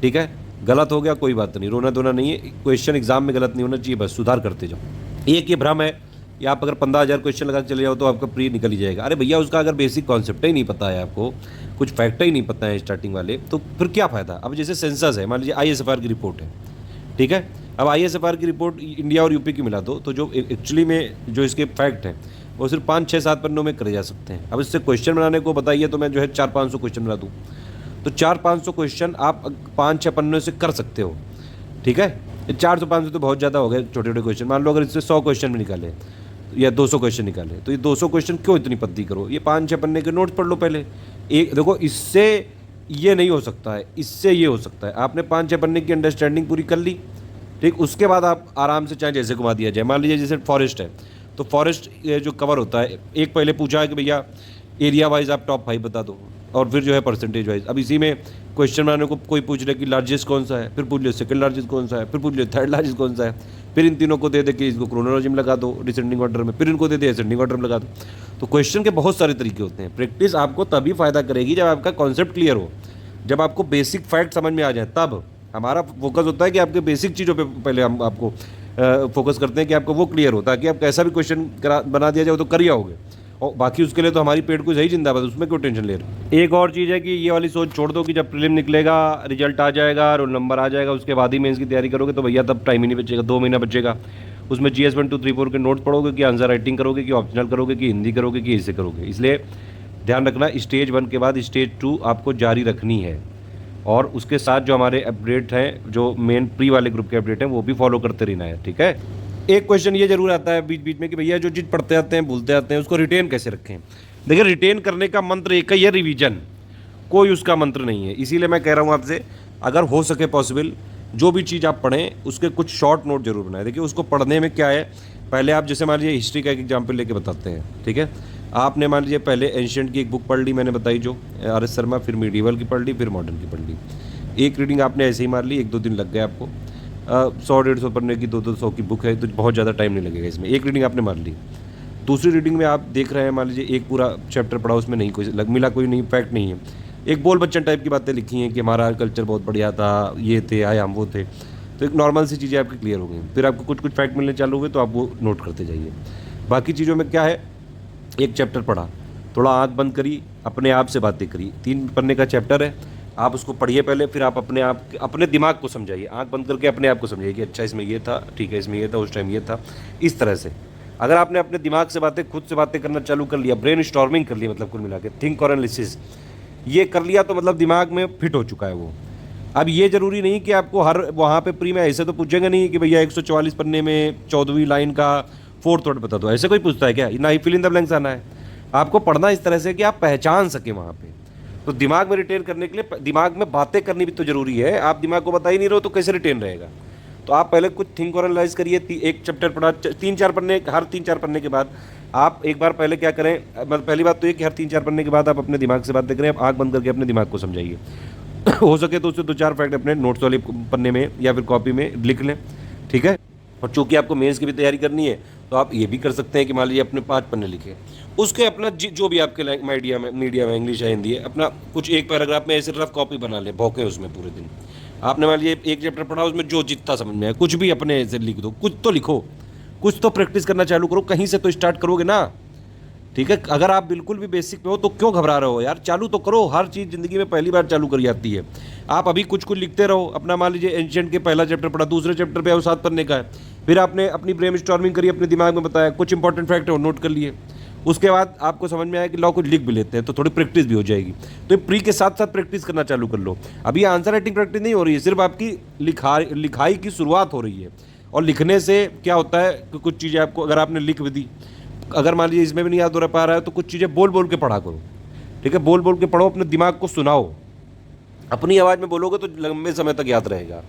ठीक है, गलत हो गया कोई बात नहीं, रोना धोना नहीं है, क्वेश्चन एग्जाम में गलत नहीं होना चाहिए, बस सुधार करते जाओ। एक ये भ्रम है कि आप अगर 15,000 क्वेश्चन लगा के चले जाओ तो आपका प्री निकल ही जाएगा। अरे भैया, उसका अगर बेसिक कॉन्सेप्ट ही नहीं पता है, आपको कुछ फैक्ट ही नहीं पता है स्टार्टिंग वाले, तो फिर क्या फ़ायदा। अब जैसे सेंसस है, मान लीजिए ISFR की रिपोर्ट है, ठीक है। अब ISFR की रिपोर्ट इंडिया और यूपी की मिला दो, तो जो एक्चुअली में जो इसके फैक्ट हैं वो सिर्फ 5-6-7 पन्नों में करे जा सकते हैं। अब इससे क्वेश्चन बनाने को बताइए तो मैं जो है 400-500 क्वेश्चन बना दूँ, तो 400-500 क्वेश्चन आप 5-6 पन्नों से कर सकते हो, ठीक है। 400-500 तो बहुत ज़्यादा हो गए छोटे क्वेश्चन। मान लो अगर इससे 100 क्वेश्चन भी निकाले या 200 क्वेश्चन निकाले, तो ये 200 क्वेश्चन क्यों इतनी पद्दी करो, ये 5-6 पन्ने के नोट्स पढ़ लो पहले। एक देखो, इससे ये नहीं हो सकता है, इससे ये हो सकता है। आपने 5-6 पन्ने की अंडरस्टैंडिंग पूरी कर ली, ठीक, उसके बाद आप आराम से चाहे जैसे घुमा दिया जाए। मान लीजिए जैसे फॉरेस्ट है, तो फॉरेस्ट जो कवर होता है, एक पहले पूछा है कि भैया एरिया वाइज आप टॉप 5 बता दो, और फिर जो है परसेंटेज वाइज। अब इसी में क्वेश्चन बनाने को कोई पूछ ले कि लार्जेस्ट कौन सा है, फिर पूछ लो सेकंड लार्जेस्ट कौन सा है, फिर पूछ लो थर्ड लार्जेस्ट कौन सा है, फिर इन तीनों को दे दे कि इसको क्रोनोलॉजी में लगा दो डिसेंडिंग ऑर्डर में, फिर इनको दे दे असेंडिंग ऑर्डर में लगा दो। तो क्वेश्चन के बहुत सारे तरीके होते हैं। प्रैक्टिस आपको तभी फ़ायदा करेगी जब आपका कॉन्सेप्ट क्लियर हो। जब आपको बेसिक फैक्ट समझ में आ जाए तब हमारा फोकस होता है कि आपके बेसिक चीज़ों पे पहले हम आपको फोकस करते हैं कि आपको वो क्लियर होता है कि आप कैसा भी क्वेश्चन बना दिया जाए तो कर ही आओगे, और बाकी उसके लिए तो हमारी पेट को सही जिंदाबाद, उसमें क्यों टेंशन ले रहे। एक और चीज़ है कि ये वाली सोच छोड़ दो कि जब प्रीलिम निकलेगा, रिजल्ट आ जाएगा, रोल नंबर आ जाएगा, उसके बाद ही मेंस की तैयारी करोगे, तो भैया तब टाइम ही नहीं बचेगा, 2 महीना बचेगा। उसमें GS 1 2 3 4 के नोट्स पढ़ोगे कि आंसर राइटिंग करोगे कि ऑप्शनल करोगे कि हिंदी करोगे कि इससे करोगे। इसलिए ध्यान रखना, स्टेज 1 के बाद स्टेज 2 आपको जारी रखनी है, और उसके साथ जो हमारे अपडेट हैं, जो मेन प्री वाले ग्रुप के अपडेट हैं, वो भी फॉलो करते रहना है, ठीक है। एक क्वेश्चन ये जरूर आता है बीच बीच में कि भैया जो चीज़ पढ़ते आते हैं, भूलते आते हैं, उसको रिटेन कैसे रखें। देखिए, रिटेन करने का मंत्र एक ही है, रिवीजन, कोई उसका मंत्र नहीं है। इसीलिए मैं कह रहा हूँ आपसे, अगर हो सके पॉसिबल, जो भी चीज़ आप पढ़ें उसके कुछ शॉर्ट नोट जरूर बनाएं। देखिए, उसको पढ़ने में क्या है, पहले आप जैसे मान लीजिए हिस्ट्री का एक एग्जाम्पल लेके बताते हैं, ठीक है। आपने मान लीजिए पहले एंशिएंट की एक बुक पढ़ ली, मैंने बताई जो RS शर्मा, फिर मीडिवल की पढ़ ली, फिर मॉडर्न की पढ़ ली। एक रीडिंग आपने ऐसे ही मार ली, 1-2 दिन लग गए आपको। 100-150 पढ़ने की, 200 की बुक है, तो बहुत ज़्यादा टाइम नहीं लगेगा इसमें। एक रीडिंग आपने मार ली। दूसरी रीडिंग में आप देख रहे हैं, मान लीजिए एक पूरा चैप्टर पढ़ा, उसमें नहीं कोई मिला, कोई नहीं फैक्ट नहीं है, एक बोल बच्चन टाइप की बातें लिखी हैं कि हमारा कल्चर बहुत बढ़िया था, ये थे, आए हम वो थे, तो एक नॉर्मल सी चीज़ें आपकी क्लियर हो गई। फिर आपको कुछ कुछ फैक्ट मिलने चालू हुए, तो आप वो नोट करते जाइए। बाकी चीज़ों में क्या है, एक चैप्टर पढ़ा, थोड़ा आँख बंद करी, अपने आप से बातें करी। 3 पन्ने का चैप्टर है, आप उसको पढ़िए पहले, फिर आप अपने दिमाग को समझाइए, आँख बंद करके अपने आप को समझाइए कि अच्छा इसमें ये था, ठीक है इसमें ये था, उस टाइम ये था। इस तरह से अगर आपने अपने दिमाग से बातें, खुद से बातें करना चालू कर लिया, ब्रेन स्टॉर्मिंग कर लिया, मतलब कुल मिला के थिंक और एनालिसिस ये कर लिया, तो मतलब दिमाग में फिट हो चुका है वो। अब ये जरूरी नहीं कि आपको हर वहाँ पे प्री में ऐसे तो पूछेंगे नहीं कि भैया 144 पन्ने में 14वीं लाइन का 4th वर्ड बता दो, ऐसे कोई पूछता है क्या? ना ही फिल इन द ब्लैंक्स आना है। आपको पढ़ना इस तरह से कि आप पहचान सके वहाँ पे। तो दिमाग में रिटेन करने के लिए दिमाग में बातें करनी भी तो जरूरी है। आप दिमाग को बता ही नहीं रहे हो तो कैसे रिटेन रहेगा? तो आप पहले कुछ थिंक और एनालाइज करिए। एक चैप्टर पढ़ा, 3-4 पन्ने, हर 3-4 पन्ने के बाद आप एक बार पहले क्या करें, मतलब पहली बात तो ये कि हर 3-4 पन्ने के बाद आप अपने दिमाग से बातें करें, आप आँख बंद करके अपने दिमाग को समझाइए। हो सके तो उससे 2-4 फैक्ट अपने नोट्स वाले पन्ने में या फिर कॉपी में लिख लें, ठीक है। और चूंकि आपको मेंस की भी तैयारी करनी है, तो आप ये भी कर सकते हैं कि मान लीजिए अपने 5 पन्ने लिखे, उसके अपना जो भी आपके मीडिया में इंग्लिश है, हिंदी है, अपना कुछ एक पैराग्राफ में ऐसे रफ कॉपी बना लें, भौंके उसमें पूरे दिन। आपने मान लीजिए एक चैप्टर पढ़ा, उसमें जो जितना समझ में आए कुछ भी अपने ऐसे लिख दो, कुछ तो लिखो, कुछ तो प्रैक्टिस करना चालू करो, कहीं से तो स्टार्ट करोगे ना, ठीक है। अगर आप बिल्कुल भी बेसिक पे हो तो क्यों घबरा रहे हो यार, चालू तो करो। हर चीज़ ज़िंदगी में पहली बार चालू करी जाती है। आप अभी कुछ कुछ लिखते रहो। अपना मान लीजिए एंशिएंट के पहला चैप्टर पढ़ा, दूसरे चैप्टर पे 7 पन्ने का है, फिर आपने अपनी ब्रेनस्टॉर्मिंग करी, अपने दिमाग में बताया, कुछ इंपॉर्टेंट फैक्ट है नोट कर लिए। उसके बाद आपको समझ में आया कि लो कुछ लिख भी लेते हैं, तो थोड़ी प्रैक्टिस भी हो जाएगी। तो प्री के साथ साथ प्रैक्टिस करना चालू कर लो। अभी आंसर राइटिंग प्रैक्टिस नहीं हो रही है, सिर्फ आपकी लिखाई की शुरुआत हो रही है। और लिखने से क्या होता है कि कुछ चीज़ें आपको अगर आपने लिख भी दी, अगर मान लीजिए इसमें भी नहीं याद हो पा रहा है, तो कुछ चीज़ें बोल बोल के पढ़ा करो, ठीक है। बोल बोल के पढ़ो, अपने दिमाग को सुनाओ। अपनी आवाज़ में बोलोगे तो लंबे समय तक याद रहेगा,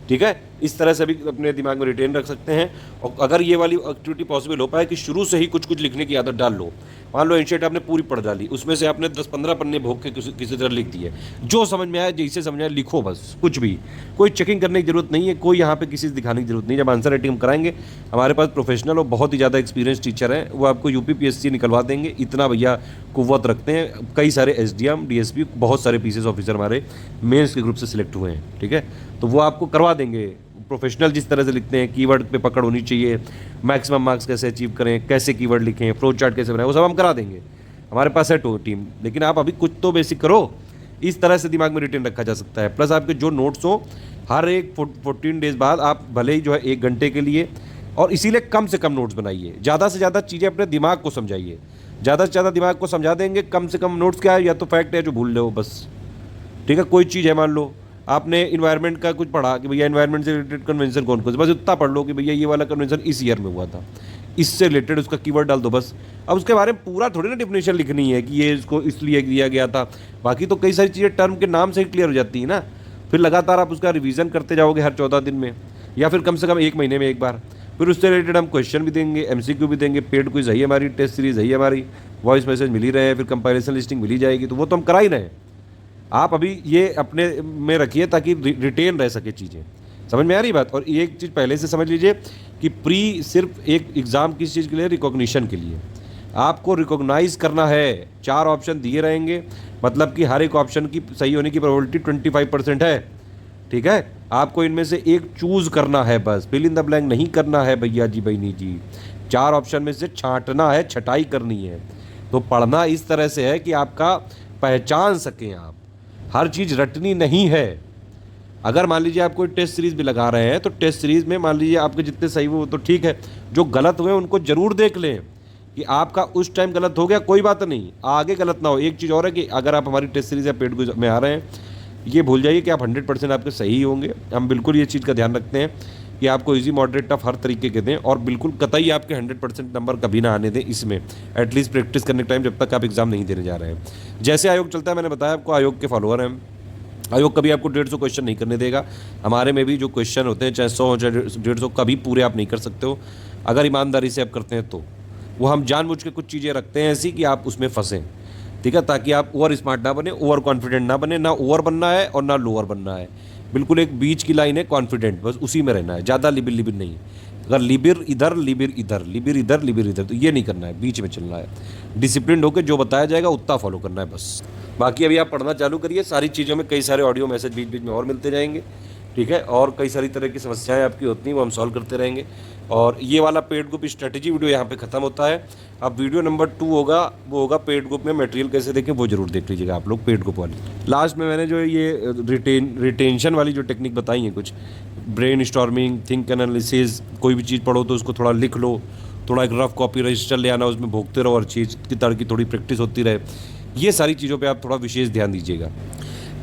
ठीक है। इस तरह से भी अपने दिमाग में रिटेन रख सकते हैं। और अगर ये वाली एक्टिविटी पॉसिबल हो पाए कि शुरू से ही कुछ कुछ लिखने की आदत डाल लो। मान लो एंशिएंट आपने पूरी पढ़ डाली, उसमें से आपने 10-15 पन्ने भोग के किसी तरह लिख दिए, जो समझ में आया, जैसे समझ में आया लिखो बस, कुछ भी। कोई चेकिंग करने की जरूरत नहीं है, कोई यहाँ पे किसी से दिखाने की जरूरत नहीं। जब आंसर राइटिंग हम कराएंगे, हमारे पास प्रोफेशनल और बहुत ही ज़्यादा एक्सपीरियंस टीचर हैं, वो आपको UPPSC निकलवा देंगे। इतना भैया कुव्वत रखते हैं। कई सारे SDM DSP, बहुत सारे PCS ऑफिसर हमारे मेंस के ग्रुप से सिलेक्ट हुए हैं, ठीक है। तो वो आपको करवा देंगे। प्रोफेशनल जिस तरह से लिखते हैं, कीवर्ड पे पकड़ होनी चाहिए, मैक्सिमम मार्क्स कैसे अचीव करें, कैसे कीवर्ड लिखें, फ्लो चार्ट कैसे बनाएं, वो सब हम करा देंगे। हमारे पास है टीम। लेकिन आप अभी कुछ तो बेसिक करो। इस तरह से दिमाग में रिटेन रखा जा सकता है। प्लस आपके जो नोट्स हो, हर एक 14 डेज बाद आप भले ही जो है 1 घंटे के लिए, और इसीलिए कम से कम नोट्स बनाइए, ज़्यादा से ज़्यादा चीज़ें अपने दिमाग को समझाइए। ज़्यादा से ज़्यादा दिमाग को समझा देंगे, कम से कम नोट्स क्या है, या तो फैक्ट है जो भूल लो बस, ठीक है। कोई चीज़ है, मान लो आपने इन्वायरमेंट का कुछ पढ़ा कि भैया इन्वायरमेंट से रिलेटेड कन्वेंशन कौन कौन से, बस इतना पढ़ लो कि भैया ये वाला कन्वेंशन इस ईयर में हुआ था, इससे रिलेटेड उसका कीवर्ड डाल दो बस। अब उसके बारे में पूरा थोड़ी ना डिफिनेशन लिखनी है कि ये इसको इसलिए दिया गया था। बाकी तो कई सारी चीज़ें टर्म के नाम से ही क्लियर हो जाती है ना। फिर लगातार आप उसका रिवीजन करते जाओगे हर 14 दिन में, या फिर कम से कम 1 महीने में एक बार। फिर उससे रिलेटेड हम क्वेश्चन भी देंगे, MCQ भी देंगे, पेड क्विज है हमारी, टेस्ट सीरीज है हमारी, वॉइस मैसेज मिल ही रहे हैं, फिर कंपैरिजन लिस्टिंग मिली जाएगी, तो वो तो हम करा ही रहे हैं। आप अभी ये अपने में रखिए ताकि रिटेन रह सके चीज़ें। समझ में आ रही बात? और एक चीज़ पहले से समझ लीजिए कि प्री सिर्फ एक एग्ज़ाम किस चीज़ के लिए, रिकॉग्निशन के लिए। आपको रिकॉग्नाइज करना है। 4 ऑप्शन दिए रहेंगे, मतलब कि हर एक ऑप्शन की सही होने की प्रोबेबिलिटी 25% है। ठीक है, आपको इनमें से एक चूज करना है, बस फिल इन द ब्लैंक नहीं करना है भैया जी बहनी जी। 4 ऑप्शन में से छांटना है, छटाई करनी है। तो पढ़ना इस तरह से है कि आपका पहचान सकें आप, हर चीज़ रटनी नहीं है। अगर मान लीजिए आप कोई टेस्ट सीरीज़ भी लगा रहे हैं तो टेस्ट सीरीज़ में मान लीजिए आपके जितने सही हुए तो ठीक है, जो गलत हुए उनको ज़रूर देख लें कि आपका उस टाइम गलत हो गया, कोई बात नहीं, आगे गलत ना हो। एक चीज़ और है कि अगर आप हमारी टेस्ट सीरीज़ या पेड क्विज में आ रहे हैं, ये भूल जाइए कि आप 100% आपके सही होंगे। हम बिल्कुल ये चीज़ का ध्यान रखते हैं कि आपको इजी मॉडरेट टफ हर तरीके के दें, और बिल्कुल कतई आपके 100% नंबर कभी ना आने दें इसमें, एटलीस्ट प्रैक्टिस करने के टाइम जब तक आप एग्ज़ाम नहीं देने जा रहे हैं। जैसे आयोग चलता है, मैंने बताया आपको, आयोग के फॉलोअर हैं। आयोग कभी आपको 150 क्वेश्चन नहीं करने देगा। हमारे में भी जो क्वेश्चन होते हैं, चाहे 100 हो चाहे 150, कभी पूरे आप नहीं कर सकते हो। अगर ईमानदारी से आप करते हैं तो वो हम जानबूझ के कुछ चीज़ें रखते हैं ऐसी कि आप उसमें फंसें, ठीक है, ताकि आप ओवर स्मार्ट ना बने, ओवर कॉन्फिडेंट ना बने। ना ओवर बनना है और ना लोअर बनना है, बिल्कुल एक बीच की लाइन है, कॉन्फिडेंट, बस उसी में रहना है, ज़्यादा लिबिर लिबिर नहीं। अगर लिबिर इधर लिबिर इधर, लिबिर इधर लिबिर इधर, तो ये नहीं करना है, बीच में चलना है। डिसिप्लिन होकर जो बताया जाएगा उतना फॉलो करना है बस। बाकी अभी आप पढ़ना चालू करिए, सारी चीज़ों में कई सारे ऑडियो मैसेज बीच बीच में और मिलते जाएंगे, ठीक है, और कई सारी तरह की समस्याएं आपकी होती हैं वो हम सॉल्व करते रहेंगे। और ये वाला पेड ग्रुप स्ट्रेटजी वीडियो यहाँ पे ख़त्म होता है। अब वीडियो नंबर 2 होगा, वो होगा पेड ग्रुप में मटेरियल कैसे देखें, वो जरूर देख लीजिएगा आप लोग पेड ग्रुप वाली। लास्ट में मैंने जो ये रिटेंशन वाली जो टेक्निक बताई है, कुछ ब्रेन स्टॉर्मिंग, थिंक एनालिसिस, कोई भी चीज़ पढ़ो तो उसको थोड़ा लिख लो, थोड़ा एक रफ कॉपी रजिस्टर ले आना, उसमें भोगते रहो, हर चीज़ की तरह की थोड़ी प्रैक्टिस होती रहे। ये सारी चीज़ों पे आप थोड़ा विशेष ध्यान दीजिएगा।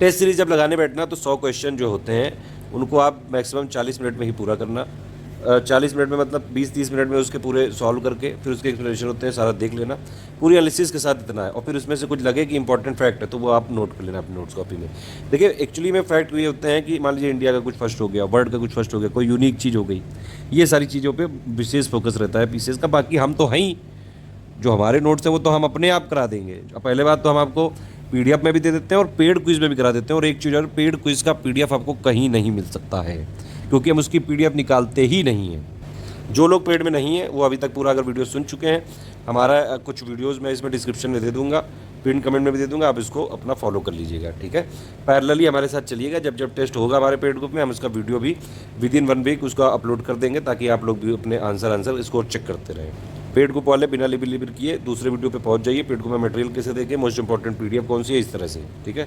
टेस्ट सीरीज जब लगाने बैठना तो 100 क्वेश्चन जो होते हैं उनको आप मैक्सिमम 40 मिनट में ही पूरा करना। 40 मिनट में मतलब 20-30 मिनट में उसके पूरे सॉल्व करके फिर उसके एक्सप्लेनेशन होते हैं, सारा देख लेना पूरी एनालिसिस के साथ इतना है। और फिर उसमें से कुछ लगे कि इंपॉर्टेंट फैक्ट है तो वो आप नोट कर लेना अपनी नोट्स कॉपी में। देखिए एक्चुअली में फैक्ट ये होते हैं कि मान लीजिए इंडिया का कुछ फर्स्ट हो गया, वर्ल्ड का कुछ फर्स्ट हो गया, कोई यूनिक चीज़ हो गई, ये सारी चीज़ों पर विशेष फोकस रहता है पीसीएस का। बाकी हम तो हैं ही, जो हमारे नोट्स हैं वो तो हम अपने आप करा देंगे। पहले बात तो हम आपको पीडीएफ में भी दे देते हैं और पेड क्विज में भी करा देते हैं। और एक चीज़ और, पेड क्विज का पीडीएफ आपको कहीं नहीं मिल सकता है क्योंकि हम उसकी पीडीएफ निकालते ही नहीं हैं। जो लोग पेड में नहीं है वो अभी तक पूरा अगर वीडियो सुन चुके हैं, हमारा कुछ वीडियोस मैं इसमें डिस्क्रिप्शन में दे दूंगा, पिन कमेंट में भी दे दूंगा, आप इसको अपना फॉलो कर लीजिएगा, ठीक है। पैरेलली हमारे साथ चलिएगा, जब जब टेस्ट होगा हमारे पेड ग्रुप में हम इसका वीडियो भी विदिन 1 वीक उसका अपलोड कर देंगे ताकि आप लोग भी अपने आंसर इसको चेक करते रहें। पेड ग्रुप वाले बिना लिबिर किए दूसरे वीडियो पे पहुंच जाइए। पेड ग्रुप में मटेरियल कैसे देखें, मोस्ट इंपॉर्टेंट पीडीएफ कौन सी है, इस तरह से, ठीक है।